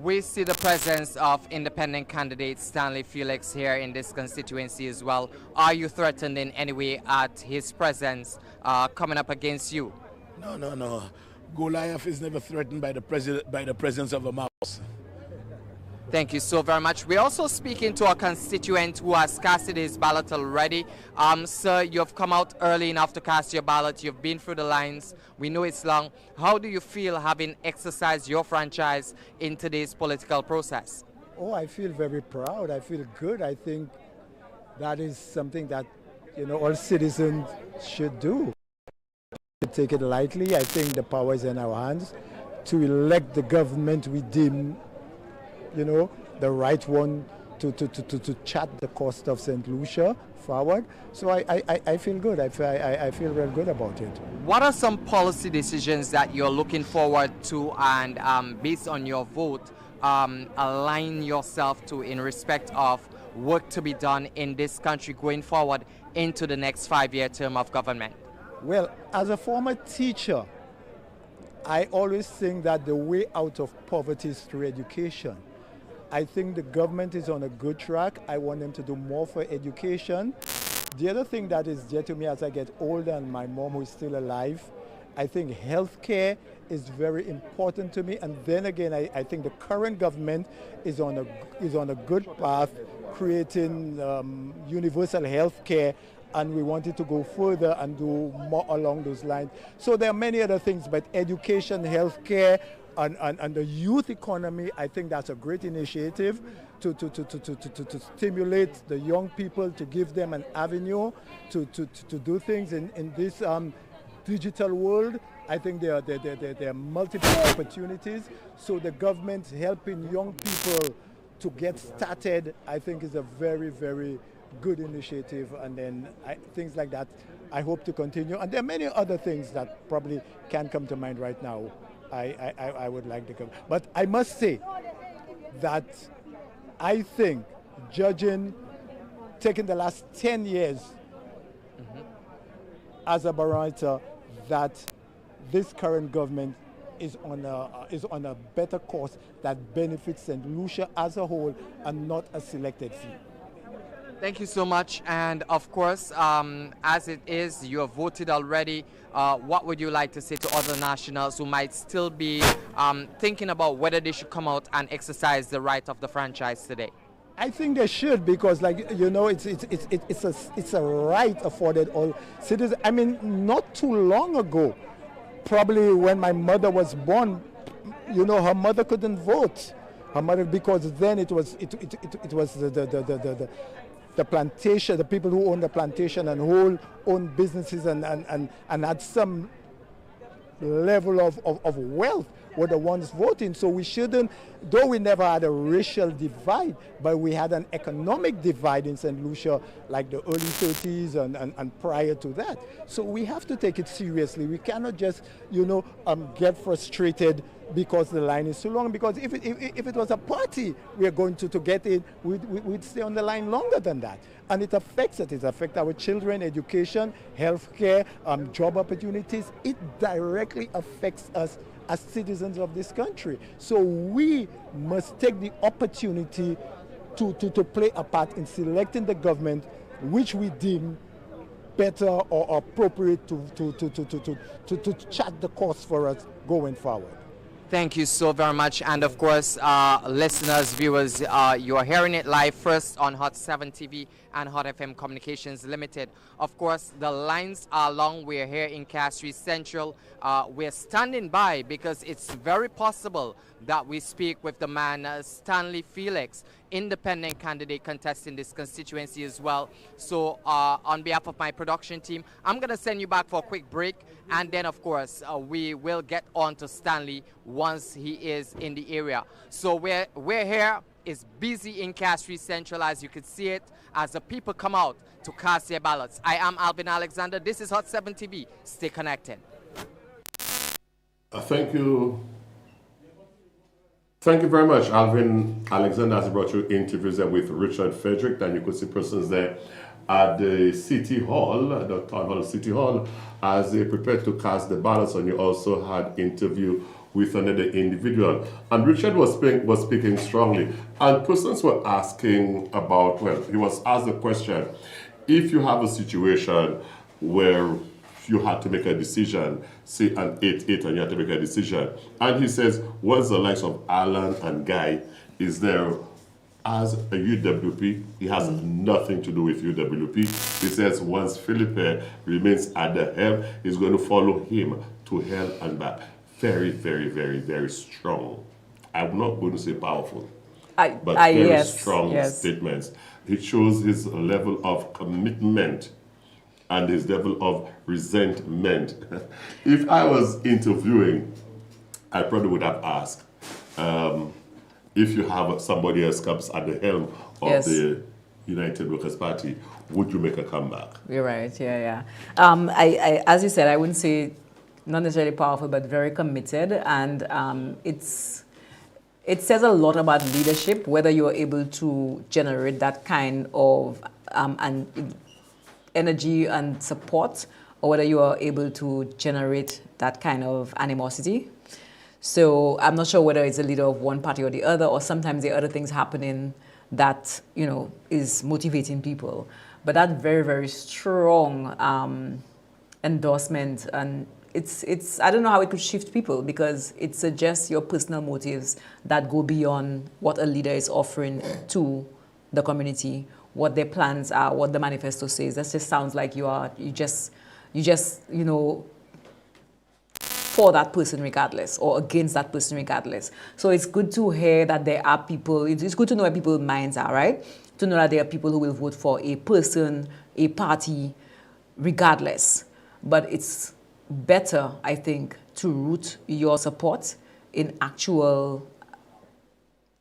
Speaker 17: We see the presence of independent candidate Stanley Felix here in this constituency as well. Are you threatened in any way at his presence coming up against you?
Speaker 12: No. Goliath is never threatened by the presence of a mouse.
Speaker 17: Thank you so very much. We're also speaking to a constituent who has casted his ballot already. Sir, you've come out early enough to cast your ballot. You've been through the lines. We know it's long. How do you feel having exercised your franchise in today's political process?
Speaker 9: Oh, I feel very proud. I feel good. I think that is something that, all citizens should do. Take it lightly. I think the power is in our hands to elect the government we deem the right one to chat the cost of St. Lucia forward. So I feel good. I feel real good about it.
Speaker 17: What are some policy decisions that you're looking forward to and based on your vote, align yourself to in respect of work to be done in this country going forward into the next 5-year term of government?
Speaker 9: Well, as a former teacher, I always think that the way out of poverty is through education. I think the government is on a good track. I want them to do more for education. The other thing that is dear to me as I get older, and my mom who is still alive, I think healthcare is very important to me. And then again, I think the current government is on a good path, creating universal healthcare, and we wanted to go further and do more along those lines. So there are many other things, but education, healthcare, and the youth economy, I think that's a great initiative to stimulate the young people, to give them an avenue to do things in this digital world. I think there are multiple opportunities. So the government helping young people to get started, I think, is a very, very good initiative. And then things like that, I hope to continue. And there are many other things that probably can't come to mind right now. I would like to come. But I must say that I think, taking the last 10 years as a barometer, that this current government is on a better course that benefits St. Lucia as a whole and not a selected few.
Speaker 17: Thank you so much. And of course, as it is, you have voted already. What would you like to say to other nationals who might still be thinking about whether they should come out and exercise the right of the franchise today?
Speaker 9: I think they should, because, like, you know, it's a right afforded all citizens. I mean, not too long ago, probably when my mother was born, you know, her mother couldn't vote. Her mother, because then it was the plantation, the people who own the plantation and whole own businesses and had some level of wealth were the ones voting. So we shouldn't, though we never had a racial divide, but we had an economic divide in St. Lucia like the early 30s and prior to that. So we have to take it seriously. We cannot just, you know, get frustrated because the line is too long. Because if it was a party we are going to get in, we'd stay on the line longer than that. And it affects us. It affects our children, education, healthcare, job opportunities. It directly affects us as citizens of this country. So we must take the opportunity to play a part in selecting the government which we deem better or appropriate to chart the course for us going forward.
Speaker 17: Thank you so very much. And of course, listeners, viewers, you are hearing it live first on Hot 7 TV and Hot FM Communications Limited. Of course, the lines are long. We're here in Castries Central. We're standing by because it's very possible that we speak with the man Stanley Felix, independent candidate contesting this constituency as well. So on behalf of my production team, I'm going to send you back for a quick break. And then, of course, we will get on to Stanley once he is in the area. So we're here. It's busy in Castries Central, as you can see it, as the people come out to cast their ballots. I am Alvin Alexander. This is Hot 7 TV. Stay connected.
Speaker 1: Thank you. Thank you very much, Alvin Alexander, as I brought you interviews there with Richard Frederick, and you could see persons there at the City Hall, the Town Hall City Hall, as they prepared to cast the ballots, and you also had interview with another individual. And Richard was speaking strongly, and persons were asking about, well, he was asked the question, if you have a situation where you had to make a decision, say an 8-8, and you had to make a decision. And he says, once the likes of Alan and Guy is there as a UWP, he has nothing to do with UWP. He says once Philippe remains at the helm, he's going to follow him to hell and back. Very, very, very, very strong. I'm not going to say powerful, but very strong statements. It shows his level of commitment and his level of resentment. If I was interviewing, I probably would have asked, if you have somebody else comes at the helm of
Speaker 2: Yes.
Speaker 1: the United Workers' Party, would you make a comeback?
Speaker 2: You're right. Yeah. As you said, I wouldn't say not necessarily powerful, but very committed, and it says a lot about leadership, whether you're able to generate that kind of energy and support, or whether you are able to generate that kind of animosity. So I'm not sure whether it's a leader of one party or the other, or sometimes there are other things happening that, is motivating people. But that very, very strong endorsement, and it's I don't know how it could shift people, because it suggests your personal motives that go beyond what a leader is offering to the community, what their plans are, what the manifesto says. That just sounds like you just for that person regardless, or against that person regardless. So it's good to hear that there are people, it's good to know where people's minds are, right? To know that there are people who will vote for a person, a party, regardless. But it's better, I think, to root your support in actual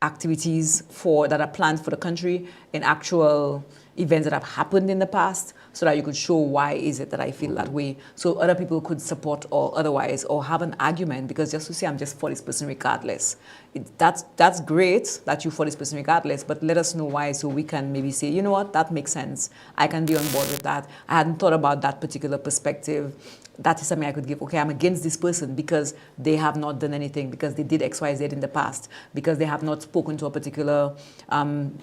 Speaker 2: activities that are planned for the country, in actual events that have happened in the past, so that you could show why is it that I feel that way, so other people could support or otherwise, or have an argument, because just to say I'm just for this person regardless, that's great that you for this person regardless, but let us know why, so we can maybe say, you know what, that makes sense, I can be on board with that, I hadn't thought about that particular perspective. That is something I could give. Okay, I'm against this person because they have not done anything, because they did X, Y, Z in the past, because they have not spoken to a particular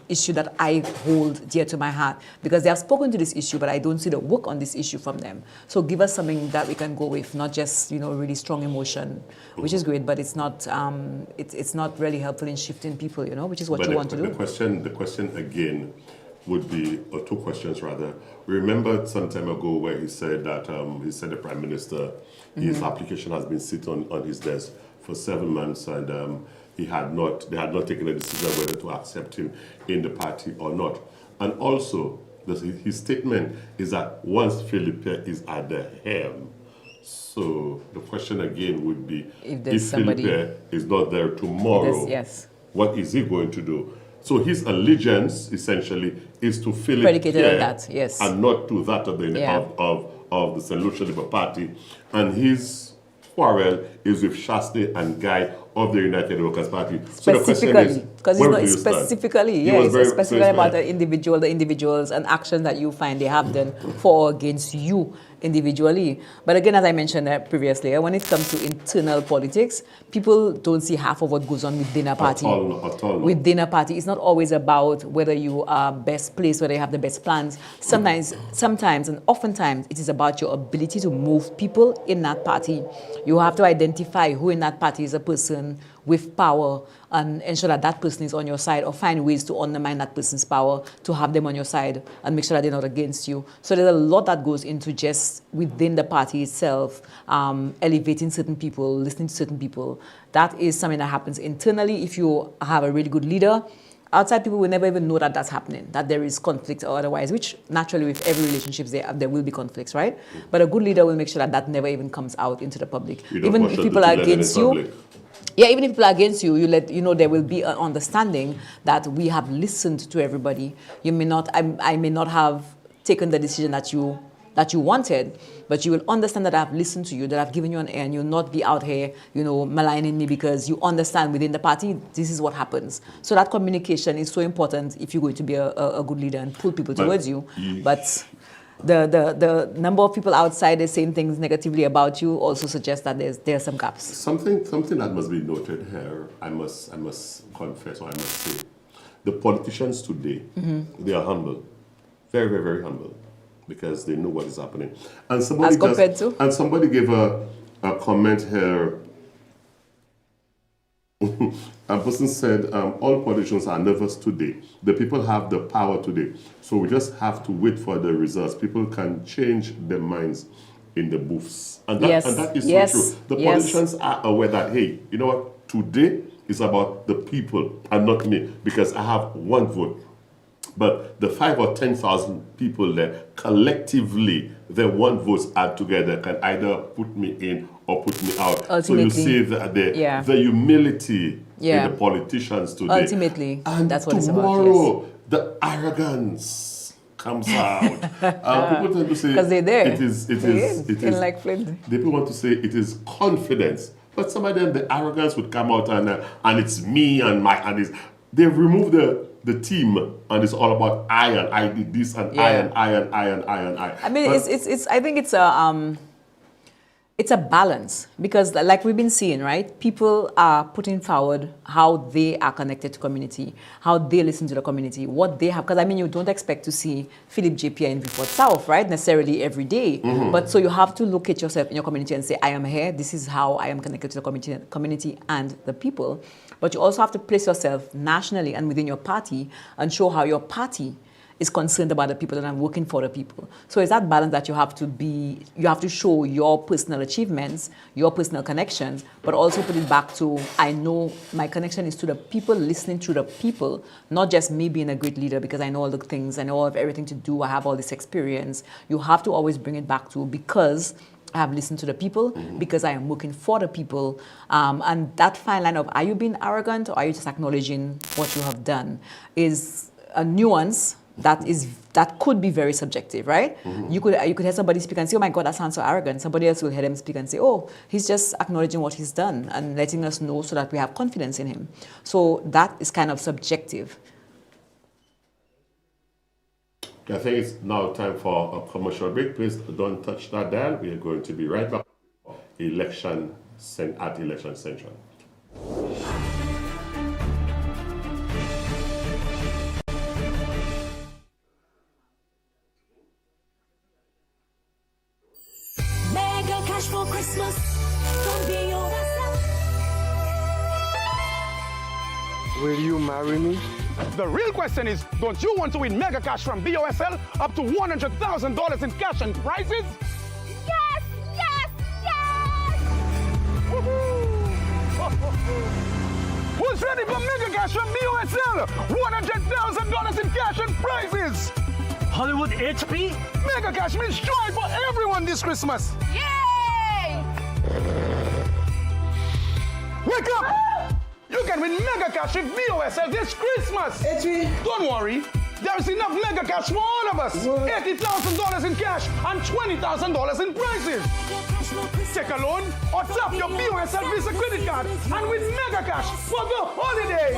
Speaker 2: issue that I hold dear to my heart, because they have spoken to this issue, but I don't see the work on this issue from them. So give us something that we can go with, not just really strong emotion, which is great, but it's not really helpful in shifting people, which is what you want to do.
Speaker 1: The question again would be, or two questions rather. Remember some time ago where he said that the Prime Minister, his application has been sitting on his desk for 7 months, and they had not taken a decision whether to accept him in the party or not. And also, his statement is that once Philippe is at the helm, so the question again would be, if Philippe is not there tomorrow, what is he going to do? So his allegiance, essentially, is to Philippe
Speaker 2: predicated on that, yes,
Speaker 1: and not to that of the St. Lucia Labour Party. And his quarrel is with Shastney and Guy of the United Workers' Party.
Speaker 2: Specifically, because it's specifically about the individuals and actions that you find they have done for or against you individually. But again, as I mentioned previously, when it comes to internal politics, people don't see half of what goes on within a party.
Speaker 1: At all.
Speaker 2: Within a party, it's not always about whether you are best placed, whether you have the best plans. Sometimes, and oftentimes, it is about your ability to move people in that party. You have to identify who in that party is a person with power, and ensure that that person is on your side, or find ways to undermine that person's power to have them on your side and make sure that they're not against you. So there's a lot that goes into just within the party itself, elevating certain people, listening to certain people. That is something that happens internally. If you have a really good leader, outside people will never even know that that's happening, that there is conflict or otherwise, which naturally with every relationship there will be conflicts, right? But a good leader will make sure that that never even comes out into the public. Even if people are against you, even if people are against you, there will be an understanding that we have listened to everybody. You may not, I may not have taken the decision that you wanted, but you will understand that I've listened to you, that I've given you an ear, and you'll not be out here, maligning me, because you understand within the party, this is what happens. So that communication is so important if you're going to be a good leader and pull people towards you. But the number of people outside there saying things negatively about you also suggests that there are some gaps.
Speaker 1: Something that must be noted here, I must confess, or I must say, the politicians today, they are humble, very, very, very humble, because they know what is happening. And somebody gave a comment here. A person said, all politicians are nervous today. The people have the power today. So we just have to wait for the results. People can change their minds in the booths. And that is so true. The politicians are aware that, hey, you know what? Today is about the people and not me, because I have one vote. But the 5,000 or 10,000 people there, collectively, their one votes add together can either put me in or put me out.
Speaker 2: Ultimately,
Speaker 1: so you see the humility
Speaker 2: Yeah.
Speaker 1: in the politicians today.
Speaker 2: Ultimately,
Speaker 1: and
Speaker 2: that's what it's about.
Speaker 1: tomorrow, the arrogance comes out. People tend to say
Speaker 2: Because they're there.
Speaker 1: It is.
Speaker 2: Like Flint.
Speaker 1: People want to say it is confidence, but some of them the arrogance would come out and it's me and my and it's. They've removed the team and it's all about I did this and I.
Speaker 2: I mean, but it's. I think it's a balance because, like we've been seeing, right? People are putting forward how they are connected to community, how they listen to the community, what they have. Because I mean, you don't expect to see Philip JP in Viewport South, right? Necessarily every day. Mm-hmm. But so you have to look at yourself in your community and say, I am here. This is how I am connected to the community and the people. But you also have to place yourself nationally and within your party and show how your party is concerned about the people and I'm working for the people. So it's that balance that you have to show your personal achievements, your personal connections, but also put it back to, I know my connection is to the people, listening to the people, not just me being a great leader because I know all the things, I know of everything to do, I have all this experience. You have to always bring it back to because I have listened to the people, because I am working for the people. And that fine line of, are you being arrogant or are you just acknowledging what you have done is a nuance that could be very subjective, right? Mm-hmm. You could hear somebody speak and say, oh my God, that sounds so arrogant. Somebody else will hear them speak and say, oh, he's just acknowledging what he's done and letting us know so that we have confidence in him. So that is kind of subjective.
Speaker 1: I think it's now time for a commercial break. Please don't touch that dial. We are going to be right back at Election Central.
Speaker 10: For Christmas from BOSL.
Speaker 12: Will you marry me? The real question is, don't you want to win mega cash from BOSL up to $100,000 in cash and prizes?
Speaker 10: Yes, yes, yes!
Speaker 12: Who's ready for mega cash from BOSL? $100,000 in cash and prizes!
Speaker 22: Hollywood HP?
Speaker 12: Mega cash means joy for everyone this Christmas!
Speaker 10: Yay!
Speaker 12: Wake up! You can win mega cash with BOSL this Christmas! Don't worry, there is enough mega cash for all of us! $80,000 in cash and $20,000 in prizes! Take a loan or tap your BOSL Visa credit card and win mega cash for the holiday!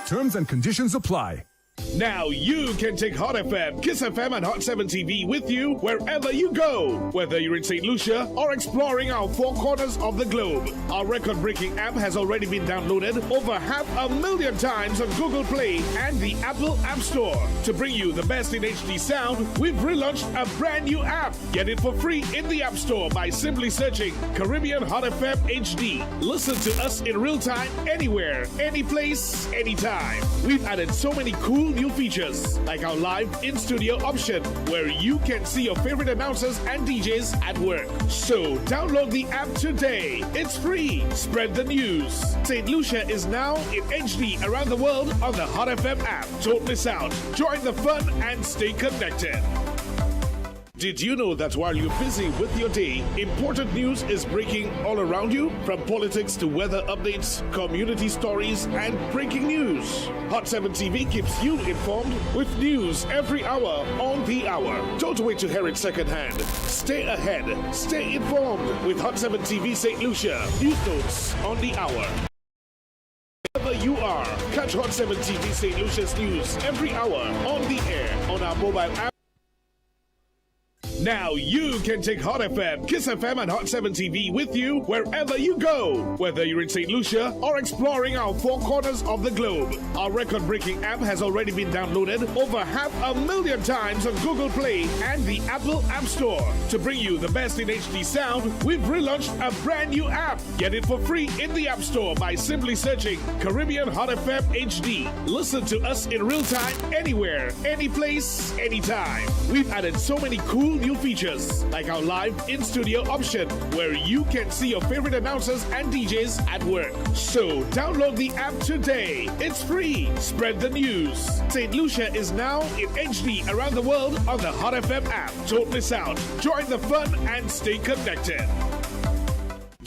Speaker 13: Terms and conditions apply.
Speaker 15: Now you can take Hot FM, Kiss FM, and Hot 7 TV with you wherever you go. Whether you're in St. Lucia or exploring our four corners of the globe. Our record-breaking app has already been downloaded over 500,000 times on Google Play and the Apple App Store. To bring you the best in HD sound, we've relaunched a brand new app. Get it for free in the App Store by simply searching Caribbean Hot FM HD. Listen to us in real time, anywhere, any place, anytime. We've added so many cool new features, like our live in-studio option, where you can see your favorite announcers and DJs at work. So download the app today. It's free. Spread the news. St. Lucia is now in HD around the world on the Hot FM app. Don't miss out. Join the fun and stay connected. Did you know that while you're busy with your day, important news is breaking all around you? From politics to weather updates, community stories, and breaking news. Hot 7 TV keeps you informed with news every hour on the hour. Don't wait to hear it secondhand. Stay ahead. Stay informed with Hot 7 TV St. Lucia. News notes on the hour. Wherever you are, catch Hot 7 TV St. Lucia's news every hour on the air on our mobile app. Now you can take Hot FM, Kiss FM, and Hot 7 TV with you wherever you go. Whether you're in St. Lucia or exploring our four corners of the globe. Our record-breaking app has already been downloaded over 500,000 times on Google Play and the Apple App Store. To bring you the best in HD sound, we've relaunched a brand new app. Get it for free in the App Store by simply searching Caribbean Hot FM HD. Listen to us in real time, anywhere, any place, anytime. We've added so many cool new features, like our live in-studio option, where you can see your favorite announcers and DJs at work. So download the app today. It's free. Spread the news. St. Lucia is now in HD around the world on the Hot FM app. Don't miss out. Join the fun and stay connected.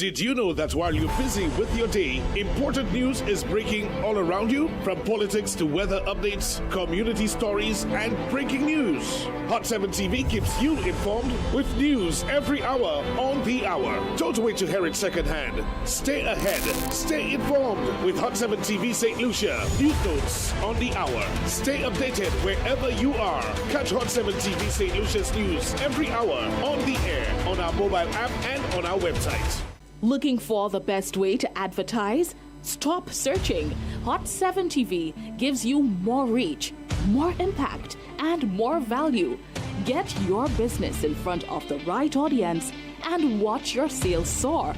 Speaker 15: Did you know that while you're busy with your day, important news is breaking all around you? From politics to weather updates, community stories, and breaking news. Hot 7 TV keeps you informed with news every hour on the hour. Don't wait to hear it secondhand. Stay ahead. Stay informed with Hot 7 TV St. Lucia. News notes on the hour. Stay updated wherever you are. Catch Hot 7 TV St. Lucia's news every hour on the air, on our mobile app, and on our website.
Speaker 14: Looking for the best way to advertise? Stop searching. Hot 7 TV gives you more reach, more impact, and more value. Get your business in front of the right audience and watch your sales soar.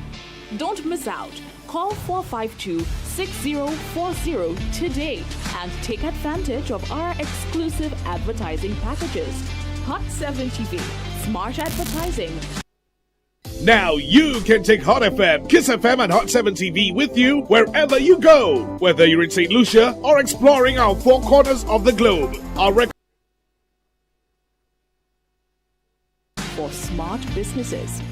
Speaker 14: Don't miss out. Call 452-6040 today and take advantage of our exclusive advertising packages. Hot 7 TV. Smart advertising.
Speaker 15: Now you can take Hot FM, Kiss FM, and Hot 7 TV with you wherever you go. Whether you're in St. Lucia or exploring our four corners of the globe. Our record
Speaker 14: for smart businesses.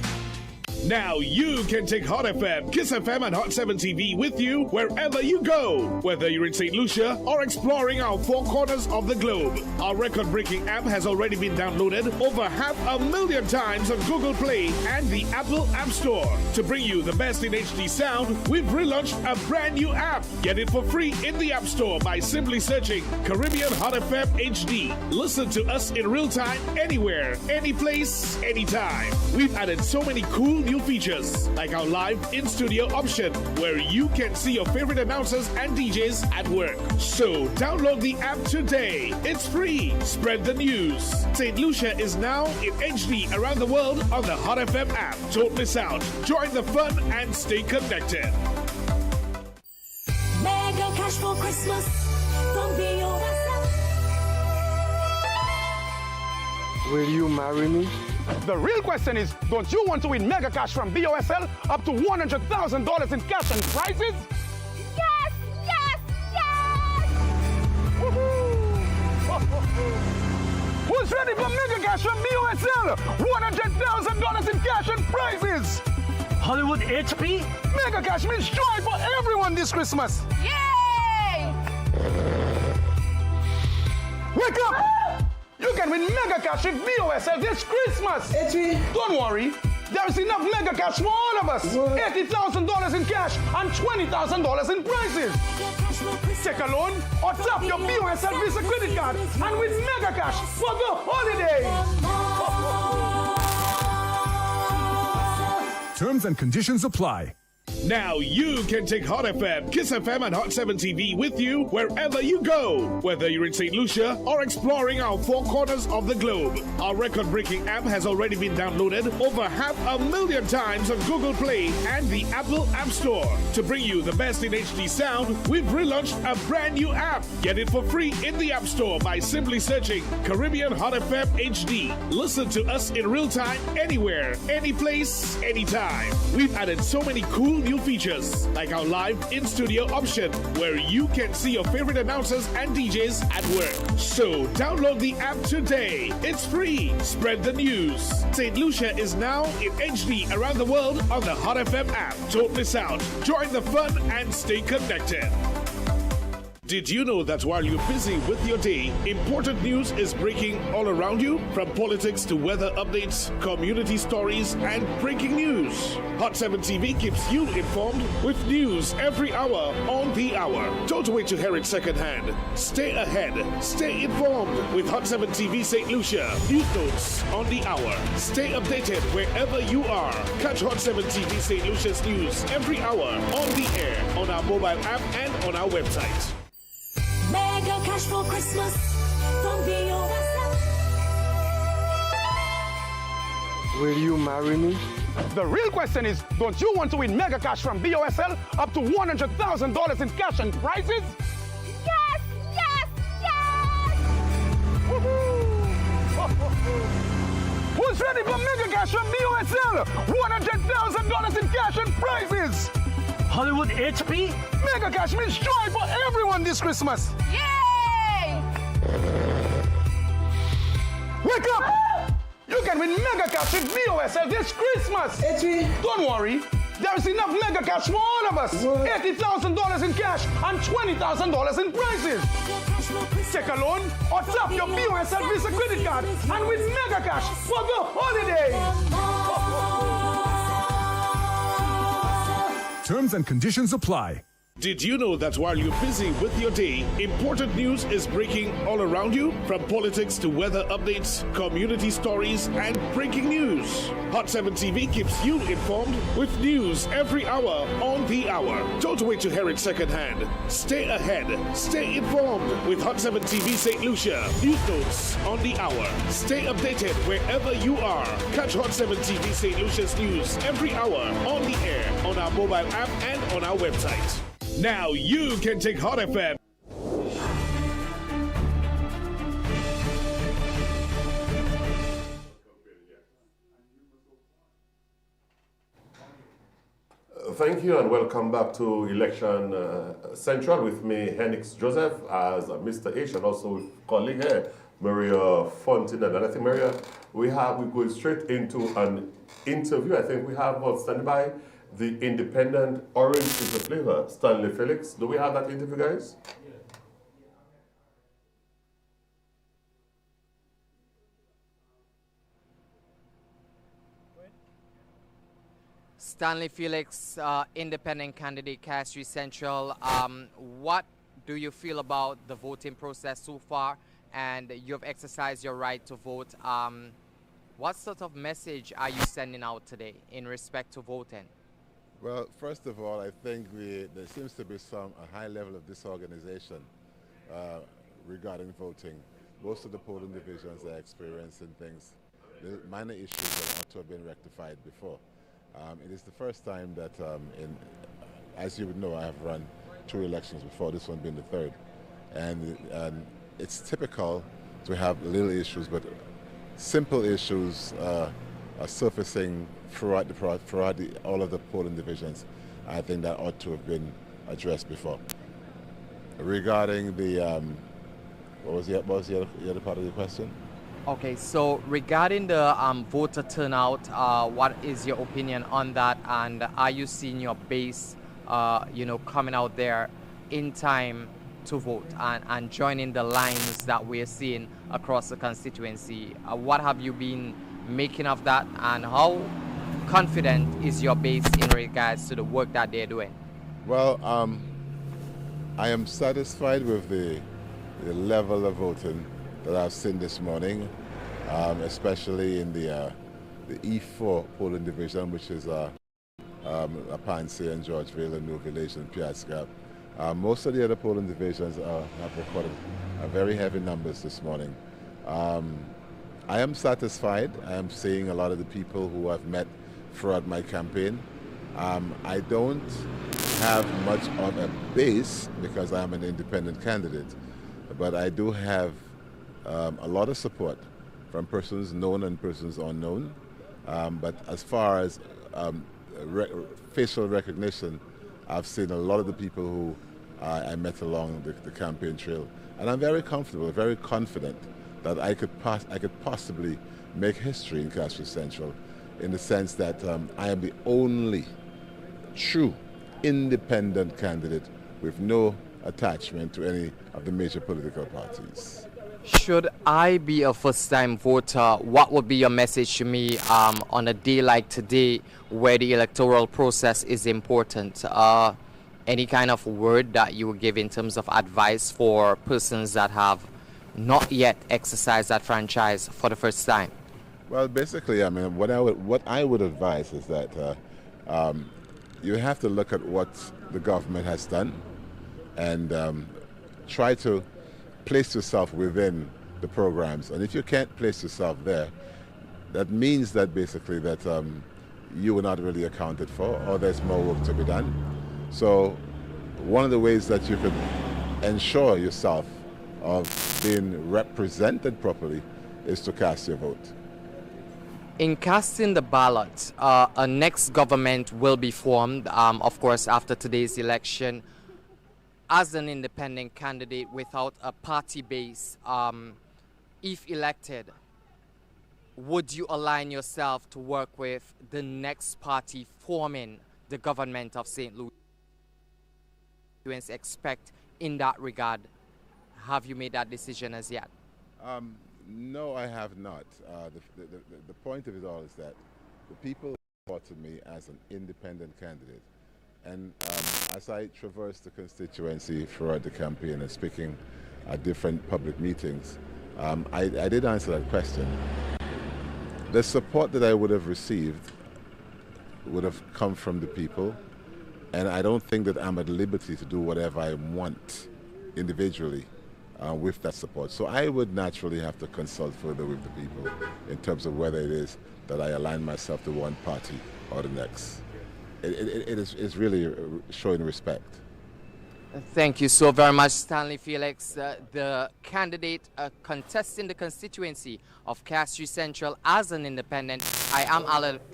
Speaker 15: Now you can take Hot FM, Kiss FM, and Hot 7 TV with you wherever you go. Whether you're in St. Lucia or exploring our four corners of the globe. Our record-breaking app has already been downloaded over 500,000 times on Google Play and the Apple App Store. To bring you the best in HD sound, we've relaunched a brand new app. Get it for free in the App Store by simply searching Caribbean Hot FM HD. Listen to us in real time anywhere, any place, anytime. We've added so many cool new features like our live in-studio option where you can see your favorite announcers and DJs at work. So download the app today. It's free. Spread the news. St. Lucia is now in HD around the world on the Hot FM app. Don't miss out. Join the fun and stay connected.
Speaker 10: Mega cash for Christmas from BOSL.
Speaker 12: Will you marry me? The real question is, don't you want to win mega cash from BOSL up to $100,000 in cash and prizes?
Speaker 10: Yes, yes, yes!
Speaker 12: Who's ready for mega cash from BOSL? $100,000 in cash and prizes!
Speaker 22: Hollywood HP?
Speaker 12: Mega cash means joy for everyone this Christmas!
Speaker 10: Yay!
Speaker 12: Wake up! You can win mega cash with BOSL this Christmas! Don't worry, there is enough mega cash for all of us! $80,000 in cash and $20,000 in prizes! Take a loan or tap your BOSL Visa credit card and win mega cash for the holidays!
Speaker 13: Terms and conditions apply.
Speaker 15: Now you can take Hot FM, Kiss FM, and Hot 7 TV with you wherever you go. Whether you're in St. Lucia or exploring our four corners of the globe. Our record-breaking app has already been downloaded over 500,000 times on Google Play and the Apple App Store. To bring you the best in HD sound, we've relaunched a brand new app. Get it for free in the App Store by simply searching Caribbean Hot FM HD. Listen to us in real time anywhere, any place, anytime. We've added so many cool new features like our live in-studio option where you can see your favorite announcers and DJs at work. So download the app today. It's free. Spread the news. St. Lucia is now in HD around the world on the Hot FM app. Don't miss out. Join the fun and stay connected. Did you know that while you're busy with your day, important news is breaking all around you? From politics to weather updates, community stories, and breaking news. Hot 7 TV keeps you informed with news every hour on the hour. Don't wait to hear it secondhand. Stay ahead. Stay informed with Hot 7 TV St. Lucia. News notes on the hour. Stay updated wherever you are. Catch Hot 7 TV St. Lucia's news every hour on the air, on our mobile app, and on our website.
Speaker 10: Mega cash for Christmas from BOSL.
Speaker 12: Will you marry me? The real question is, don't you want to win mega cash from BOSL up to $100,000 in cash and prizes?
Speaker 10: Yes, yes, yes!
Speaker 12: Who's ready for mega cash from BOSL? $100,000 in cash and prizes!
Speaker 22: Hollywood HP?
Speaker 12: Mega cash means joy for everyone this Christmas!
Speaker 10: Yay!
Speaker 12: Wake up! You can win mega cash with BOSL this Christmas! Don't worry, There is enough mega cash for all of us. $80,000 in cash and $20,000 in prizes. Take a loan or tap your POSL Visa credit card and win mega cash for the holidays.
Speaker 13: Terms and conditions apply.
Speaker 15: Did you know that while you're busy with your day, important news is breaking all around you? From politics to weather updates, community stories, and breaking news. Hot 7 TV keeps you informed with news every hour on the hour. Don't wait to hear it secondhand. Stay ahead. Stay informed with Hot 7 TV St. Lucia. News notes on the hour. Stay updated wherever you are. Catch Hot 7 TV St. Lucia's news every hour on the air, on our mobile app, and on our website. Now you can take Hot FM.
Speaker 1: Thank you and welcome back to Election Central with me, Henix Joseph, as Mr. H, and also with colleague here, Maria Fontina. And I think, Maria, we go straight into an interview. I think we have on standby the independent Orange is the Flavor, Stanley Felix. Do we have that interview, guys?
Speaker 17: Stanley Felix, independent candidate, Castries Central. What do you feel about the voting process so far? And you've exercised your right to vote. What sort of message are you sending out today in respect to voting?
Speaker 3: Well, first of all, I think there seems to be a high level of disorganization regarding voting. Most of the polling divisions are experiencing things, minor issues that ought to have been rectified before. It is the first time that, as you would know, I have run 2 elections before, this one being the 3rd. And it's typical to have little issues, but simple issues are surfacing throughout all of the polling divisions. I think that ought to have been addressed before. Regarding the, what was the other part of the question?
Speaker 17: Okay, so regarding the voter turnout, what is your opinion on that? And are you seeing your base, coming out there in time to vote and joining the lines that we're seeing across the constituency? What have you been making of that, and how confident is your base in regards to the work that they're doing?
Speaker 3: Well, I am satisfied with the level of voting that I've seen this morning, especially in the E4 polling division, which is Apansey and Georgeville and New Village and Piatsgap. Most of the other polling divisions have recorded very heavy numbers this morning. I am satisfied. I am seeing a lot of the people who I've met throughout my campaign. I don't have much of a base because I'm an independent candidate, but I do have a lot of support from persons known and persons unknown. But as far as facial recognition, I've seen a lot of the people who I met along the campaign trail, and I'm very comfortable, very confident that I could possibly make history in Castries Central, in the sense that I am the only true independent candidate with no attachment to any of the major political parties.
Speaker 17: Should I be a first-time voter, what would be your message to me on a day like today where the electoral process is important? Any kind of word that you would give in terms of advice for persons that have not yet exercised that franchise for the first time?
Speaker 3: Well, basically, I mean, what I would advise is that you have to look at what the government has done and try to place yourself within the programs. And if you can't place yourself there, that means that basically that you were not really accounted for, or there's more work to be done. So one of the ways that you could ensure yourself of being represented properly is to cast your vote.
Speaker 17: In casting the ballot, a next government will be formed, of course, after today's election. As an independent candidate without a party base, if elected, would you align yourself to work with the next party forming the government of St. Louis expect in that regard? Have you made that decision as yet?
Speaker 3: No, I have not. The point of it all is that the people supported me as an independent candidate. And as I traversed the constituency throughout the campaign and speaking at different public meetings, I did answer that question. The support that I would have received would have come from the people, and I don't think that I'm at liberty to do whatever I want individually with that support. So I would naturally have to consult further with the people in terms of whether it is that I align myself to one party or the next. It's really showing respect.
Speaker 17: Thank you so very much, Stanley Felix, the candidate contesting the constituency of Castries Central as an independent. I am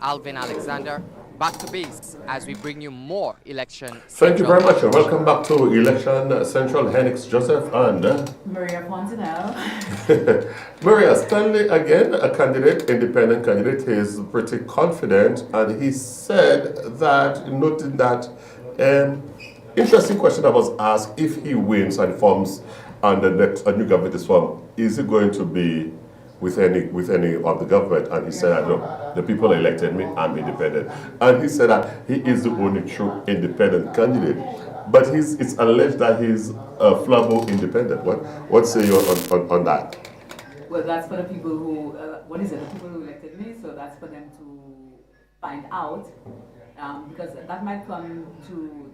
Speaker 17: Alvin Alexander. Back to base as we bring you more election.
Speaker 1: Thank you very much, and welcome back to Election Central. Henix Joseph and
Speaker 2: Maria Fontenelle.
Speaker 1: Maria, Stanley again, a candidate, independent candidate. He's pretty confident, and he said that, noting that, interesting question that was asked: if he wins and forms under a new government is formed, is it going to be with any of the government? And he said, no, the people elected me, I'm independent. And he said that he is the only true independent candidate. But it's alleged that he's a flabo independent. What say you on that?
Speaker 2: Well, that's for the people who, what is it, the people who elected me, so that's for them to find out. Because that might come to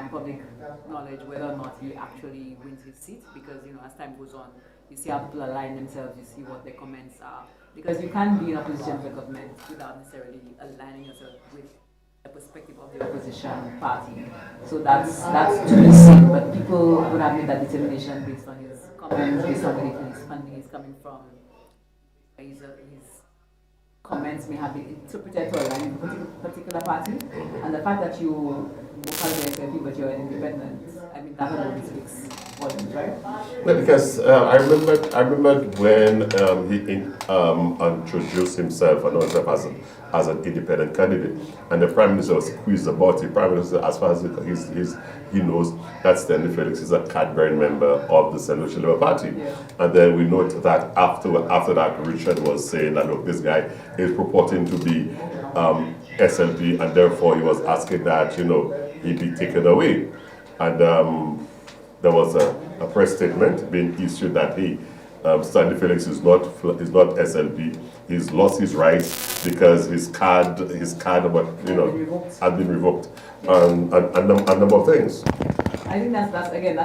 Speaker 2: public knowledge whether or not he actually wins his seat, because as time goes on, you see how people align themselves, you see what their comments are, because you can't be in opposition to the government without necessarily aligning yourself with the perspective of the opposition party. So that's to be seen, but people would have made that determination based on his comments, based on where his funding is coming from. His comments may have been interpreted to align with a particular party, and the fact that you work as an SLP but you're an independent, I mean, that alone speaks volumes, right?
Speaker 1: Yeah, because I remember when he introduced himself and himself as an independent candidate, and the Prime Minister was quizzed about it. Prime Minister, as far as he knows, that Stanley Felix is a card-bearing member of the St. Lucia Labour Party. Yeah. And then we note that after that, Richard was saying that, look, this guy is purporting to be SLP, and therefore he was asking that, he be taken away. And there was a press statement being issued that Stanley Felix is not SLP. He's lost his rights because his card has been revoked, and a number of things.
Speaker 2: I think that's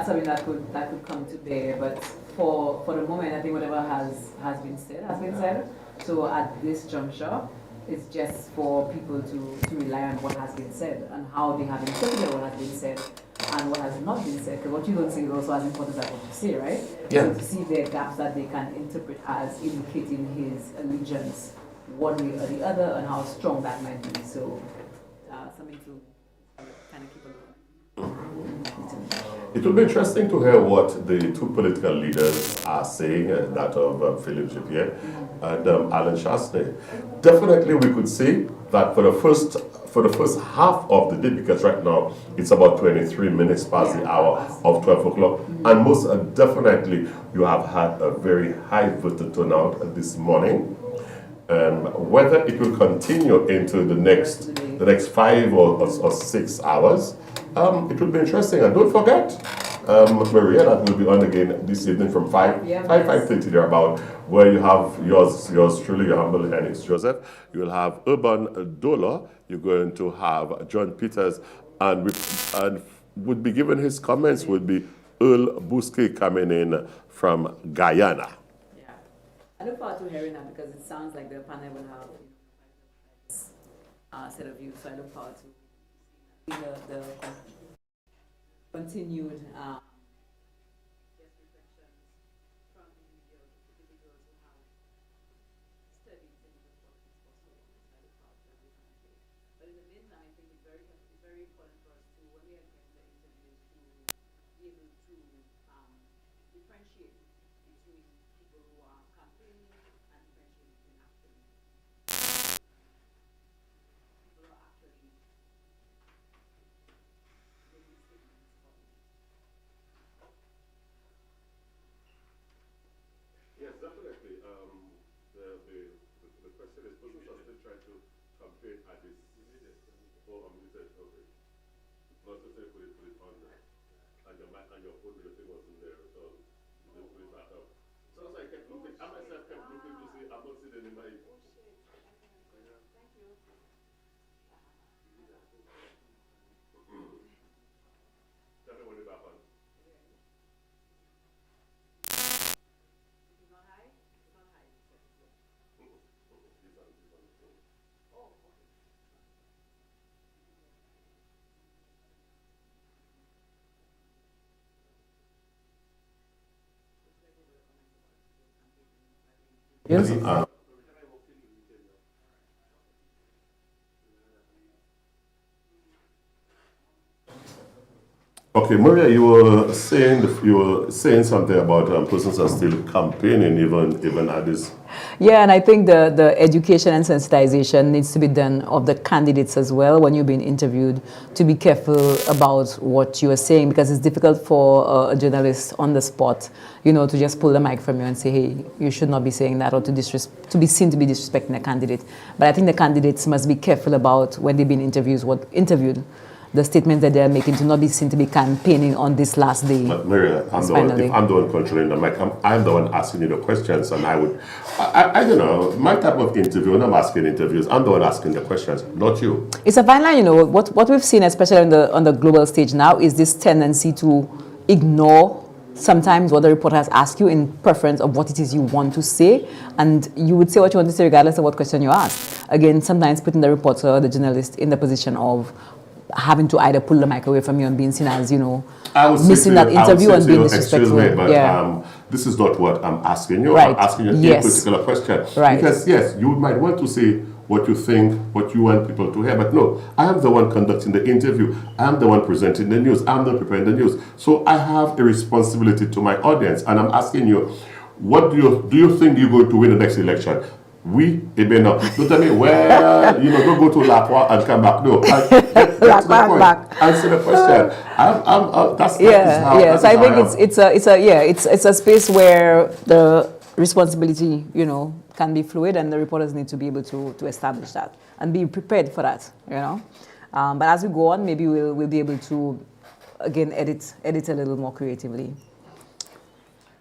Speaker 2: something that could come to bear. But for the moment, I think whatever has been said has been said. So at this juncture, it's just for people to rely on what has been said and how they have interpreted what has been said and what has not been said. Because what you don't say is also as important as what you say, right?
Speaker 1: Yeah.
Speaker 2: So to see the gaps that they can interpret as indicating his allegiance one way or the other and how strong that might be. So something to kind of keep a look.
Speaker 1: It will be interesting to hear what the two political leaders are saying, that of Philip Jepier and Alan Chasney. Definitely we could say that for the first half of the day, because right now it's about 23 minutes past the hour of 12 o'clock, and most definitely you have had a very high voter turnout this morning. Whether it will continue into the next 5 or 6 hours, it will be interesting. And don't forget, Maria, that will be on again this evening from 5:30 thereabout, where you have yours truly, your humble Henix Joseph. You will have Urban Dola. You're going to have John Peters, and would be given his comments would be Earl Busquet coming in from Guyana.
Speaker 2: I look forward to hearing that because it sounds like the panel will have set of views. So I look forward to the continued reflections from individuals who have studied in the politics for so long. I look forward to that. But in the meantime, I think it's very important for us to, when we are getting the interviews, to be able to differentiate between people who are campaigning and differentiate between actually people who are actually Yes.
Speaker 1: Okay, Maria, you were saying something about persons are still campaigning even at this.
Speaker 2: Yeah, and I think the education and sensitization needs to be done of the candidates as well when you're being interviewed, to be careful about what you are saying, because it's difficult for a journalist on the spot, to just pull the mic from you and say, hey, you should not be saying that, or to be seen to be disrespecting a candidate. But I think the candidates must be careful about when they've been interviewed, the statements that they're making, to not be seen to be campaigning on this last day.
Speaker 1: But Maria, if I'm the one controlling the mic, I'm the one asking you the questions, and I don't know, my type of interview, when I'm asking interviews, I'm the one asking the questions, not you.
Speaker 2: It's a fine line, what we've seen, especially on the global stage now, is this tendency to ignore sometimes what the reporter has asked you in preference of what it is you want to say, and you would say what you want to say regardless of what question you ask. Again, sometimes putting the reporter or the journalist in the position of having to either pull the mic away from you and being seen as, missing that interview and being disrespectful.
Speaker 1: Excuse me, but this is not what I'm asking you.
Speaker 2: Right.
Speaker 1: I'm asking you
Speaker 2: Yes.
Speaker 1: a particular question.
Speaker 2: Right.
Speaker 1: Because, yes, you might want to say what you think, what you want people to hear, but no, I am the one conducting the interview. I'm the one presenting the news. I'm the one preparing the news. So I have a responsibility to my audience, and I'm asking you, what do you think you're going to win the next election? No. Don't tell me, well, don't go to Lacroix and come back. No. Get to the point. Answer the question.
Speaker 2: So I think it's a space where the responsibility, can be fluid, and the reporters need to be able to establish that and be prepared for that, But as we go on, maybe we'll be able to, again, edit a little more creatively.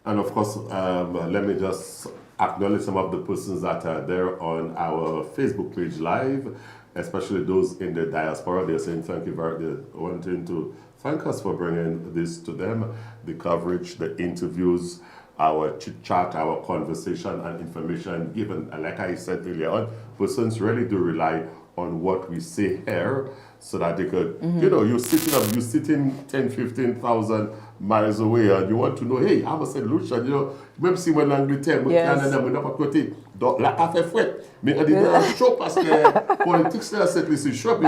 Speaker 1: And of course, let me just acknowledge some of the persons that are there on our Facebook page live, especially those in the diaspora. They're saying thank you they're wanting to thank us for bringing this to them, the coverage, the interviews, our chit-chat, our conversation and information given. And like I said earlier on, persons really do rely on what we say here, so that they could, you're sitting 10, 15,000 miles away, and you want to know, hey, I was in Lucia, même si moi l'Angleterre, moi Canada, moi n'a pas côté, donc la café fouette, mais on dit chaud parce que politique c'est ici chaud,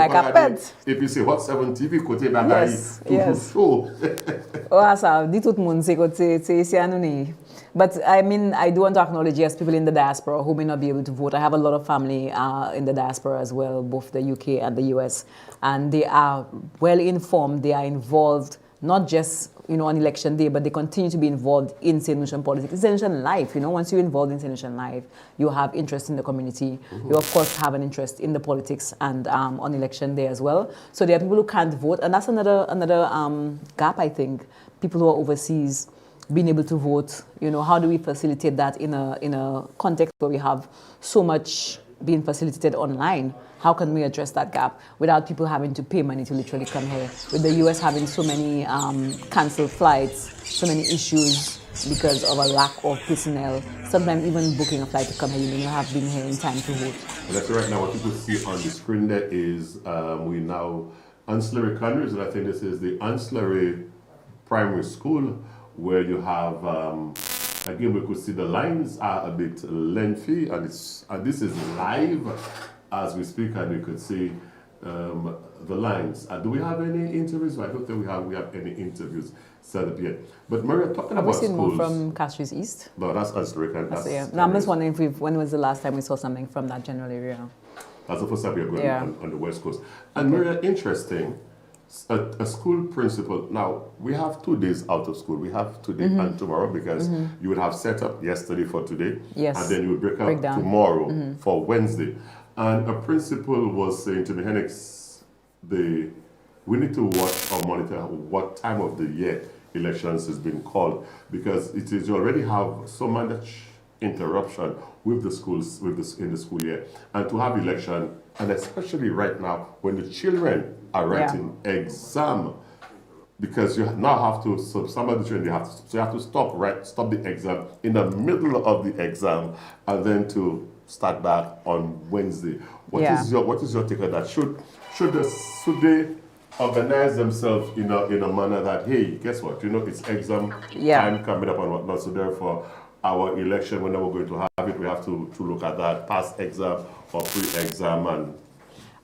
Speaker 1: et puis c'est Hot 7 TV côté bagaille, tout chaud.
Speaker 2: Oh, ça dit tout le monde c'est ici à nous. But I mean, I do want to acknowledge, yes, people in the diaspora who may not be able to vote. I have a lot of family in the diaspora as well, both the UK and the US, and they are well informed. They are involved, not just on election day, but they continue to be involved in St. Lucian politics, St. Lucian life. Once you're involved in St. Lucian life, you have interest in the community. You of course have an interest in the politics and on election day as well. So there are people who can't vote, and that's another gap, I think. People who are overseas being able to vote, how do we facilitate that in a context where we have so much being facilitated online? How can we address that gap without people having to pay money to literally come here? With the US having so many cancelled flights, so many issues because of a lack of personnel, sometimes even booking a flight to come here, you may not have been here in time to vote.
Speaker 1: That's right. Now what people see on the screen there is we now ancillary countries, and I think this is the ancillary primary school, where you have, again, we could see the lines are a bit lengthy, and this is live as we speak, and we could see the lines. Do we have any interviews? I don't think we have any interviews set up yet. But Maria, talking about schools.
Speaker 2: More from Castries East?
Speaker 1: No, that's ancillary.
Speaker 2: No, I'm just wondering when was the last time we saw something from that general area?
Speaker 1: That's the first time we're going on the West Coast. And Maria, interesting. A school principal, now we have 2 days out of school. We have today and tomorrow, because you would have set up yesterday for today, and then you would break up tomorrow for Wednesday. And a principal was saying to me, Henix, we need to watch or monitor what time of the year elections has been called, because it is you already have so much interruption with the schools in the school year, and to have election, and especially right now when the children are writing exam, because you now have to, so some of the children you have to stop the exam in the middle of the exam and then to start back on Wednesday. What is your take on that? Should they organize themselves in a manner that, hey, guess what? It's exam time coming up and whatnot. So therefore, our election, whenever we're going to have it, we have to look at that past exam or pre-exam. And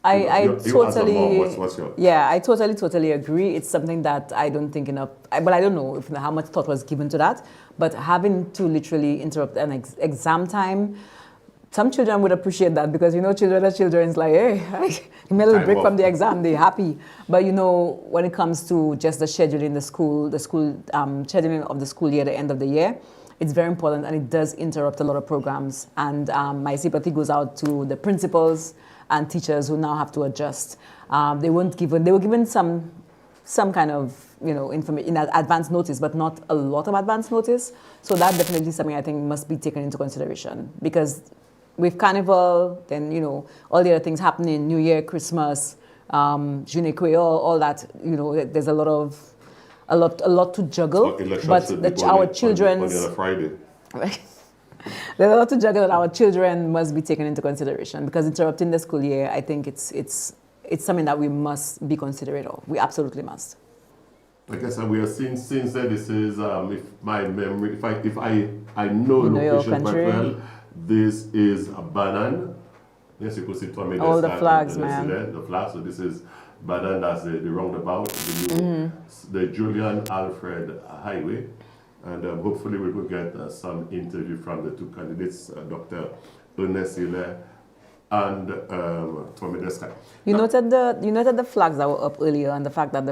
Speaker 2: I totally,
Speaker 1: what's your?
Speaker 2: Yeah, I totally agree. It's something that I don't think enough, but I don't know how much thought was given to that. But having to literally interrupt an exam time, some children would appreciate that, because children are children. It's like, hey, you made a little break from the exam, they're happy. But when it comes to just the scheduling, the school scheduling of the school year, the end of the year, it's very important, and it does interrupt a lot of programs. And my sympathy goes out to the principals and teachers who now have to adjust. They were given some kind of information in advance notice, but not a lot of advance notice. So that definitely something I think must be taken into consideration, because with Carnival, then all the other things happening, New Year, Christmas, Journée Creole, all that, there's a lot to juggle. But our children,
Speaker 1: on a Friday.
Speaker 2: There's a lot to juggle that our children must be taken into consideration, because interrupting the school year, I think it's something that we must be considerate of. We absolutely must.
Speaker 1: Like I said, we are seeing since this is if my memory, if I know location quite well, this is a Banan. Yes, you could see Tommy.
Speaker 2: All the flags, man.
Speaker 1: The flags. So this is Banan. That's the roundabout, the Julian Alfred Highway. And hopefully we will get some interview from the two candidates, Dr. Ernest Hilaire and Tommy Deskai.
Speaker 2: You noted the flags that were up earlier, and the fact that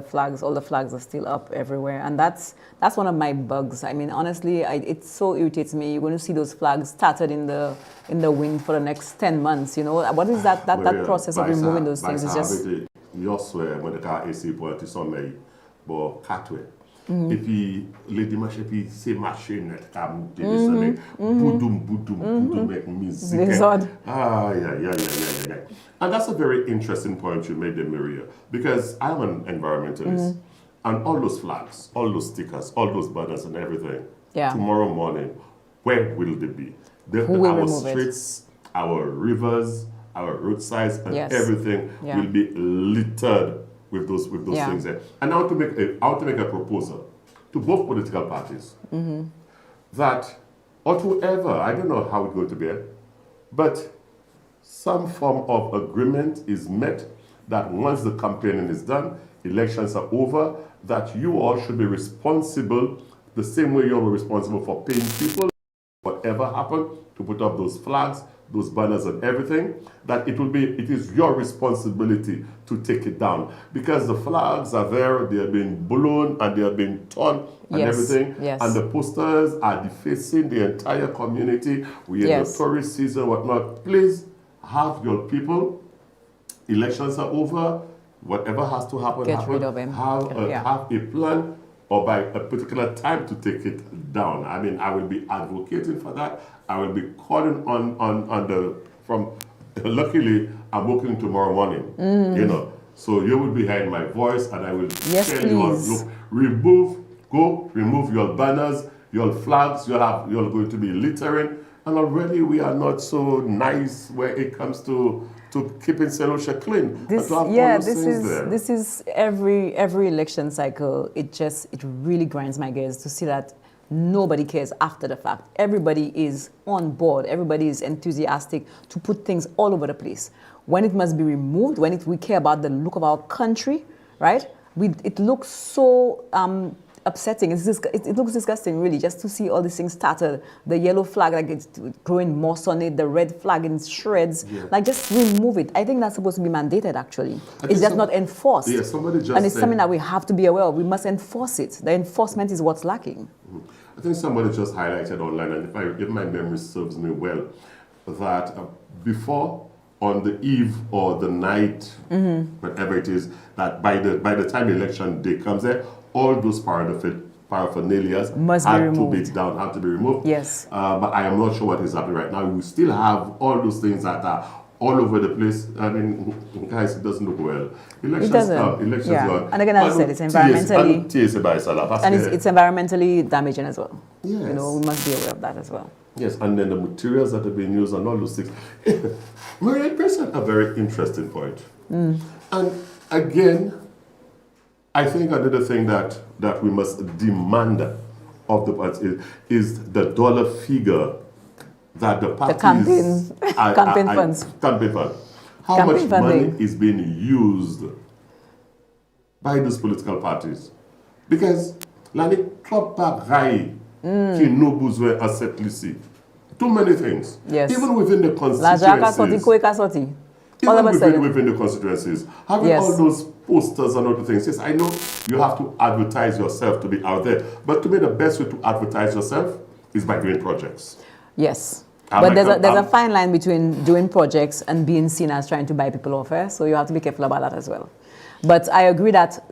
Speaker 2: all the flags are still up everywhere, and that's one of my bugs. I mean, honestly, it so irritates me. You're going to see those flags started in the wind for the next 10 months. What is that process of removing those things? Is just.
Speaker 1: You swear when the car is able to somebody, but catway. Et puis, les dimanches, et puis c'est machine comme boudum, make music. And that's a very interesting point you made there, Maria, because I'm an environmentalist, and all those flags, all those stickers, all those banners and everything, tomorrow morning, where will they be? Our streets, our rivers, our roadsides, and everything will be littered with those things there. And I want to make a proposal to both political parties that, or to whoever, I don't know how it's going to be, but some form of agreement is met that once the campaigning is done, elections are over, that you all should be responsible the same way you all were responsible for paying people, whatever happened, to put up those flags, those banners and everything, that it is your responsibility to take it down. Because the flags are there, they are being blown and they are being torn and everything. And the posters are defacing the entire community. We are in the tourist season, whatnot. Please have your people. Elections are over. Whatever has to happen, have a plan, or by a particular time to take it down. I mean, I will be advocating for that. I will be calling on luckily, I'm working tomorrow morning, so you will be hearing my voice, and I will tell you all, look, remove your banners, your flags, you're going to be littering, and already we are not so nice where it comes to keeping St. Lucia clean. This
Speaker 2: is every election cycle. It really grinds my gears to see that nobody cares after the fact. Everybody is on board. Everybody is enthusiastic to put things all over the place. When it must be removed, when we care about the look of our country, right? It looks so upsetting. It looks disgusting, really, just to see all these things started. The yellow flag, like it's growing moss on it, the red flag in shreds. Like, just remove it. I think that's supposed to be mandated, actually. It's just not enforced.
Speaker 1: Yeah, somebody just
Speaker 2: and it's something that we have to be aware of. We must enforce it. The enforcement is what's lacking.
Speaker 1: I think somebody just highlighted online, and if my memory serves me well, that before on the eve or the night, whatever it is, that by the time election day comes there, all those paraphernalias
Speaker 2: Must be
Speaker 1: had to
Speaker 2: removed.
Speaker 1: be down, have to be removed.
Speaker 2: Yes.
Speaker 1: But I am not sure what is happening right now. We still have all those things that are all over the place. I mean, guys, it doesn't look well. Elections
Speaker 2: doesn't.
Speaker 1: come, elections
Speaker 2: Yeah.
Speaker 1: gone.
Speaker 2: And again, as I said, it's environmentally
Speaker 1: and
Speaker 2: it's environmentally damaging as well.
Speaker 1: Yes.
Speaker 2: You know, we must be aware of that as well.
Speaker 1: Yes, and then the materials that have been used and all those things. Maria, you raised a very interesting point. And again, I think another thing that we must demand of the parties is the dollar figure that the parties...
Speaker 2: campaign funds.
Speaker 1: Campaign fund. How much money is being used by those political parties? Because l'année trop pareil qui nous besoin à cette Lucie. Too many things.
Speaker 2: Yes.
Speaker 1: Even within the
Speaker 2: constituencies.
Speaker 1: Even within the constituencies. Having all those posters and other things. Yes, I know you have to advertise yourself to be out there. But to me, the best way to advertise yourself is by doing projects.
Speaker 2: Yes. But there's a fine line between doing projects and being seen as trying to buy people off. So you have to be careful about that as well. But I agree that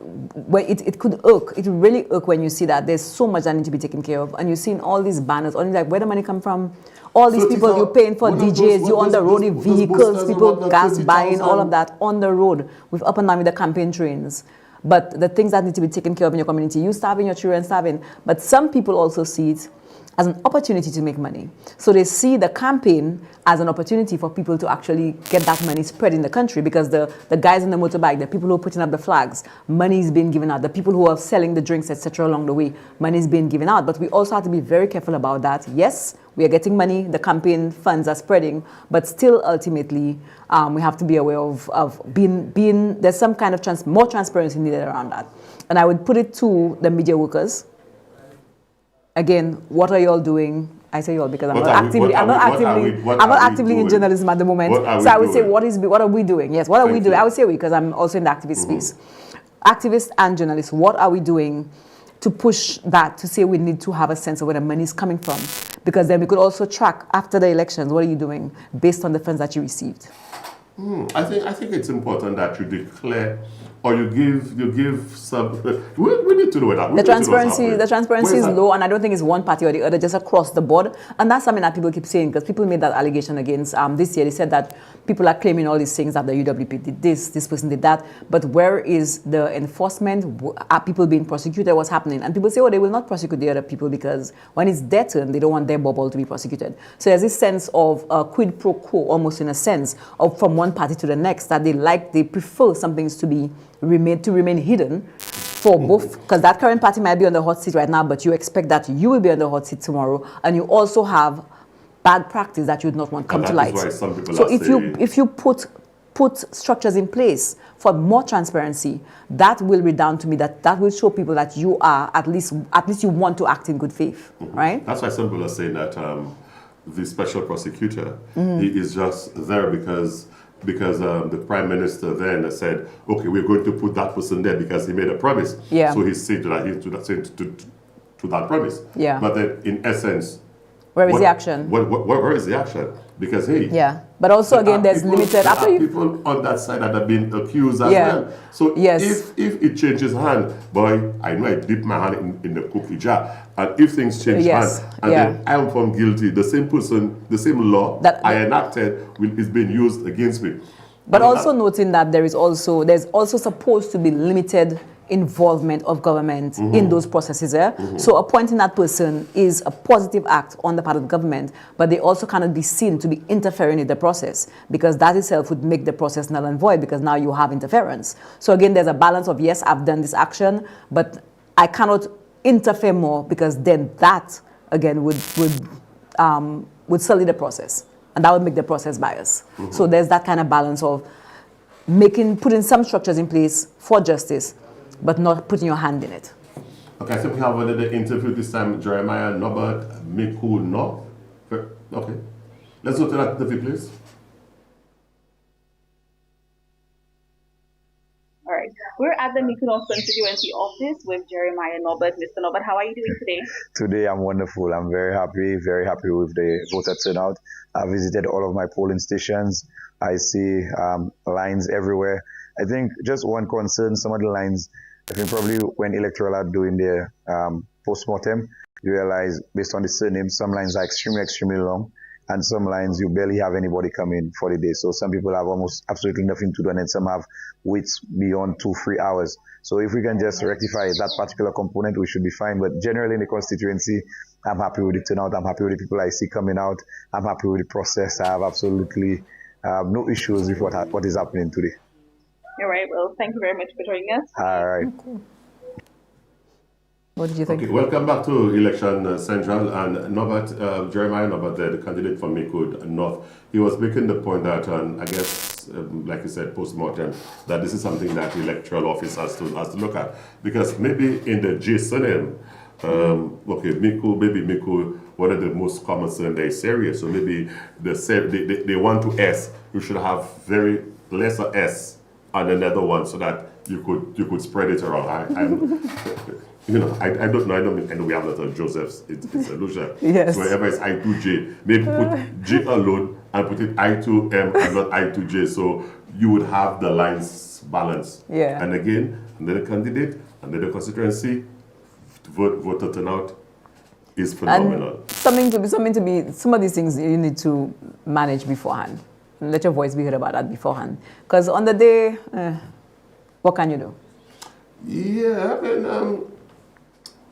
Speaker 2: it could irk. It really irk when you see that there's so much that needs to be taken care of. And you're seeing all these banners, only like where the money come from? All these people you're paying for, DJs, you're on the road with vehicles, people gas buying, all of that on the road with up and down with the campaign trains. But the things that need to be taken care of in your community, you starving, your children starving. But some people also see it as an opportunity to make money. So they see the campaign as an opportunity for people to actually get that money spread in the country, because the guys in the motorbike, the people who are putting up the flags, money is being given out. The people who are selling the drinks, etc. along the way, money is being given out. But we also have to be very careful about that. Yes, we are getting money, the campaign funds are spreading, but still ultimately we have to be aware of being there's some kind of more transparency needed around that. And I would put it to the media workers. Again, what are you all doing? I say you all because I'm not actively in journalism at the moment. So I would say, what are we doing? Yes, what are we doing? I would say we, because I'm also in the activist space. Activists and journalists, what are we doing to push that, to say we need to have a sense of where the money is coming from? Because then we could also track after the elections, what are you doing based on the funds that you received?
Speaker 1: I think it's important that you declare, or you give some. We need to know that.
Speaker 2: The transparency is low, and I don't think it's one party or the other, just across the board. And that's something that people keep saying, because people made that allegation against this year. They said that people are claiming all these things, that the UWP did this person did that. But where is the enforcement? Are people being prosecuted? What's happening? And people say, oh, they will not prosecute the other people because when it's their turn, they don't want their bubble to be prosecuted. So there's this sense of quid pro quo, almost in a sense, of from one party to the next, that they prefer some things to remain hidden for both, because that current party might be on the hot seat right now, but you expect that you will be on the hot seat tomorrow, and you also have bad practice that you would not want come to light. So if you put structures in place for more transparency, that will redound to me that will show people that you are at least you want to act in good faith, right?
Speaker 1: That's why some people are saying that the special prosecutor he is just there because the Prime Minister then said, okay, we're going to put that person there because he made a promise.
Speaker 2: Yeah.
Speaker 1: So he's saying to that promise.
Speaker 2: Yeah.
Speaker 1: But then, in essence,
Speaker 2: where is the action?
Speaker 1: Where is the action? Because hey.
Speaker 2: Yeah. But also again, there's limited.
Speaker 1: There are people on that side that have been accused as well. So if it changes hand, boy, I know I dip my hand in the cookie jar, and if things change hands, and then I am found guilty, the same person, the same law that I enacted is being used against me.
Speaker 2: But also noting that there's also supposed to be limited involvement of government in those processes. So appointing that person is a positive act on the part of the government, but they also cannot be seen to be interfering in the process, because that itself would make the process null and void, because now you have interference. So again, there's a balance of, yes, I've done this action, but I cannot interfere more, because then that again would sully the process, and that would make the process biased. So there's that kind of balance of putting some structures in place for justice, but not putting your hand in it.
Speaker 1: Okay, so we have another interview this time, Jeremiah Nobert Mikuno. Okay, let's go to that interview, please.
Speaker 16: All right.
Speaker 8: right. We're at the Mykonos constituency office with Jeremiah Norbert. Mr. Norbert, how are you doing today?
Speaker 16: Today I'm wonderful. I'm very happy with the voter turnout. I visited all of my polling stations. I see lines everywhere. I think just one concern, some of the lines, I think probably when electoral are doing their post-mortem, you realize based on the surname, some lines are extremely long, and some lines you barely have anybody come in for the day. So some people have almost absolutely nothing to do, and then some have waits beyond 2-3 hours. So if we can just rectify that particular component, we should be fine. But generally in the constituency, I'm happy with the turnout. I'm happy with the people I see coming out. I'm happy with the process. I have absolutely no issues with what is happening today.
Speaker 8: All right. Well, thank you very much for joining us.
Speaker 16: All right.
Speaker 2: What did you think?
Speaker 1: Okay, welcome back to Election Central. And Norbert, Jeremiah Norbert, the candidate for Mikud North, he was making the point that, I guess, like you said, post-mortem, that this is something that the electoral office has to look at. Because maybe in the J surname, okay, Miku, one of the most common surname, they're serious. So maybe they want to S, you should have very lesser S on another one so that you could spread it around. You know, I don't know. I know we have a lot of Josephs. It's a Lucia.
Speaker 2: Yes.
Speaker 1: So wherever it's I2J, maybe put J alone and put it I2M and not I2J. So you would have the lines balanced.
Speaker 2: Yeah.
Speaker 1: And again, another candidate, another constituency, voter turnout is phenomenal.
Speaker 2: And some of these things you need to manage beforehand. And let your voice be heard about that beforehand. Because on the day, what can you do?
Speaker 1: Yeah, I mean,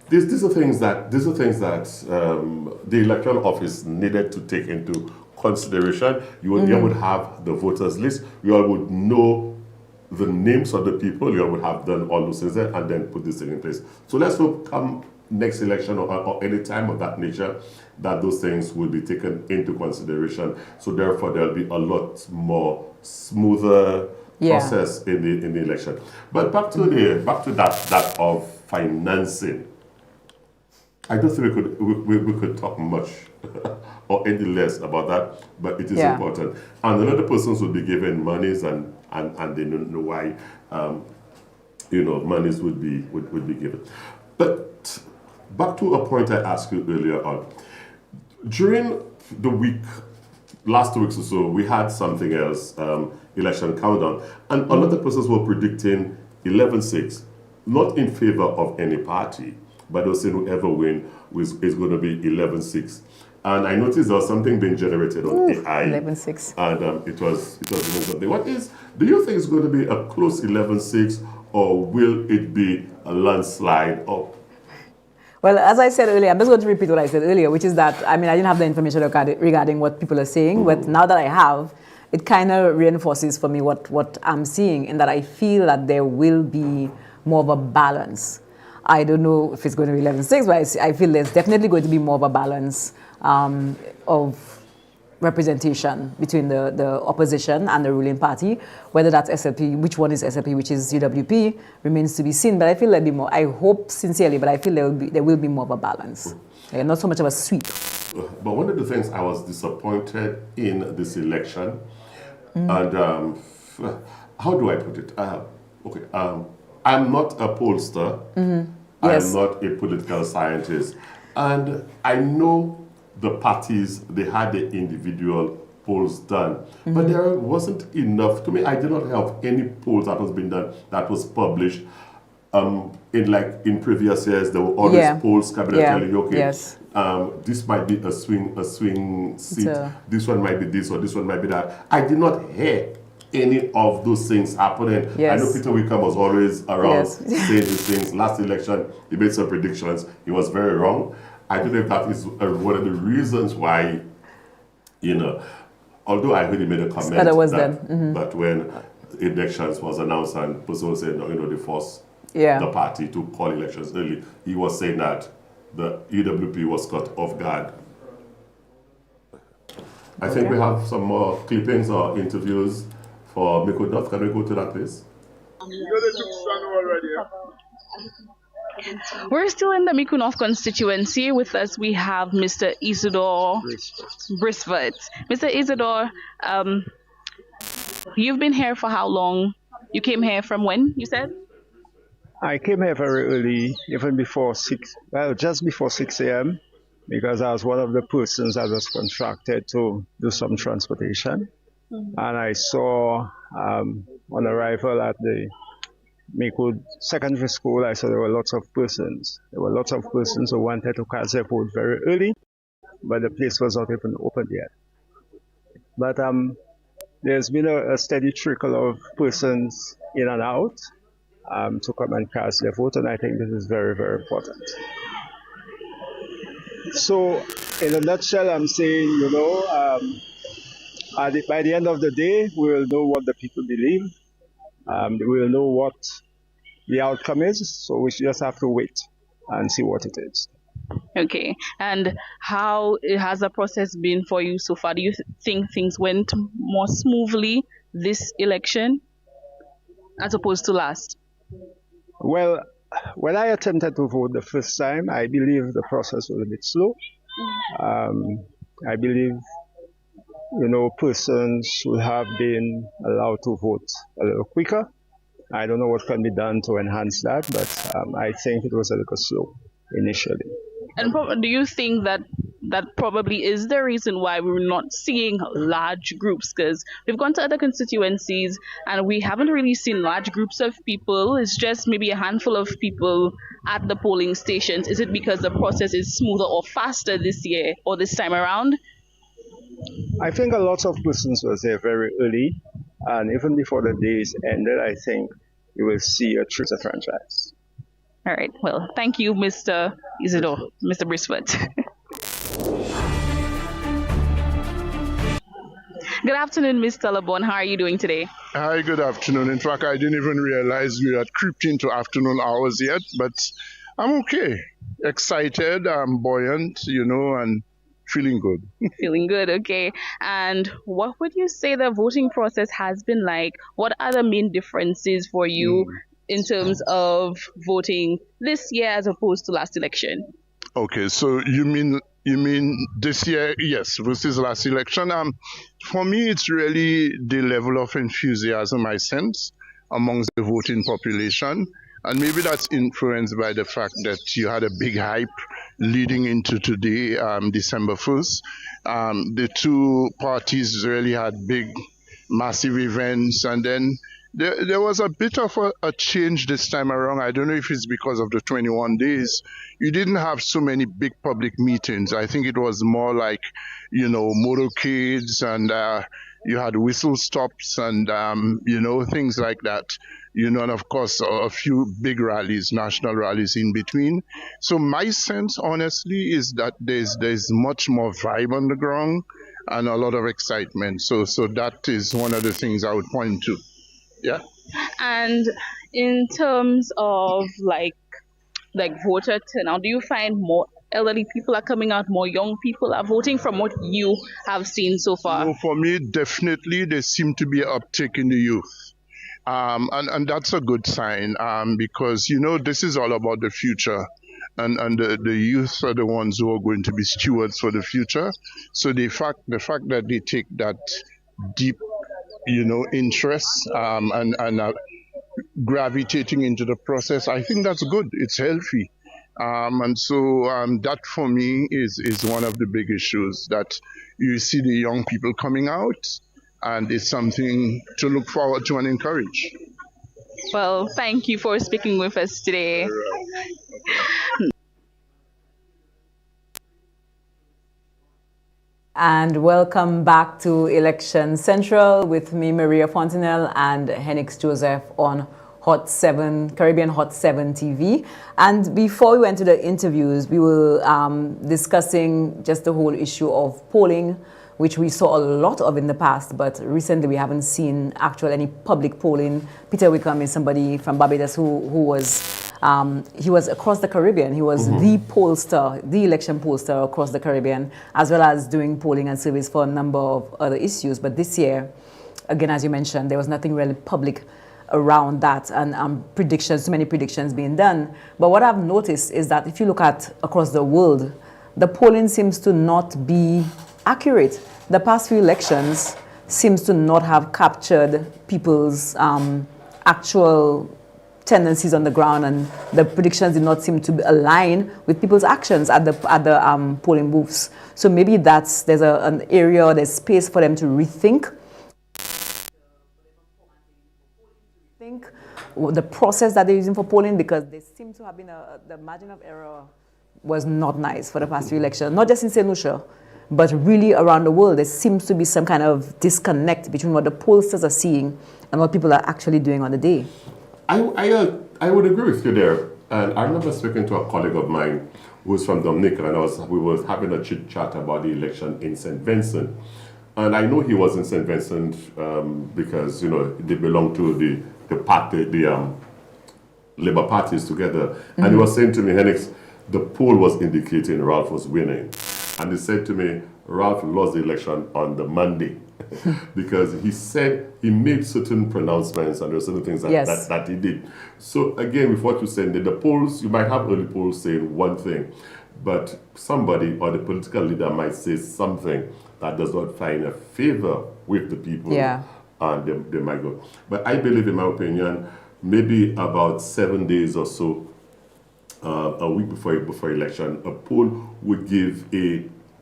Speaker 1: these are things that the electoral office needed to take into consideration. You would have the voters list. You all would know the names of the people. You all would have done all those things there and then put this thing in place. So let's hope come next election or any time of that nature that those things will be taken into consideration. So therefore there'll be a lot more smoother process in the election. But back to that of financing. I don't think we could talk much or any less about that, but it is important. And a lot of persons will be given monies and they don't know why monies would be given. But back to a point I asked you earlier on. During the week, last 2 weeks or so, we had something else, election countdown. And a lot of persons were predicting 11-6, not in favor of any party, but they were saying whoever win is going to be 11-6. And I noticed there was something being generated on AI.
Speaker 2: 11-6.
Speaker 1: And it was doing something. Do you think it's going to be a close 11-6, or will it be a landslide?
Speaker 2: Well, as I said earlier, I'm just going to repeat what I said earlier, which is that, I mean, I didn't have the information regarding what people are saying, but now that I have, it kind of reinforces for me what I'm seeing, in that I feel that there will be more of a balance. I don't know if it's going to be 11-6, but I feel there's definitely going to be more of a balance of representation between the opposition and the ruling party. Whether that's SLP, which one is SLP, which is UWP, remains to be seen. But I feel there'll be more. I hope sincerely, but I feel there will be more of a balance. Not so much of a sweep.
Speaker 1: But one of the things I was disappointed in this election, and how do I put it? I'm not a pollster.
Speaker 2: Yes.
Speaker 1: I'm not a political scientist. And I know the parties, they had the individual polls done. But there wasn't enough. To me, I did not have any polls that was being done that was published. In previous years, there were always polls coming and telling you, okay, this might be a swing seat. This one might be this, or this one might be that. I did not hear any of those things happening. I know Peter Wickham was always around saying these things. Last election, he made some predictions. He was very wrong. I don't know if that is one of the reasons why, although I heard he made a comment that when elections was announced and person was saying, they forced the party to call elections early, he was saying that the UWP was caught off guard. I think we have some more clippings or interviews for Mikud North. Can we go to that, please?
Speaker 8: We're still in the Mykonos constituency. With us, we have Mr. Isidore Brisford. Mr. Isidore, you've been here for how long? You came here from when, you said?
Speaker 11: I came here very early, even before 6, well, just before 6 a.m., because I was one of the persons that was contracted to do some transportation. And I saw on arrival at the Makewood Secondary School, I saw there were lots of persons. There were lots of persons who wanted to cast their vote very early, but the place was not even open yet. But there's been a steady trickle of persons in and out to come and cast their vote, and I think this is very, very important. So, in a nutshell, I'm saying, you know, by the end of the day, we will know what the people believe. We will know what the outcome is, so we just have to wait and see what it is.
Speaker 8: Okay, and how has the process been for you so far? Do you think things went more smoothly this election as opposed to last?
Speaker 11: Well, when I attempted to vote the first time, I believe the process was a bit slow. I believe, you know, persons should have been allowed to vote a little quicker. I don't know what can be done to enhance that, but I think it was a little slow initially.
Speaker 8: And do you think that that probably is the reason why we're not seeing large groups? Because we've gone to other constituencies and we haven't really seen large groups of people. It's just maybe a handful of people at the polling stations. Is it because the process is smoother or faster this year or this time around?
Speaker 11: I think a lot of persons were there very early, and even before the days ended, I think you will see a true franchise.
Speaker 8: All right. Well, thank you, Mr. Isidore, Mr. Brisbane. Good afternoon, Mr. Lebon. How are you doing today?
Speaker 19: Hi, good afternoon. In fact, I didn't even realize we had crept into afternoon hours yet, but I'm okay. Excited, I'm buoyant, you know, and feeling good.
Speaker 8: Feeling good, okay. And what would you say the voting process has been like? What are the main differences for you in terms of voting this year as opposed to last election?
Speaker 19: Okay, so you mean this year, yes, versus last election? For me, it's really the level of enthusiasm I sense amongst the voting population, and maybe that's influenced by the fact that you had a big hype leading into today, December 1st. The two parties really had big, massive events, and then there was a bit of a change this time around. I don't know if it's because of the 21 days. You didn't have so many big public meetings. I think it was more like, you know, motorcades, and you had whistle stops and, you know, things like that. You know, and of course, a few big rallies, national rallies in between. So my sense, honestly, is that there's much more vibe on the ground and a lot of excitement. So that is one of the things I would point to. Yeah.
Speaker 8: And in terms of like voter turnout, do you find more elderly people are coming out, more young people are voting from what you have seen so far?
Speaker 19: No, for me, definitely there seems to be an uptick in the youth. And that's a good sign because, you know, this is all about the future. And the youth are the ones who are going to be stewards for the future. So the fact that they take that deep, you know, interest and gravitating into the process, I think that's good. It's healthy. And so that for me is one of the big issues, that you see the young people coming out, and it's something to look forward to and encourage.
Speaker 8: Well, thank you for speaking with us today.
Speaker 2: And welcome back to Election Central with me, Maria Fontenelle, and Henix Joseph on Caribbean Hot 7 TV. And before we went to the interviews, we were discussing just the whole issue of polling, which we saw a lot of in the past, but recently we haven't seen any public polling. Peter Wickham is somebody from Barbados who was across the Caribbean. He was the pollster, the election pollster across the Caribbean, as well as doing polling and surveys for a number of other issues. But this year, again, as you mentioned, there was nothing really public around that, and so many predictions being done. But what I've noticed is that if you look at across the world, the polling seems to not be accurate. The past few elections seems to not have captured people's actual tendencies on the ground, and the predictions did not seem to align with people's actions at the polling booths. So maybe there's an area, there's space for them to rethink the process that they're using for polling, because there seems to have been the margin of error was not nice for the past few elections, not just in St. Lucia, but really around the world. There seems to be some kind of disconnect between what the pollsters are seeing and what people are actually doing on the day.
Speaker 1: I would agree with you there. And I remember speaking to a colleague of mine who was from Dominica, and we was having a chit chat about the election in St. Vincent. And I know he was in St. Vincent because, you know, they belong to the party, the Labour parties together. Mm-hmm. And he was saying to me, Henix, the poll was indicating Ralph was winning. And he said to me, Ralph lost the election on the Monday because he said he made certain pronouncements and there were certain things that he did. So again, with what you said, the polls, you might have early polls saying one thing, but somebody or the political leader might say something that does not find a favor with the people, and they might go. But I believe, in my opinion, maybe about 7 days or so, a week before election, a poll would give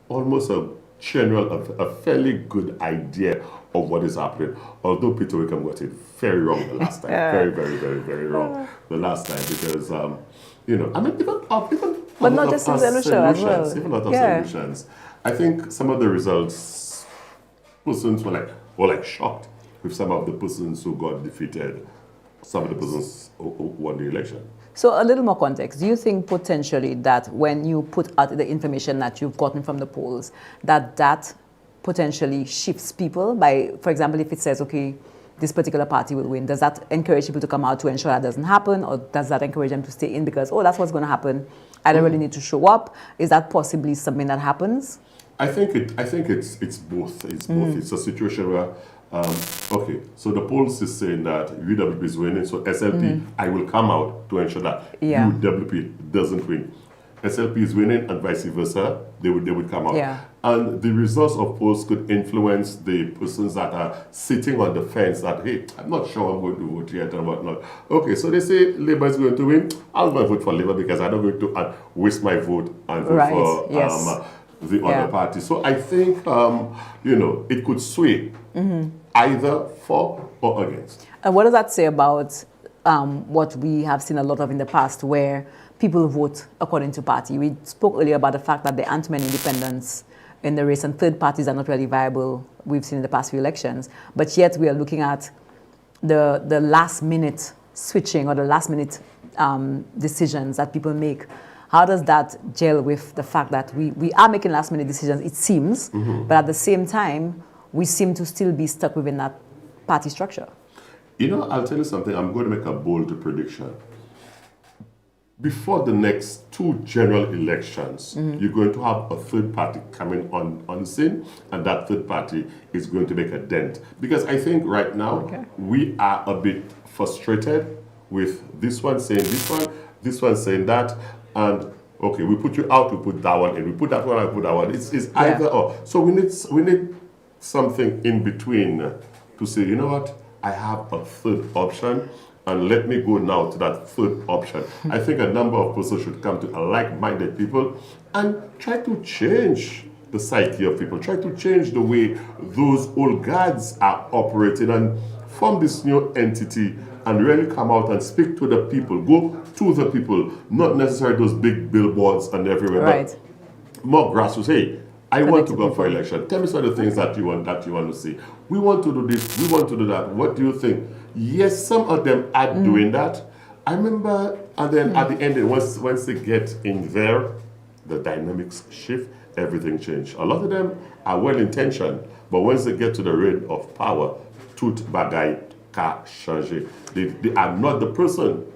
Speaker 1: almost a general, a fairly good idea of what is happening. Although Peter Wickham got it very wrong the last time, very, very, very, very wrong the last time, because you know, I mean, even
Speaker 2: but not just in St. Lucia as well.
Speaker 1: Even other solutions. I think some of the results, persons were like shocked with some of the persons who got defeated, some of the persons who won the election.
Speaker 2: So a little more context. Do you think potentially that when you put out the information that you've gotten from the polls, that potentially shifts people by, for example, if it says, okay, this particular party will win, does that encourage people to come out to ensure that doesn't happen, or does that encourage them to stay in because, oh, that's what's going to happen, I don't really need to show up? Is that possibly something that happens?
Speaker 1: I think it's both. It's both. It's a situation where, okay, so the polls is saying that UWP is winning, so SLP, I will come out to ensure that UWP doesn't win. SLP is winning and vice versa, they would come out.
Speaker 2: Yeah.
Speaker 1: And the results of polls could influence the persons that are sitting on the fence that, hey, I'm not sure I'm going to vote yet and whatnot. Okay, so they say Labour is going to win. I'll go and vote for Labour because I'm not going to waste my vote and vote for the other party. So I think, you know, it could sway either for or against.
Speaker 2: And what does that say about what we have seen a lot of in the past, where people vote according to party? We spoke earlier about the fact that there aren't many independents in the race and third parties are not really viable, we've seen in the past few elections. But yet we are looking at the last minute switching or the last minute decisions that people make. How does that gel with the fact that we are making last minute decisions, it seems, but at the same time, we seem to still be stuck within that party structure?
Speaker 1: You know, I'll tell you something. I'm going to make a bold prediction. Before the next two general elections, you're going to have a third party coming on scene, and that third party is going to make a dent. Because I think right now, we are a bit frustrated with this one saying this one saying that, and okay, we put you out, we put that one in, we put that one, I put that one. It's either or. So we need something in between to say, you know what, I have a third option, and let me go now to that third option. I think a number of persons should come to like-minded people and try to change the psyche of people, try to change the way those old guards are operating and form this new entity and really come out and speak to the people, go to the people, not necessarily those big billboards and everywhere, but more grassroots. Hey, I want to go for election. Tell me some of the things that you want to see. We want to do this, we want to do that. What do you think? Yes, some of them are doing that. I remember, and then at the end, once they get in there, the dynamics shift, everything changes. A lot of them are well-intentioned, but once they get to the reign of power, tout bagay ka change. They are not the person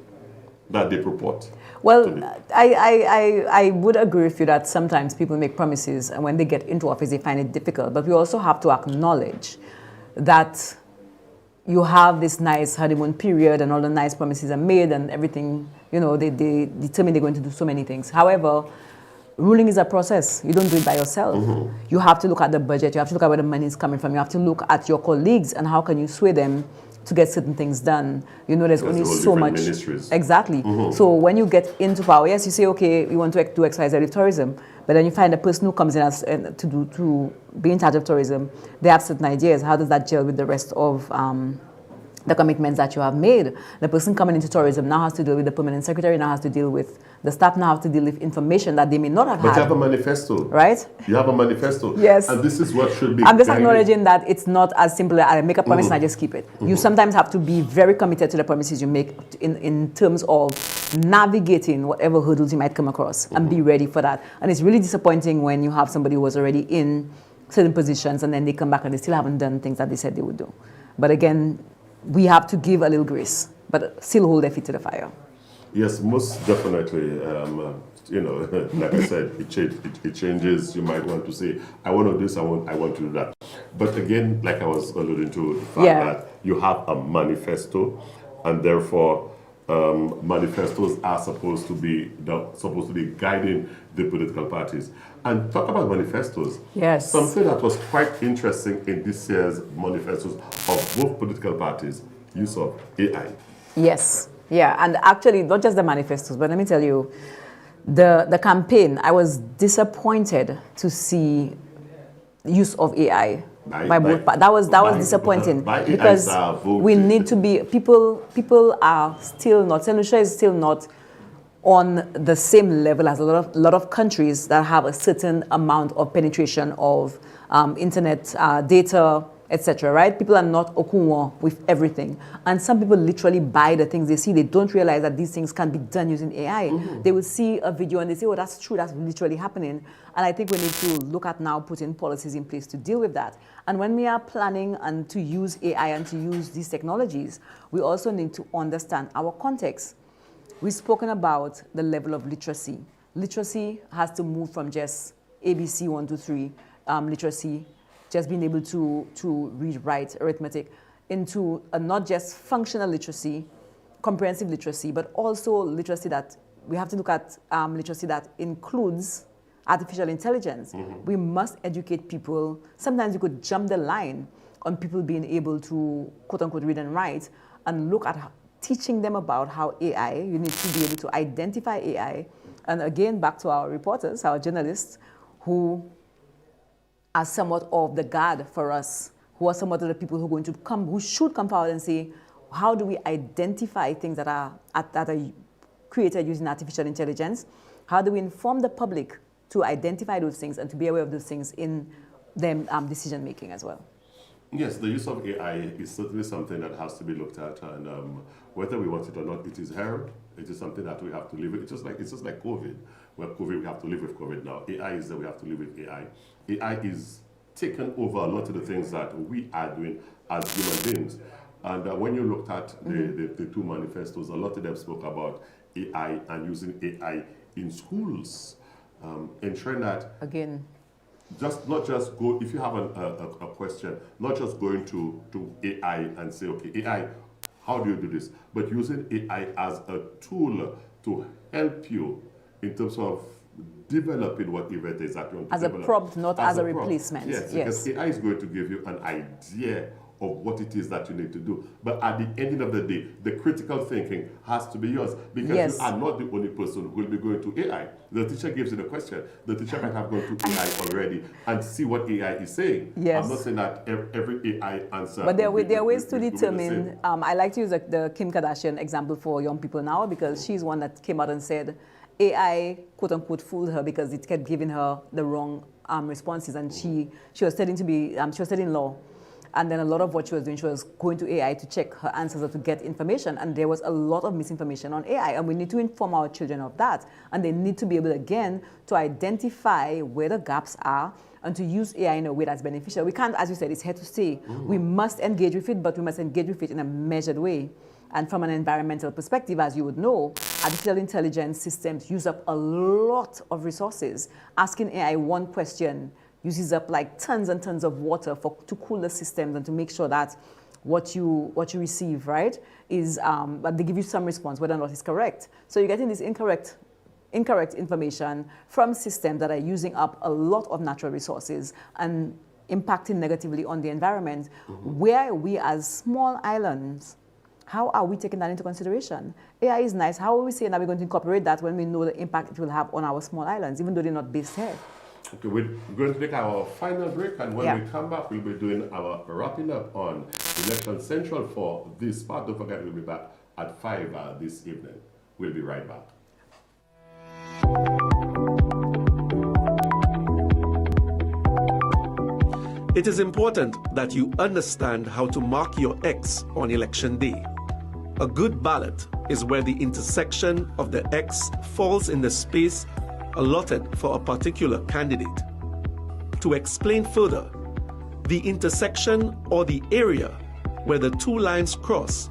Speaker 1: that they purport.
Speaker 2: Well, I would agree with you that sometimes people make promises, and when they get into office, they find it difficult. But we also have to acknowledge that you have this nice honeymoon period and all the nice promises are made and everything, you know, they determine they're going to do so many things. However, ruling is a process. You don't do it by yourself. You have to look at the budget. You have to look at where the money is coming from. You have to look at your colleagues and how can you sway them to get certain things done. You know, there's
Speaker 1: Because
Speaker 2: only
Speaker 1: they're all
Speaker 2: so
Speaker 1: different
Speaker 2: much.
Speaker 1: ministries.
Speaker 2: Exactly.
Speaker 1: Mhm.
Speaker 2: So when you get into power, yes, you say, okay, we want to do X, Y, Z with tourism, but then you find a person who comes in as to be in charge of tourism. They have certain ideas. How does that gel with the rest of the commitments that you have made? The person coming into tourism now has to deal with the permanent secretary, now has to deal with the staff, now have to deal with information that they may not have
Speaker 1: But
Speaker 2: had.
Speaker 1: you have a manifesto.
Speaker 2: Right?
Speaker 1: You have a manifesto.
Speaker 2: Yes.
Speaker 1: And this is what should be
Speaker 2: I'm just
Speaker 1: guiding.
Speaker 2: acknowledging that it's not as simple as I make a promise and I
Speaker 1: Mhm.
Speaker 2: just keep it. You
Speaker 1: Mhm.
Speaker 2: sometimes have to be very committed to the promises you make in terms of navigating whatever hurdles you might come across and be ready for that. And it's really disappointing when you have somebody who was already in certain positions and then they come back and they still haven't done things that they said they would do. But again, we have to give a little grace, but still hold their feet to the fire.
Speaker 1: Yes, most definitely. You know, like I said, it changes. You might want to say, I want to do this, I want to do that. But again, like I was alluding to, the fact that you have a manifesto, and therefore manifestos are supposed to be guiding the political parties. And talk about manifestos.
Speaker 2: Yes.
Speaker 1: Something that was quite interesting in this year's manifestos of both political parties, use of AI.
Speaker 2: Yes, yeah, and actually not just the manifestos, but let me tell you, the campaign, I was disappointed to see use of AI by both. That was disappointing because we need to be people are still not. St. Lucia is still not on the same level as a lot of countries that have a certain amount of penetration of internet data, etc. Right? People are not okunwa with everything, and some people literally buy the things they see. They don't realize that these things can be done using AI. They will see a video and they say, "Oh, that's true. That's literally happening." And I think we need to look at now putting policies in place to deal with that. And when we are planning and to use AI and to use these technologies, we also need to understand our context. We've spoken about the level of literacy. Literacy has to move from just ABC 1, 2, 3 literacy, just being able to read, write, arithmetic, into a not just functional literacy, comprehensive literacy, but also literacy that we have to look at literacy that includes artificial intelligence. We must educate people. Sometimes you could jump the line on people being able to quote unquote read and write, and look at teaching them about how AI, you need to be able to identify AI. And again, back to our reporters, our journalists, who are somewhat of the guard for us, who are somewhat of the people who are going to come, who should come forward and say, how do we identify things that are created using artificial intelligence? How do we inform the public to identify those things and to be aware of those things in them decision making as well?
Speaker 1: Yes, the use of AI is certainly something that has to be looked at, and whether we want it or not, it is here. It is something that we have to live with. It's just like COVID. Well, COVID, we have to live with COVID now. AI is that we have to live with AI. AI is taken over a lot of the things that we are doing as human beings. And when you looked at the two manifestos, a lot of them spoke about AI and using AI in schools, ensuring that not just go, if you have a question, not just going to AI and say, okay, AI, how do you do this? But using AI as a tool to help you in terms of developing whatever it is that you want to develop.
Speaker 2: As a prompt, not as a replacement.
Speaker 1: Yes, because AI is going to give you an idea of what it is that you need to do. But at the end of the day, the critical thinking has to be yours, because you are not the only person who will be going to AI. The teacher gives you the question. The teacher might have gone to AI already and see what AI is saying.
Speaker 2: Yes.
Speaker 1: I'm not saying that every AI answer.
Speaker 2: But there are ways to determine. I like to use the Kim Kardashian example for young people now, because she's one that came out and said AI, quote unquote, fooled her because it kept giving her the wrong responses, and she was studying she was studying law. And then a lot of what she was doing, she was going to AI to check her answers or to get information. And there was a lot of misinformation on AI. And we need to inform our children of that. And they need to be able, again, to identify where the gaps are and to use AI in a way that's beneficial. We can't, as you said, it's here to stay. We must engage with it, but we must engage with it in a measured way. And from an environmental perspective, as you would know, artificial intelligence systems use up a lot of resources. Asking AI one question uses up like tons and tons of water to cool the systems and to make sure that what you receive, right, is, but they give you some response, whether or not it's correct. So you're getting this incorrect information from systems that are using up a lot of natural resources. And impacting negatively on the environment. Where we as small islands, how are we taking that into consideration? AI is nice. How are we saying that we're going to incorporate that when we know the impact it will have on our small islands, even though they're not based here?
Speaker 1: Okay, we're going to take our final break, and when we come back, we'll be doing our wrapping up on Election Central for this part. Don't forget, we'll be back at 5 this evening. We'll be right back.
Speaker 18: It is important that you understand how to mark your X on election day. A good ballot is where the intersection of the X falls in the space allotted for a particular candidate. To explain further, the intersection or the area where the two lines cross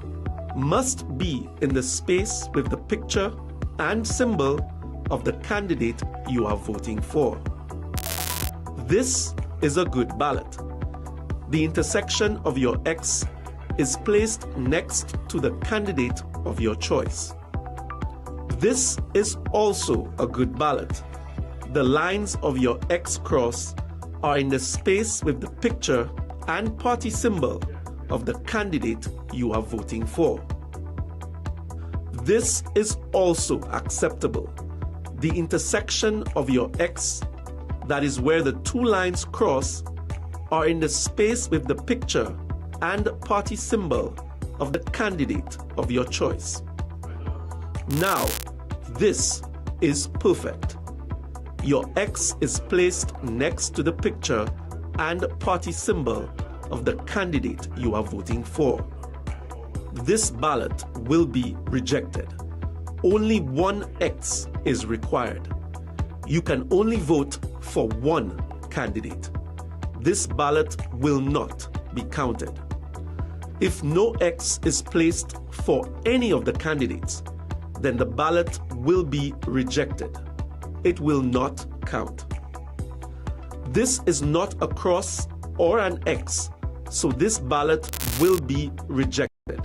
Speaker 18: must be in the space with the picture and symbol of the candidate you are voting for. This is a good ballot. The intersection of your X is placed next to the candidate of your choice. This is also a good ballot. The lines of your X cross are in the space with the picture and party symbol of the candidate you are voting for. This is also acceptable. The intersection of your X, that is where the two lines cross, are in the space with the picture and party symbol of the candidate of your choice. Now, this is perfect. Your X is placed next to the picture and party symbol of the candidate you are voting for. This ballot will be rejected. Only one X is required. You can only vote for one candidate. This ballot will not be counted. If no X is placed for any of the candidates, then the ballot will be rejected. It will not count. This is not a cross or an X, so this ballot will be rejected.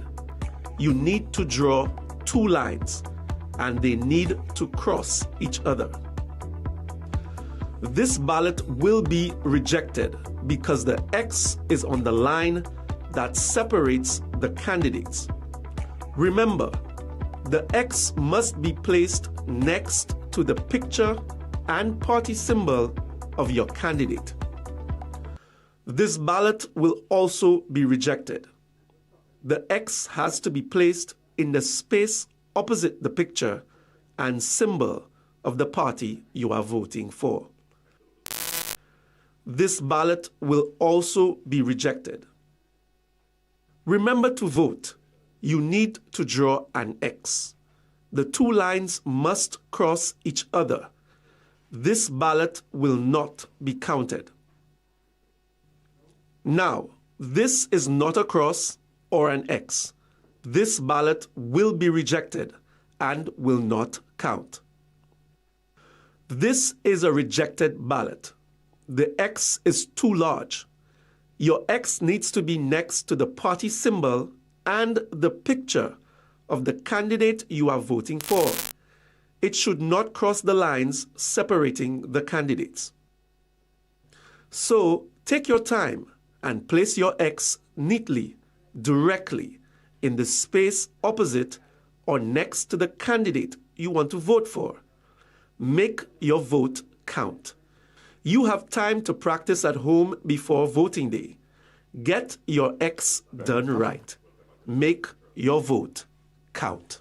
Speaker 18: You need to draw two lines, and they need to cross each other. This ballot will be rejected because the X is on the line that separates the candidates. Remember, the X must be placed next to the picture and party symbol of your candidate. This ballot will also be rejected. The X has to be placed in the space opposite the picture and symbol of the party you are voting for. This ballot will also be rejected. Remember to vote. You need to draw an X. The two lines must cross each other. This ballot will not be counted. Now, this is not a cross or an X. This ballot will be rejected and will not count. This is a rejected ballot. The X is too large. Your X needs to be next to the party symbol and the picture of the candidate you are voting for. It should not cross the lines separating the candidates. So take your time and place your X neatly, directly, in the space opposite or next to the candidate you want to vote for. Make your vote count. You have time to practice at home before voting day. Get your X done right. Make your vote count.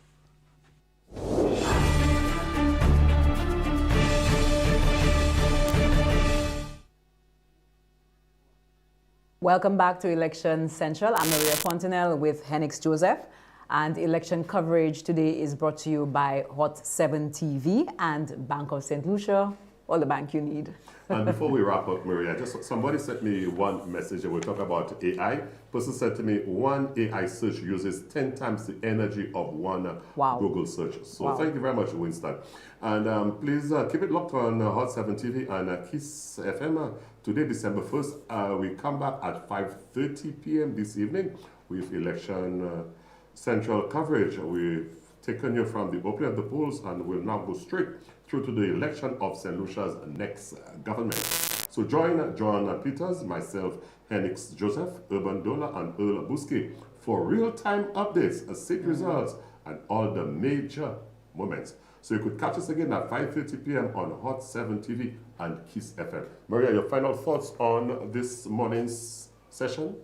Speaker 2: Welcome back to Election Central. I'm Maria Fontenelle with Henix Joseph. And election coverage today is brought to you by Hot 7 TV and Bank of St. Lucia, all the bank you need.
Speaker 1: And before we wrap up, Maria, just somebody sent me one message and we'll talk about AI. Person said to me, one AI search uses 10 times the energy of one Google search. So thank you very much, Winston. And please keep it locked on Hot 7 TV and Kiss FM. Today, December 1st, we come back at 5:30 p.m. this evening with Election Central coverage. We've taken you from the opening of the polls and we'll now go straight through to the election of St. Lucia's next government. So join John Peters, myself, Henix Joseph, Urban Dola, and Earl Buske for real-time updates, seat results, and all the major moments. So you could catch us again at 5:30 p.m. on Hot 7 TV and Kiss FM. Maria, your final thoughts on this morning's session?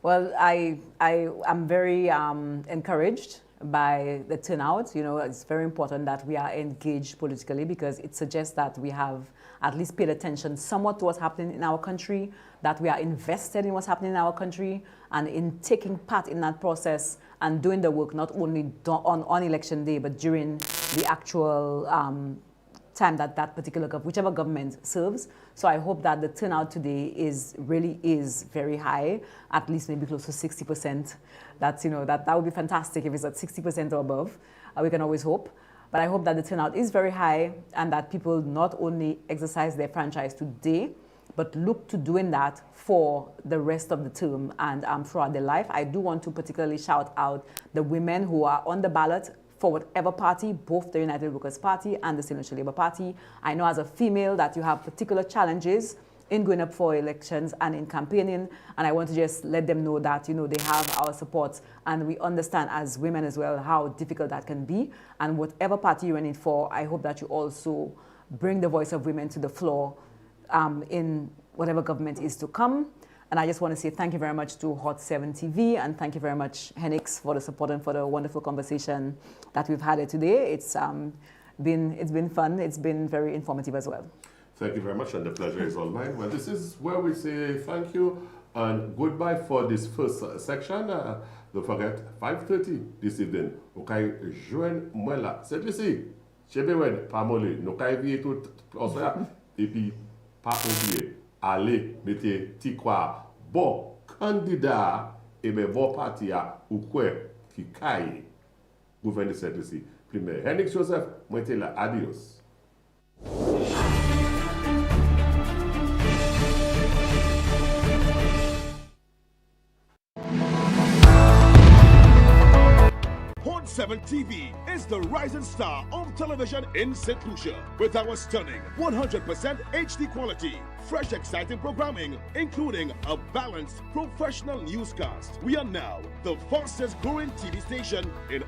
Speaker 2: Well, I'm very encouraged by the turnout. You know, it's very important that we are engaged politically because it suggests that we have at least paid attention somewhat to what's happening in our country, that we are invested in what's happening in our country and in taking part in that process and doing the work not only on election day, but during the actual time that particular whichever government serves. So I hope that the turnout today really is very high, at least maybe close to 60%. That's, you know, that would be fantastic if it's at 60% or above. We can always hope. But I hope that the turnout is very high and that people not only exercise their franchise today, but look to doing that for the rest of the term and throughout their life. I do want to particularly shout out the women who are on the ballot for whatever party, both the United Workers' Party and the Senatorial Labour Party. I know as a female that you have particular challenges in going up for elections and in campaigning, and I want to just let them know that, you know, they have our support, and we understand as women as well how difficult that can be. And whatever party you're running for, I hope that you also bring the voice of women to the floor in whatever government is to come. And I just want to say thank you very much to Hot 7 TV, and thank you very much, Henix, for the support and for the wonderful conversation that we've had here today. It's been fun. It's been very informative as well.
Speaker 1: Thank you very much, and the pleasure is all mine. Well, this is where we say thank you and goodbye for this first section. Don't forget, 5:30 this evening, okay, join moi là. C'est ici. Chebewen, Pamole, nous caillons tout ça, et puis pas oublier, allez, mettez tikwa, bon candidat, et bien bon parti ou quoi qui caille gouverner cette ici. Premier, Henrik Joseph, moi t'es là, adios.
Speaker 15: Hot 7 TV is the rising star of television in St. Lucia with our stunning 100% HD quality, fresh exciting programming, including a balanced professional newscast. We are now the fastest growing TV station in